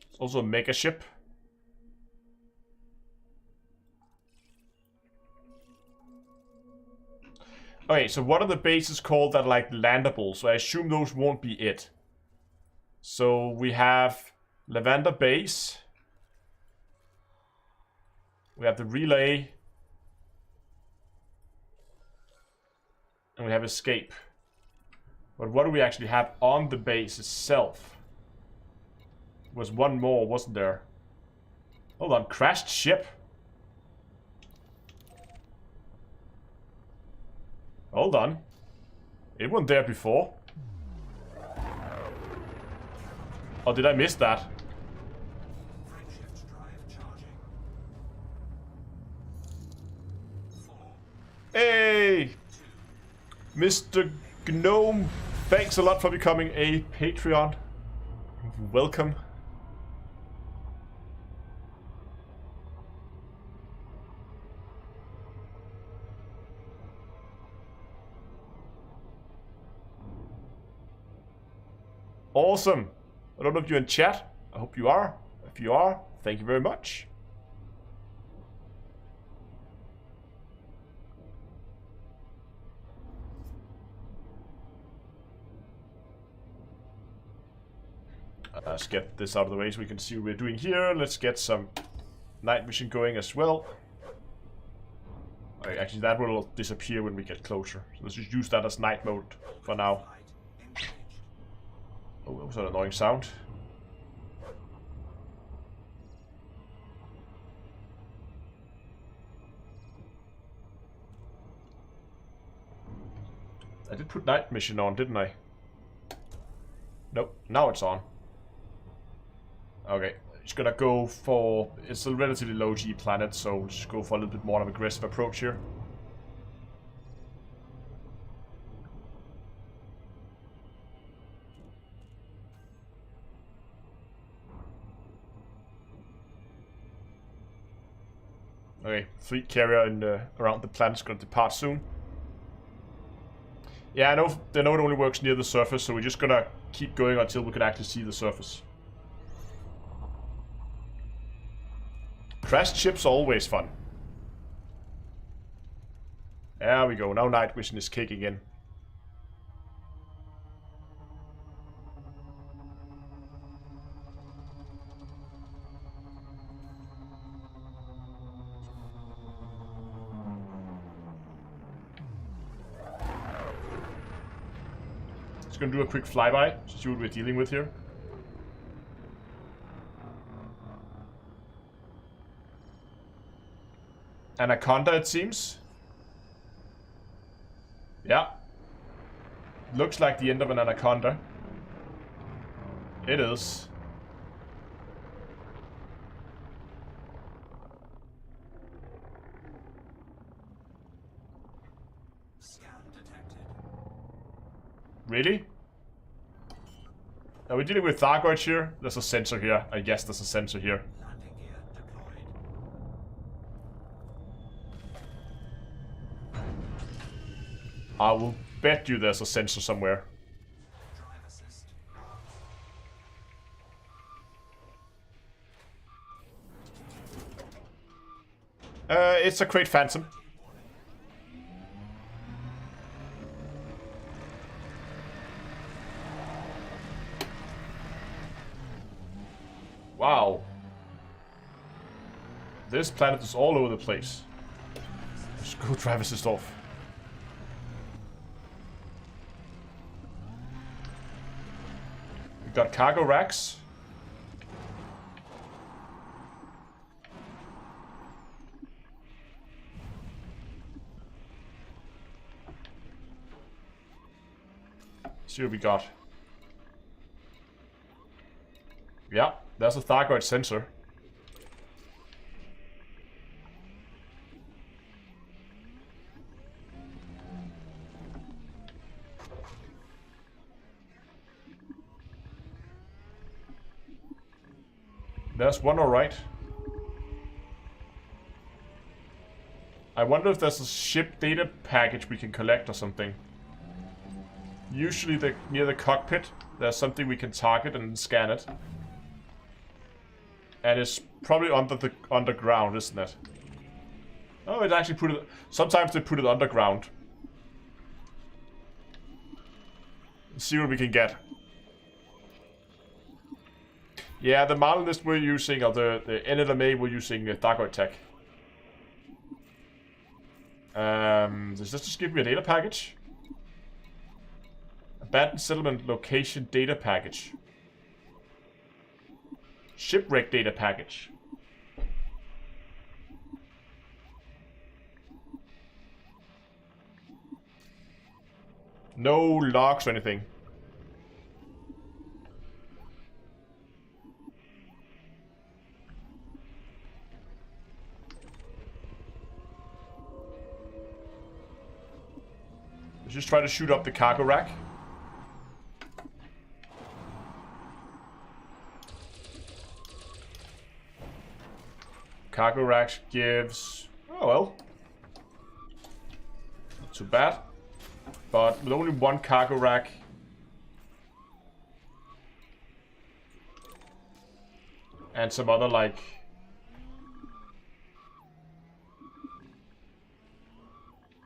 It's also a mega ship. Okay, so what are the bases called that are like landable? So I assume those won't be it. So we have Lavender Base. We have the relay. And we have escape. But what do we actually have on the base itself? There was one more, wasn't there? Hold on, crashed ship? Hold on. It wasn't there before. Or did I miss that? Frameshift drive charging. 4, Hey! Mr. Gnome, thanks a lot for becoming a Patreon. Welcome. Awesome. I don't know if you're in chat. I hope you are. If you are, thank you very much. Let's get this out of the way so we can see what we're doing here. Let's get some night vision going as well. Okay, actually, that will disappear when we get closer. So let's just use that as night mode for now. light engaged. Oh, that was an annoying sound. I did put night mission on, didn't I? Nope, now it's on. Okay, just gonna go for... It's a relatively low G planet, so we'll just go for a little bit more of an aggressive approach here. Okay, fleet carrier in around the planet's gonna depart soon. Yeah, I know it only works near the surface, so we're just gonna keep going until we can actually see the surface. Crashed ships are always fun. There we go, now night vision is kicking in. Just gonna do a quick flyby to see what we're dealing with here. Anaconda, it seems. Yeah. Looks like the end of an anaconda. It is. Scan detected. Really? Are we dealing with Thargoids here? There's a sensor here. I guess there's a sensor here. Landing gear deployed. I will bet you there's a sensor somewhere. Drive assist. It's a Great Phantom. Wow. This planet is all over the place. Just go drive assist off. We got cargo racks. See what we got. There's a Thargoid sensor. There's one alright. I wonder if there's a ship data package we can collect or something. Usually near the cockpit, there's something we can target and scan it. And it's probably underground, isn't it? Oh, it actually put it... Sometimes they put it underground. Let's see what we can get. Yeah, the model list we're using, or the NLMA we're using, Thargoid Tech. Does this just give me a data package? Abandoned settlement location data package. Shipwreck data package. No logs or anything. Let's just try to shoot up the cargo rack. Cargo rack gives... Oh well. Not too bad. But with only one cargo rack... And some other, like...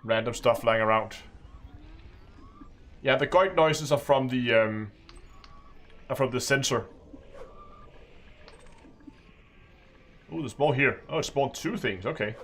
random stuff lying around. Yeah, the goit noises are from the sensor. Oh, there's more here. Oh, it spawned 2 things. Okay.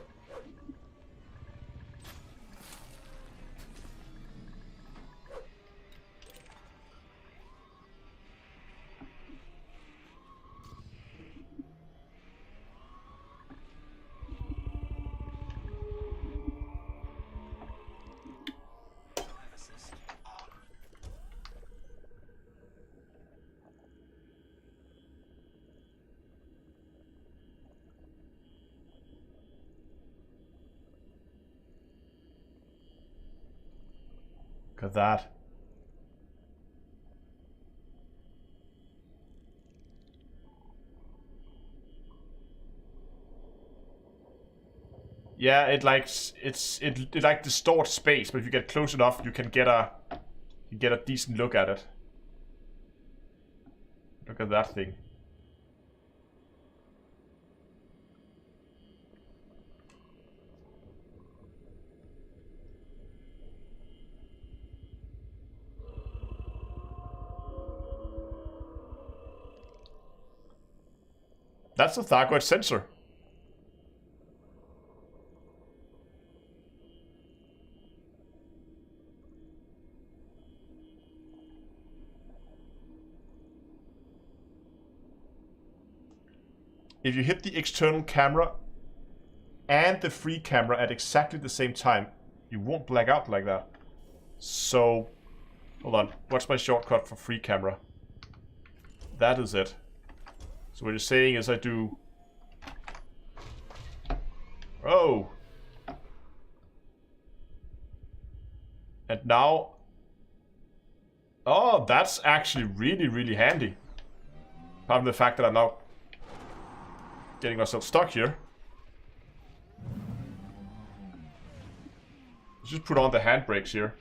Look at that. Yeah, it likes it like distorts space, but if you get close enough, you can get a decent look at it. Look at that thing. That's a Thargoid sensor. If you hit the external camera and the free camera at exactly the same time, you won't black out like that. So, hold on. What's my shortcut for free camera? That is it. So what you're saying is I do... Oh! And now... Oh, that's actually really, really handy. Apart from the fact that I'm now getting myself stuck here. Let's just put on the handbrakes here.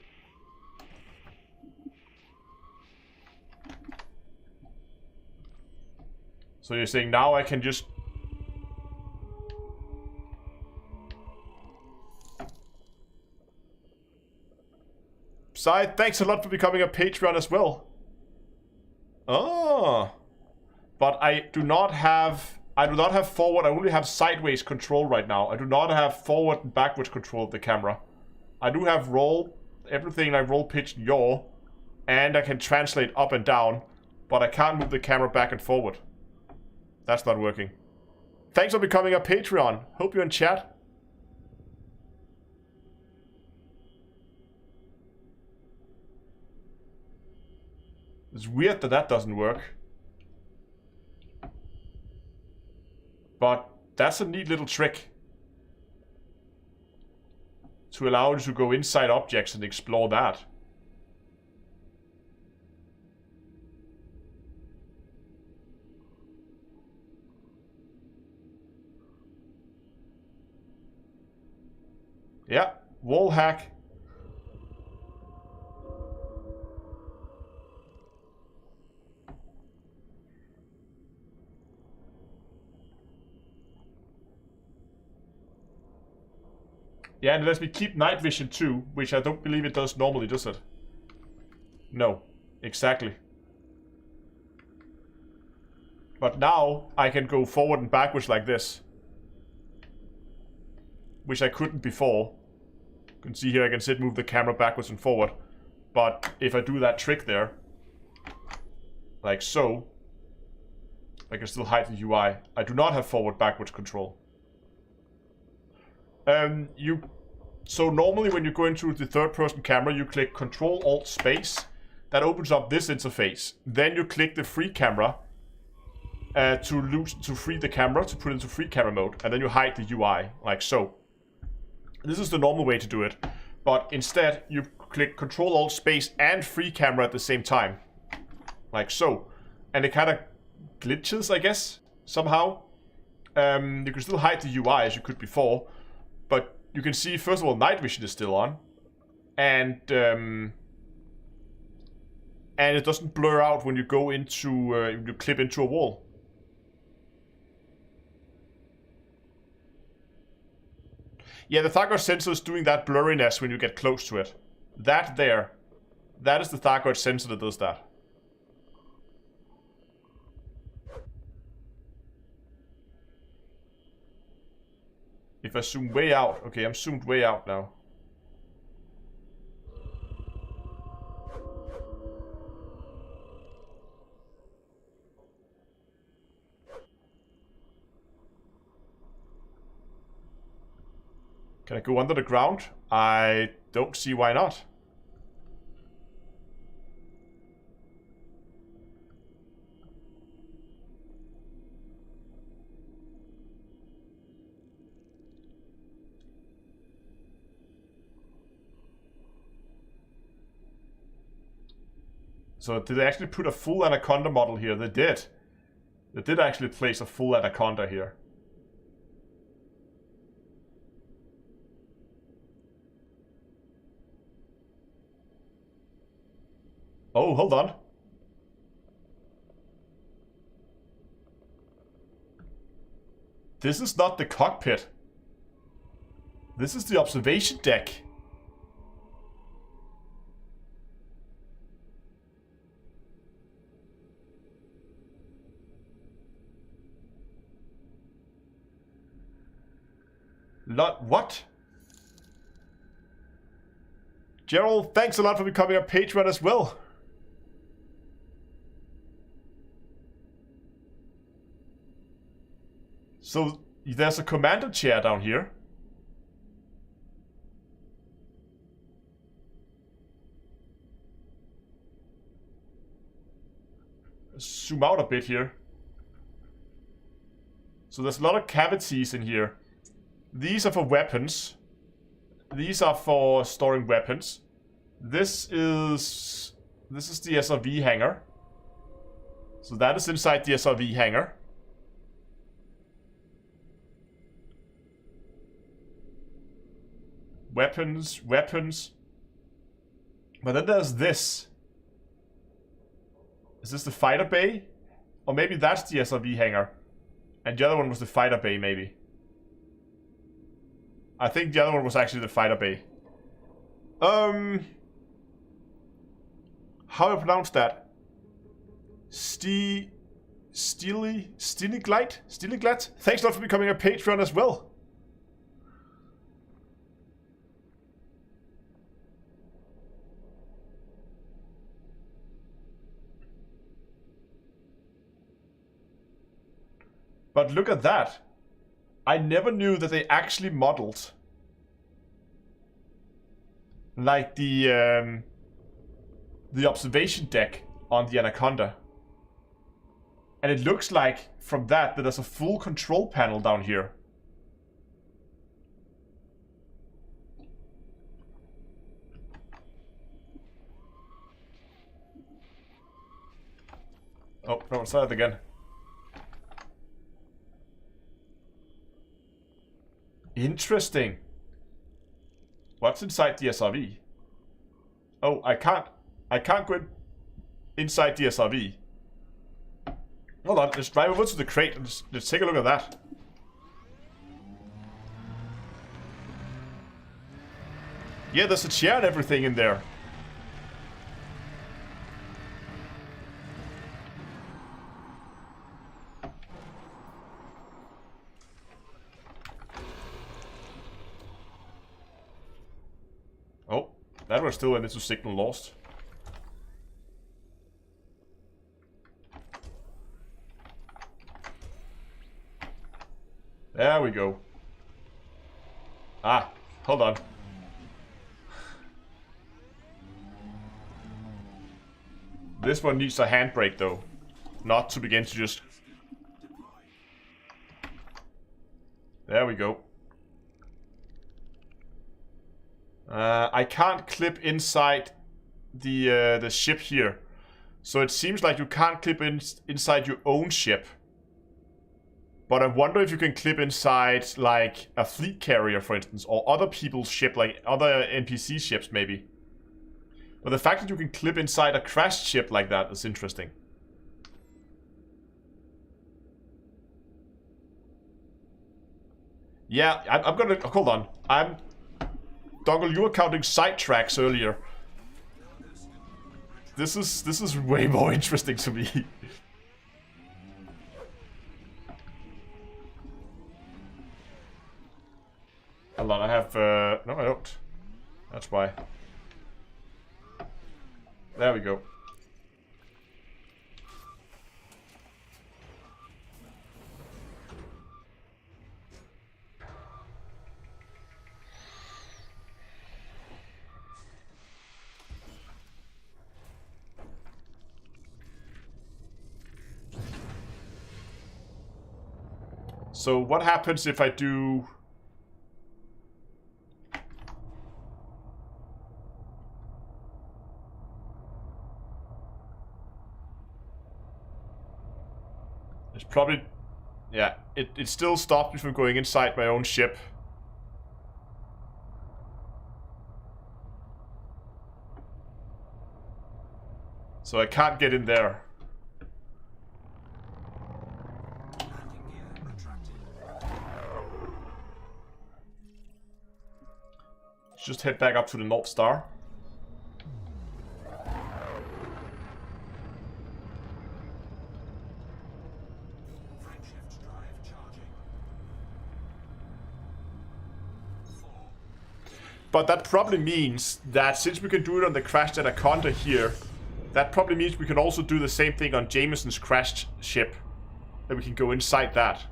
So you're saying now I can just... Psy, thanks a lot for becoming a Patreon as well. Oh. But I do not have forward, I only have sideways control right now. I do not have forward and backwards control of the camera. I do have roll, everything like roll, pitch, and yaw. And I can translate up and down. But I can't move the camera back and forward. That's not working. Thanks for becoming a Patreon. Hope you're in chat. It's weird that that doesn't work. But that's a neat little trick. To allow you to go inside objects and explore that. Yeah, wall hack. Yeah, and it lets me keep night vision too, which I don't believe it does normally, does it? No, exactly. But now I can go forward and backwards like this. Which I couldn't before. You can see here I can move the camera backwards and forward. But if I do that trick there, like so, I can still hide the UI. I do not have forward-backwards control. So normally when you go into the third-person camera, you click Control-Alt-Space. That opens up this interface. Then you click the free camera to free the camera, to put it into free camera mode, and then you hide the UI, like so. This is the normal way to do it, but instead you click Control-Alt-Space and free camera at the same time, like so. And it kind of glitches, I guess, somehow. You can still hide the UI as you could before, but you can see, first of all, night vision is still on, and it doesn't blur out when you go into, you clip into a wall. Yeah, the Thargoid sensor is doing that blurriness when you get close to it. That there, that is the Thargoid sensor that does that. If I zoom way out, okay, I'm zoomed way out now. Can I go under the ground? I don't see why not. So did they actually put a full anaconda model here? They did. They did actually place a full anaconda here. Oh, hold on. This is not the cockpit. This is the observation deck. What? Gerald, thanks a lot for becoming a Patreon as well. So, there's a commander chair down here. Zoom out a bit here. So there's a lot of cavities in here. These are for weapons. These are for storing weapons. This is the SRV hangar. So that is inside the SRV hangar. Weapons, weapons. But then there's this. Is this the fighter bay? Or maybe that's the SRV hangar. And the other one was the fighter bay, maybe. I think the other one was actually the fighter bay. How do I pronounce that? Stiliglite? Stiliglite? Thanks a lot for becoming a Patreon as well. But look at that. I never knew that they actually modeled like the observation deck on the Anaconda. And it looks like from that there's a full control panel down here. Oh, no, it's that again. Interesting. What's inside the SRV? Oh, I can't go inside the SRV. Hold on, let's drive over to the crate and let's take a look at that. Yeah, there's a chair and everything in there. Oh, that was still into signal lost. There we go. Ah, hold on. This one needs a handbrake though. Not to begin to just... There we go. I can't clip inside the ship here. So it seems like you can't clip inside your own ship. But I wonder if you can clip inside, like, a fleet carrier, for instance, or other people's ship, like other NPC ships, maybe. But the fact that you can clip inside a crashed ship like that is interesting. Yeah, I'm gonna... Hold on. Dongle, you were counting sidetracks earlier. This is way more interesting to me. Hold on, I have... No, I don't. That's why. There we go. So what happens if I do... It's probably... Yeah, it still stops me from going inside my own ship. So I can't get in there. Just head back up to the North Star. But that probably means that since we can do it on the crashed Anaconda here, that probably means we can also do the same thing on Jameson's crashed ship. That we can go inside that.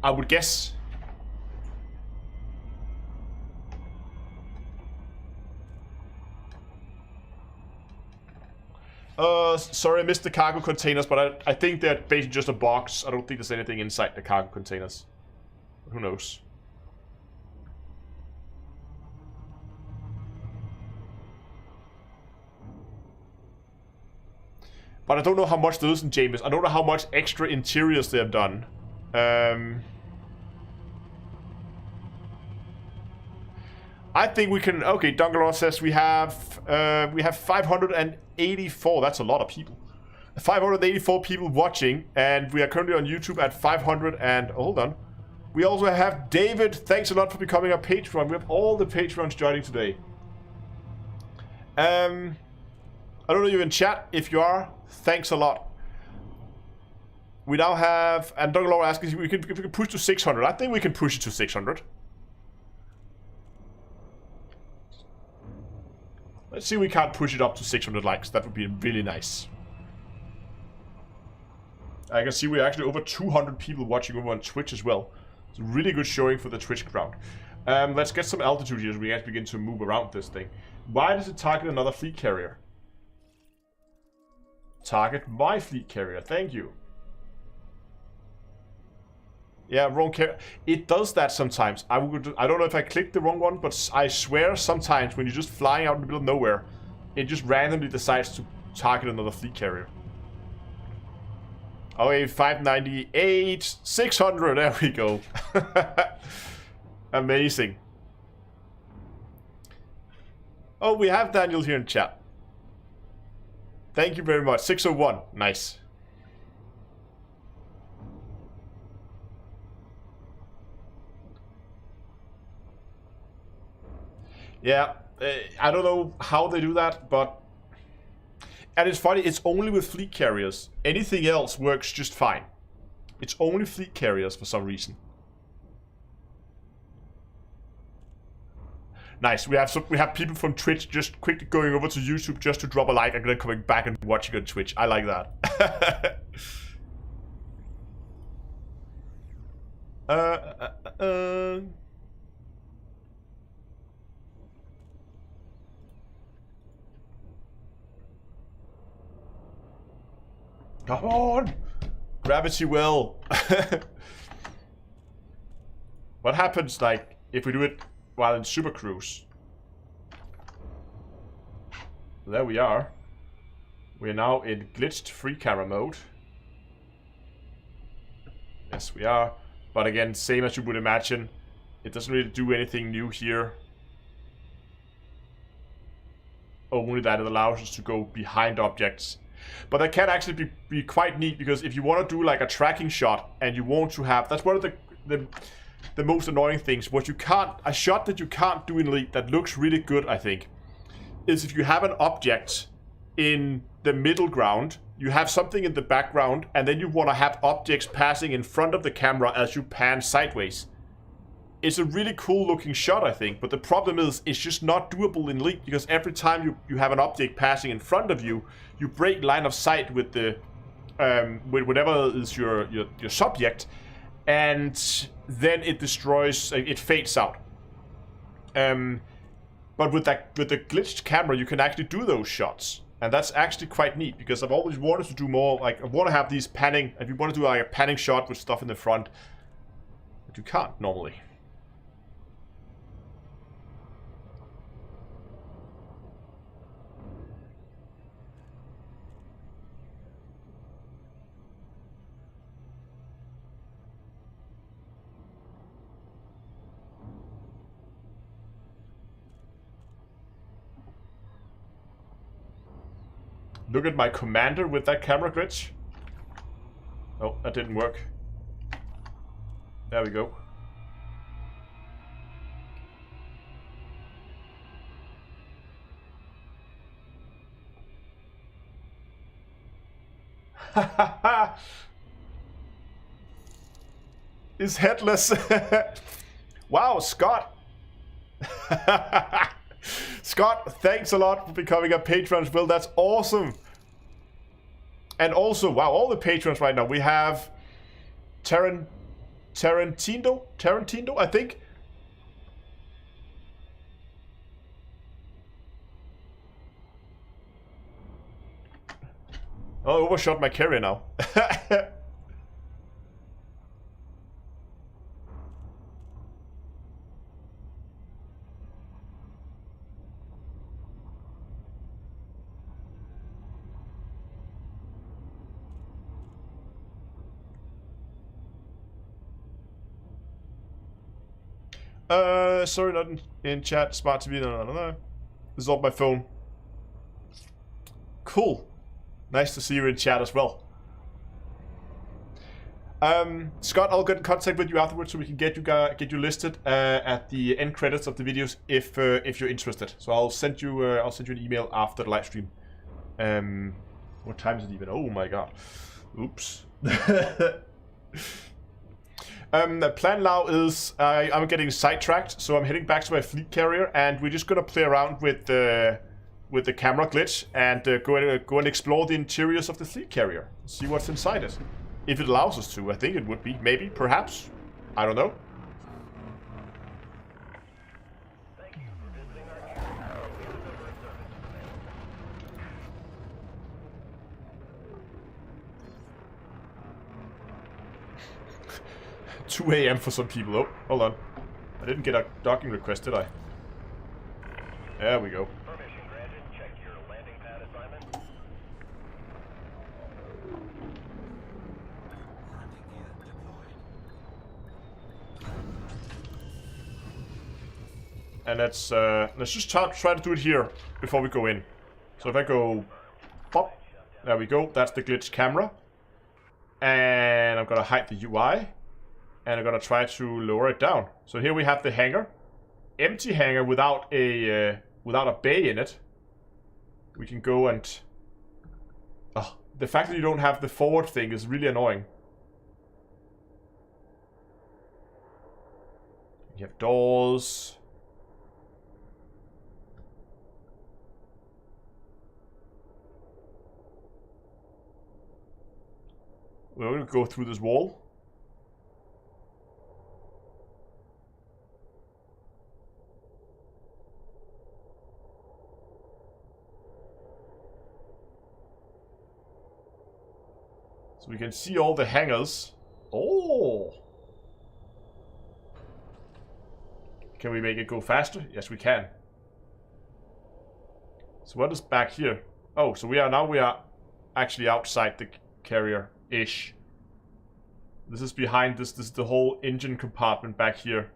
I would guess. Sorry I missed the cargo containers, but I think they're basically just a box. I don't think there's anything inside the cargo containers. Who knows? But I don't know how much there is in James. I don't know how much extra interiors they have done. I think we can... Okay, Dungalore says we have 584. That's a lot of people. 584 people watching, and we are currently on YouTube at 500 and... Hold on. We also have David. Thanks a lot for becoming a Patreon. We have all the Patreons joining today. I don't know if you're in chat. If you are, thanks a lot. We now have... And Dungalore asks if we can push to 600. I think we can push it to 600. Let's see if we can't push it up to 600 likes. That would be really nice. I can see we're actually over 200 people watching over on Twitch as well. It's a really good showing for the Twitch crowd. Let's get some altitude here as we actually begin to move around this thing. Why does it target another fleet carrier? target my fleet carrier. Thank you. Yeah, wrong carrier. It does that sometimes. I don't know if I clicked the wrong one, but I swear sometimes when you're just flying out in the middle of nowhere, it just randomly decides to target another fleet carrier. Okay, 598, 600. There we go. Amazing. Oh, we have Daniel here in chat. Thank you very much. 601. Nice. Yeah, I don't know how they do that, but... And it's funny, it's only with fleet carriers. Anything else works just fine. It's only fleet carriers for some reason. Nice. We have people from Twitch just quickly going over to YouTube just to drop a like and then coming back and watching on Twitch. I like that. Come on! Gravity well. What happens, like, if we do it while in Super Cruise? There we are. We are now in glitched free camera mode. Yes, we are. But again, same as you would imagine. It doesn't really do anything new here. Only that it allows us to go behind objects. But that can actually be quite neat, because if you want to do like a tracking shot and you want to have... That's one of the most annoying things. What you can't... A shot that you can't do in Elite that looks really good, I think, is if you have an object in the middle ground, you have something in the background, and then you want to have objects passing in front of the camera as you pan sideways. It's a really cool looking shot, I think, but the problem is it's just not doable in Elite, because every time you have an object passing in front of you, you break line of sight with the with whatever is your subject, and then it destroys, it fades out. But with the glitched camera, you can actually do those shots, and that's actually quite neat, because I've always wanted to do more. Like, I want to have these panning. If you want to do like a panning shot with stuff in the front, but you can't normally. Look at my commander with that camera glitch. Oh, that didn't work. There we go. Is headless. Wow, Scott. Scott, thanks a lot for becoming a patron as well. That's awesome. And also, wow, all the patrons right now. We have Tarantino, I think. Oh, I overshot my carrier now. Sorry, not in chat. Smart TV. No. This is off my phone. Cool. Nice to see you in chat as well. Scott, I'll get in contact with you afterwards so we can get you listed at the end credits of the videos if you're interested. So I'll send you an email after the live stream. What time is it even? Oh my god. Oops. The plan now is I'm getting sidetracked, so I'm heading back to my fleet carrier, and we're just gonna play around with the camera glitch and go and explore the interiors of the fleet carrier, see what's inside it, if it allows us to. I think it would be, maybe, perhaps, I don't know. 2 a.m. for some people. Oh, hold on. I didn't get a docking request, did I? There we go. Permission granted. Check your landing pad assignment. Landing gear deployed. And let's just try to do it here before we go in. So if I go pop, there we go. That's the glitch camera. And I'm gonna hide the UI. And I'm gonna try to lower it down. So here we have the hangar. Empty hangar without a bay in it. We can go and... Oh, the fact that you don't have the forward thing is really annoying. You have doors. We're going to go through this wall. So we can see all the hangars. Oh! Can we make it go faster? Yes, we can. So what is back here? Oh, so we are actually outside the carrier-ish. This is behind this. This is the whole engine compartment back here.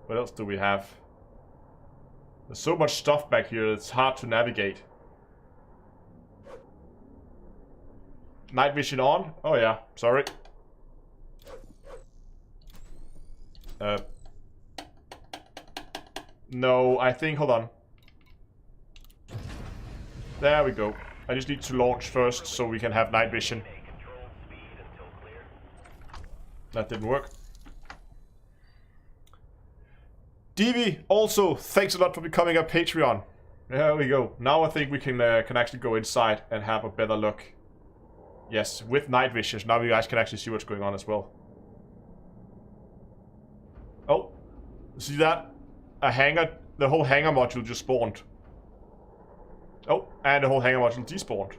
What else do we have? There's so much stuff back here, it's hard to navigate. Night vision on? Oh yeah, sorry. No, I think, hold on. There we go. I just need to launch first so we can have night vision. Control speed until clear. That didn't work. DB, also, thanks a lot for becoming a Patreon. There we go. Now I think we can actually go inside and have a better look. Yes, with night vision. Now you guys can actually see what's going on as well. Oh, see that? A hangar, the whole hangar module just spawned. Oh, and the whole hangar module despawned.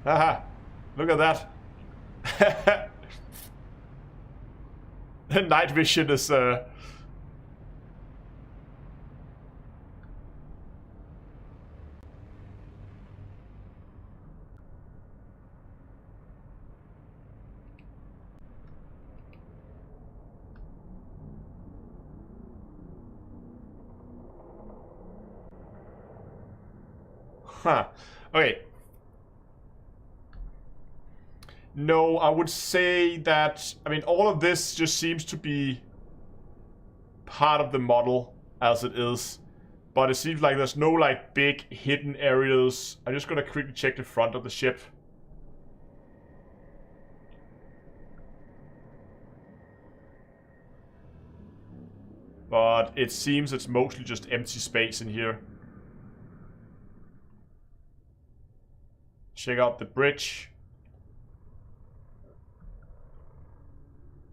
Haha, look at that. The night vision is Huh. Okay. No, I would say that, I mean, all of this just seems to be part of the model as it is. But it seems like there's no, like, big hidden areas. I'm just gonna quickly check the front of the ship. But it seems it's mostly just empty space in here. Check out the bridge.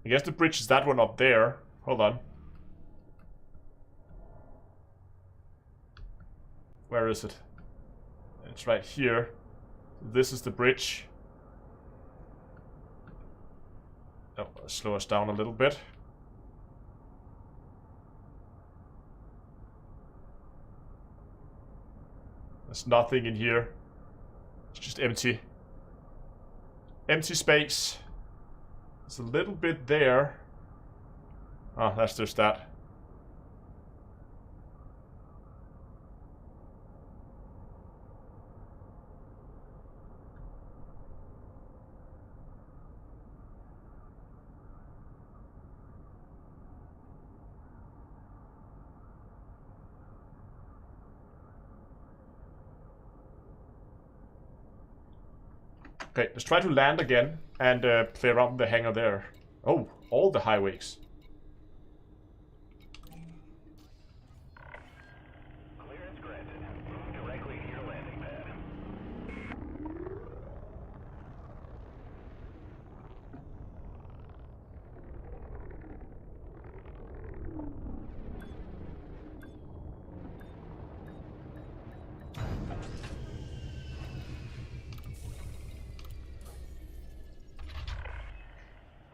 I guess the bridge is that one up there. Hold on. Where is it? It's right here. This is the bridge. Oh, slow us down a little bit. There's nothing in here. It's just empty. Empty space. There's a little bit there. Oh, that's just that. Okay, let's try to land again and play around with the hangar there. Oh, all the highways. Clearance granted. Move directly to your landing pad.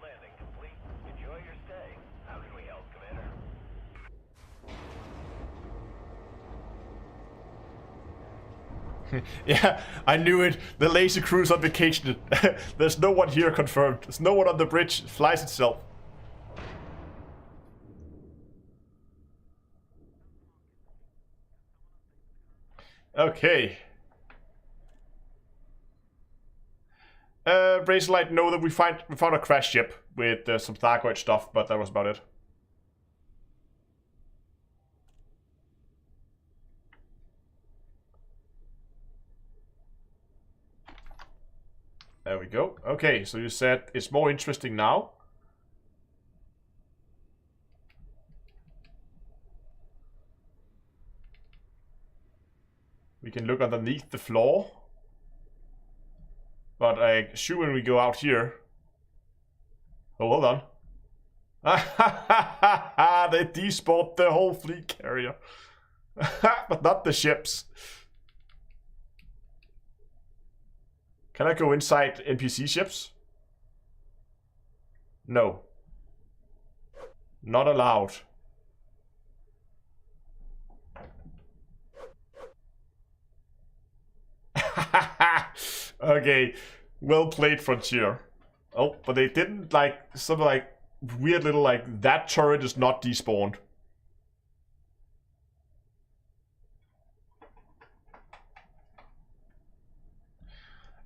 Landing complete. Enjoy your stay. How can we help, Commander? Yeah, I knew it. The lazy crew's on vacation. There's no one here confirmed. There's no one on the bridge. It flies itself. Okay. Razorlight know that we found a crash ship with some Thargoid stuff, but that was about it. There we go. Okay, so you said it's more interesting now. We can look underneath the floor. But I assume when we go out here... Oh, hold on. They despawned the whole fleet carrier. But not the ships. Can I go inside NPC ships? No. Not allowed. Okay, well played, Frontier. Oh, but they didn't like some like weird little like that turret is not despawned.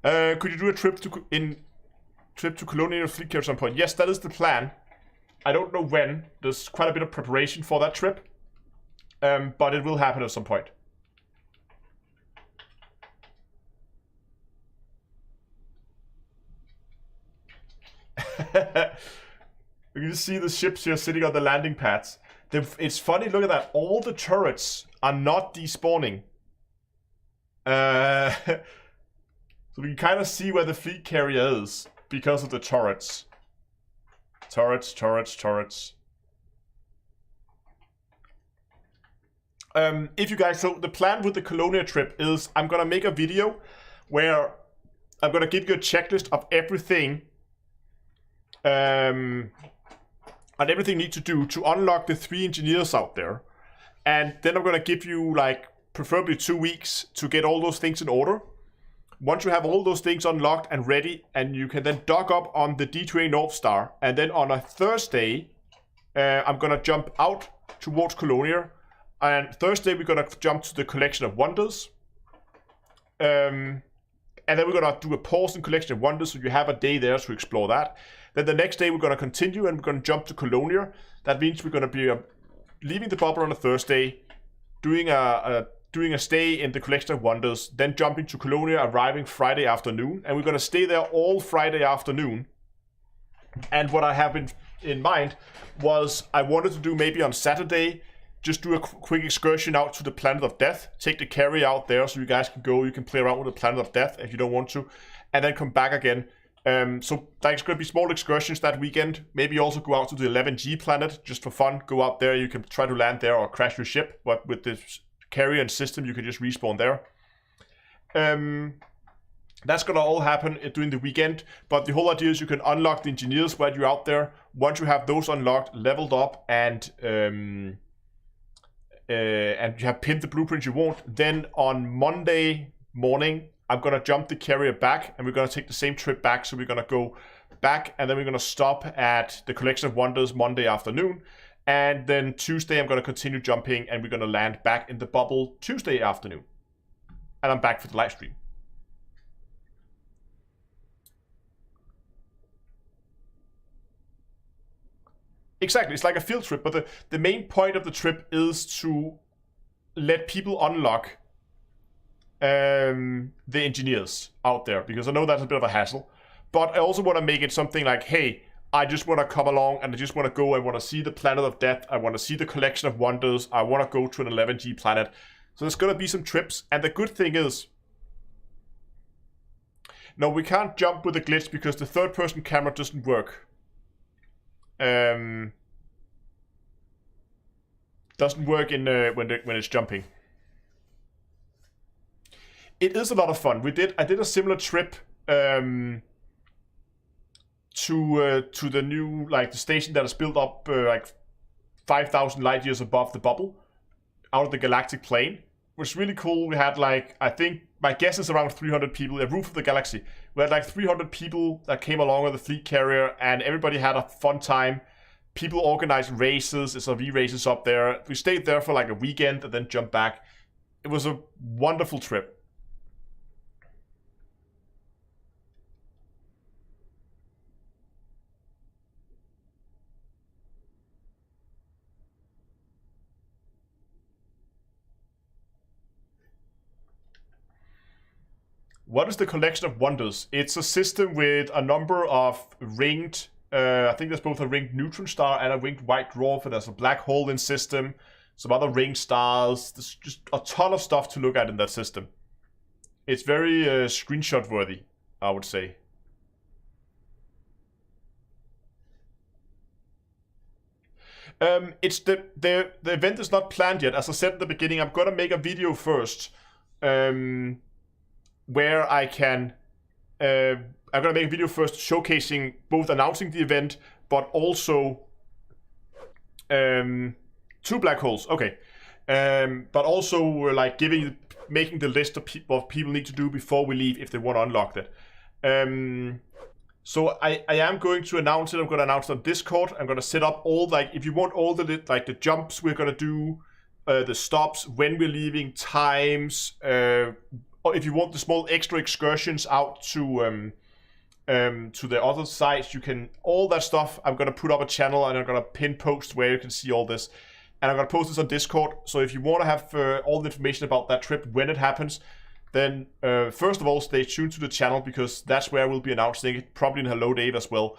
Could you do a trip to Colonial Fleet Carrier at some point? Yes, that is the plan. I don't know when. There's quite a bit of preparation for that trip, but it will happen at some point. You can see the ships here sitting on the landing pads. It's funny, look at that. All the turrets are not despawning. So we can kind of see where the fleet carrier is because of the turrets. Turrets. If you guys, so the plan with the Colonia trip is I'm gonna make a video where I'm gonna give you a checklist of everything and everything you need to do to unlock the 3 engineers out there. And then I'm gonna give you like preferably 2 weeks to get all those things in order. Once you have all those things unlocked and ready, and you can then dock up on the D2A North Star, and then on a Thursday, I'm gonna jump out towards Colonia, and Thursday we're gonna jump to the Collection of Wonders, and then we're gonna do a pause in Collection of Wonders, so you have a day there to explore that. Then the next day we're gonna continue, and we're gonna jump to Colonia. That means we're gonna be leaving the bubble on a Thursday, doing a stay in the Collection of Wonders, then jumping to Colonia, arriving Friday afternoon, and we're gonna stay there all Friday afternoon. And what I have in mind was I wanted to do maybe on Saturday, just do a quick excursion out to the Planet of Death, take the carry out there so you guys can go, you can play around with the Planet of Death if you don't want to, and then come back again. So there's going to be small excursions that weekend. Maybe also go out to the 11G planet just for fun. Go out there, you can try to land there or crash your ship, but with this carrier and system you can just respawn there. That's gonna all happen during the weekend, but the whole idea is you can unlock the engineers while you're out there. Once you have those unlocked, leveled up, and you have pinned the blueprints you want, then on Monday morning I'm gonna jump the carrier back, and we're gonna take the same trip back. So we're gonna go back, and then we're gonna stop at the Collection of Wonders Monday afternoon. And then Tuesday, I'm going to continue jumping, and we're going to land back in the bubble Tuesday afternoon. And I'm back for the live stream. Exactly, it's like a field trip, but the main point of the trip is to let people unlock the engineers out there, because I know that's a bit of a hassle. But I also want to make it something like, hey, I just want to come along and I just want to go. I want to see the planet of death. I want to see the collection of wonders. I want to go to an 11G planet. So there's going to be some trips. And the good thing is, no, we can't jump with a glitch because the third-person camera doesn't work. Doesn't work in when it's jumping. It is a lot of fun. I did a similar trip to the new, like, the station that is built up like 5,000 light years above the bubble, out of the galactic plane. It was really cool. We had, like, I think my guess is around 300 people. The roof of the galaxy. We had like 300 people that came along with the fleet carrier, and everybody had a fun time. People organized races, SRV races up there. We stayed there for like a weekend and then jumped back. It was a wonderful trip. What is the collection of wonders? It's a system with a number of ringed, I think there's both a ringed neutron star and a ringed white dwarf, and there's a black hole in system, some other ringed stars. There's just a ton of stuff to look at in that system. It's very screenshot worthy, I would say. It's the event is not planned yet. As I said at the beginning, I'm gonna make a video first. Where I can, I'm gonna make a video first showcasing, both announcing the event, but also, 2 black holes, okay. But also, like, making the list of what people need to do before we leave if they want to unlock that. So I am going to announce it. I'm going to announce it on Discord. I'm going to set up all, like, if you want all the, like, the jumps we're going to do, the stops, when we're leaving, times, or if you want the small extra excursions out to the other sites, you can, all that stuff. I'm going to put up a channel and I'm going to pin post where you can see all this. And I'm going to post this on Discord. So if you want to have all the information about that trip when it happens, then first of all, stay tuned to the channel, because that's where we'll be announcing it, probably in Hello Dave as well.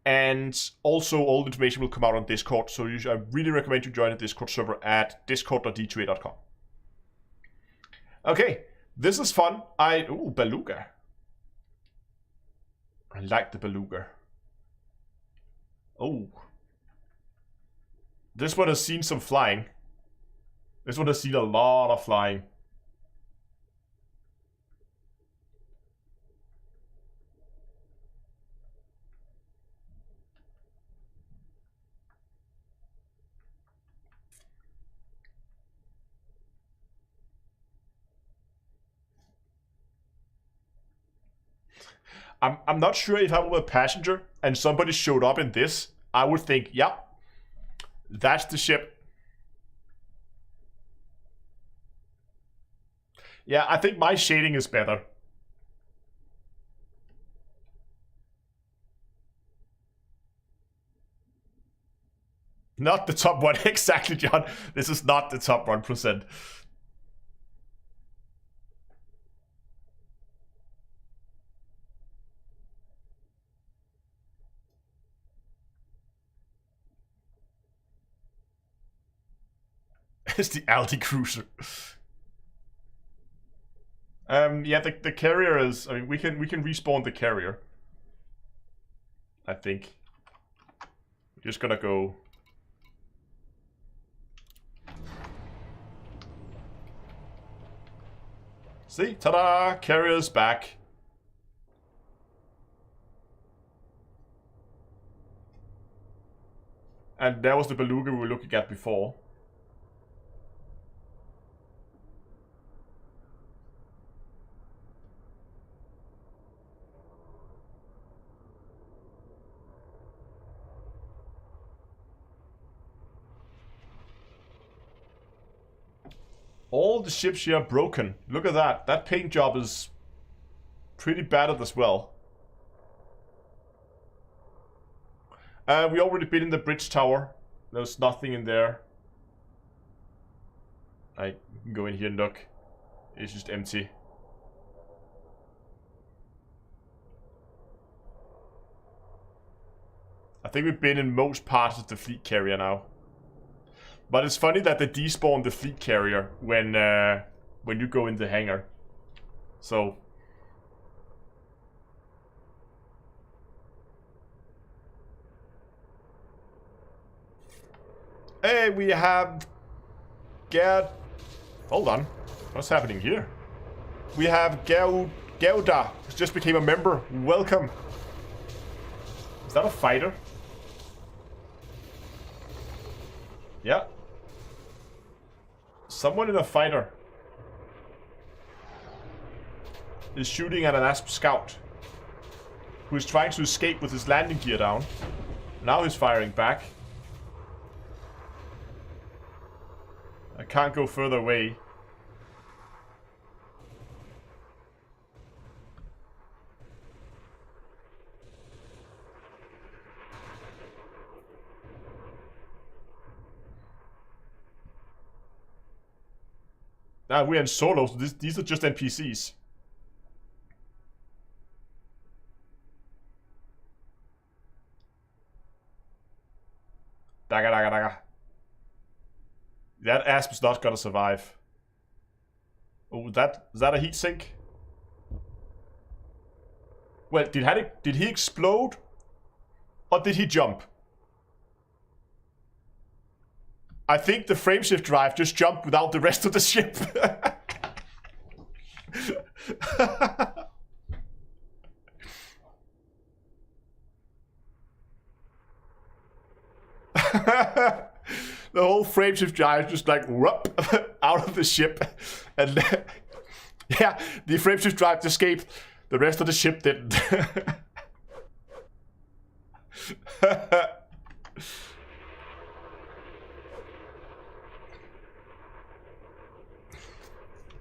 And also all the information will come out on Discord. So I really recommend you join the Discord server at discord.d2a.com. Okay. This is fun. Ooh, beluga. I like the beluga. Oh. This one has seen some flying. This one has seen a lot of flying. I'm not sure if I were a passenger and somebody showed up in this, I would think, yeah, that's the ship. Yeah, I think my shading is better. Not the top one, exactly, John. This is not the top 1%. It's the Aldi Cruiser. Yeah, the carrier is. I mean, we can respawn the carrier. I think. We're just gonna go. See, ta-da! Carrier's back. And that was the beluga we were looking at before. All the ships here are broken. Look at that. That paint job is pretty battered as well. We already been in the bridge tower. There's nothing in there. I can go in here and look. It's just empty. think we've been in most parts of the fleet carrier now. But it's funny that they despawn the fleet carrier when you go in the hangar. So... Hey, we have... Hold on. What's happening here? We have Gauda, who just became a member. Welcome. Is that a fighter? Yeah. Someone in a fighter is shooting at an Asp scout who is trying to escape with his landing gear down. Now he's firing back. I can't go further away. We're in solo, so these are just NPCs. Daga, daga, daga. That Asp is not gonna survive. Oh, is that a heat sink? Well, did he explode? Or did he jump? I think the frameshift drive just jumped without the rest of the ship. The whole frameshift drive just like whoop out of the ship, and yeah, the frameshift drive escaped. The rest of the ship didn't.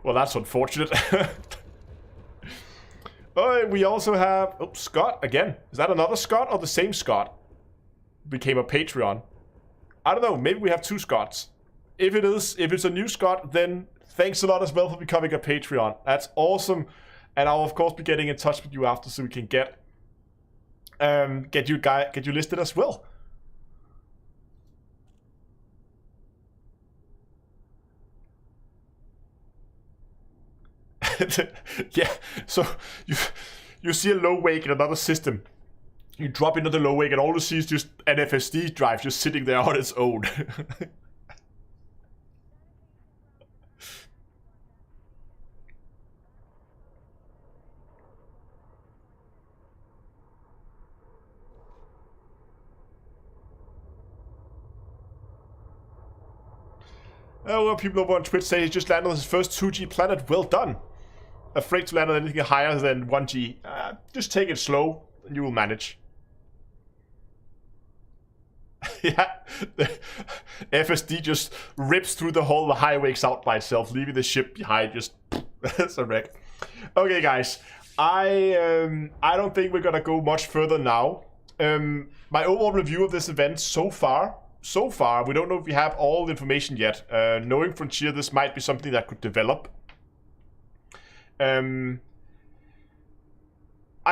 Well, that's unfortunate. Oh, we also have... Oh, Scott again. Is that another Scott or the same Scott? Became a Patreon. I don't know. Maybe we have two Scotts. If it's a new Scott, then thanks a lot as well for becoming a Patreon. That's awesome. And I'll of course be getting in touch with you after so we can get you listed as well. Yeah, so you see a low wake in another system. You drop into the low wake and all you see is just an FSD drive just sitting there on its own. Oh, well, people over on Twitch say he just landed on his first 2G planet. Well done. Afraid to land on anything higher than 1G. Just take it slow and you will manage. Yeah, the FSD just rips through the whole high wakes out by itself, leaving the ship behind. Just that's a wreck. Okay, guys, I don't think we're gonna go much further now. My overall review of this event so far, we don't know if we have all the information yet. Knowing Frontier, this might be something that could develop. I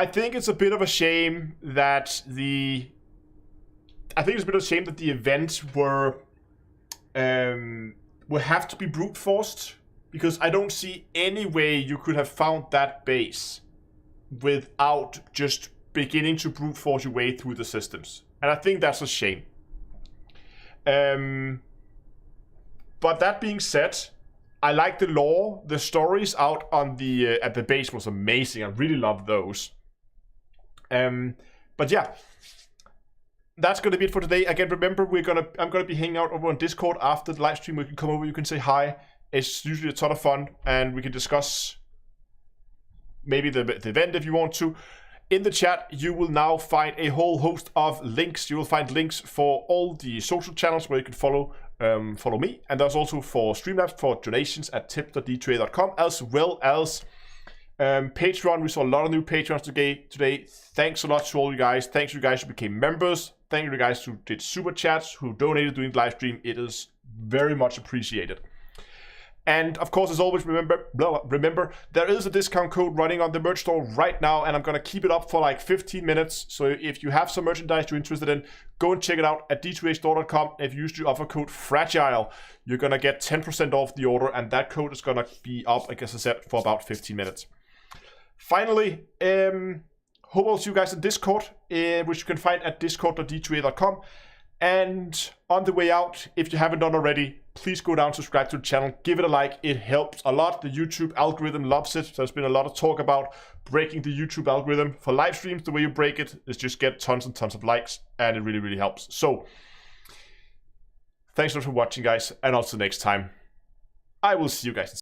think it's a bit of a shame that the events were will have to be brute forced, because I don't see any way you could have found that base without just beginning to brute force your way through the systems, and I think that's a shame. But that being said, I like the lore. The stories out on the at the base was amazing. I really love those. But yeah, that's gonna be it for today. Again, remember I'm gonna be hanging out over on Discord after the live stream. We can come over, you can say hi. It's usually a ton of fun, and we can discuss maybe the event if you want to. In the chat, you will now find a whole host of links. You will find links for all the social channels where you can follow me, and there's also for Streamlabs for donations at tip.d2a.com, as well as Patreon. We saw a lot of new Patreons today. Thanks a lot to all you guys. Thanks to you guys who became members. Thank you to you guys who did super chats, who donated during the live stream. It is very much appreciated. And of course, as always, remember there is a discount code running on the merch store right now, and I'm gonna keep it up for like 15 minutes. So if you have some merchandise you're interested in, go and check it out at d2astore.com. If you use the offer code FRAGILE, you're gonna get 10% off the order, and that code is gonna be up, like I said, for about 15 minutes. Finally, hope I'll see you guys in Discord, which you can find at discord.d2a.com. And on the way out, if you haven't done already, please go down, subscribe to the channel, give it a like. It helps a lot. The YouTube algorithm loves it. There's been a lot of talk about breaking the YouTube algorithm. For live streams, the way you break it is just get tons and tons of likes, and it really, really helps. So, thanks a lot for watching, guys, and until next time, I will see you guys.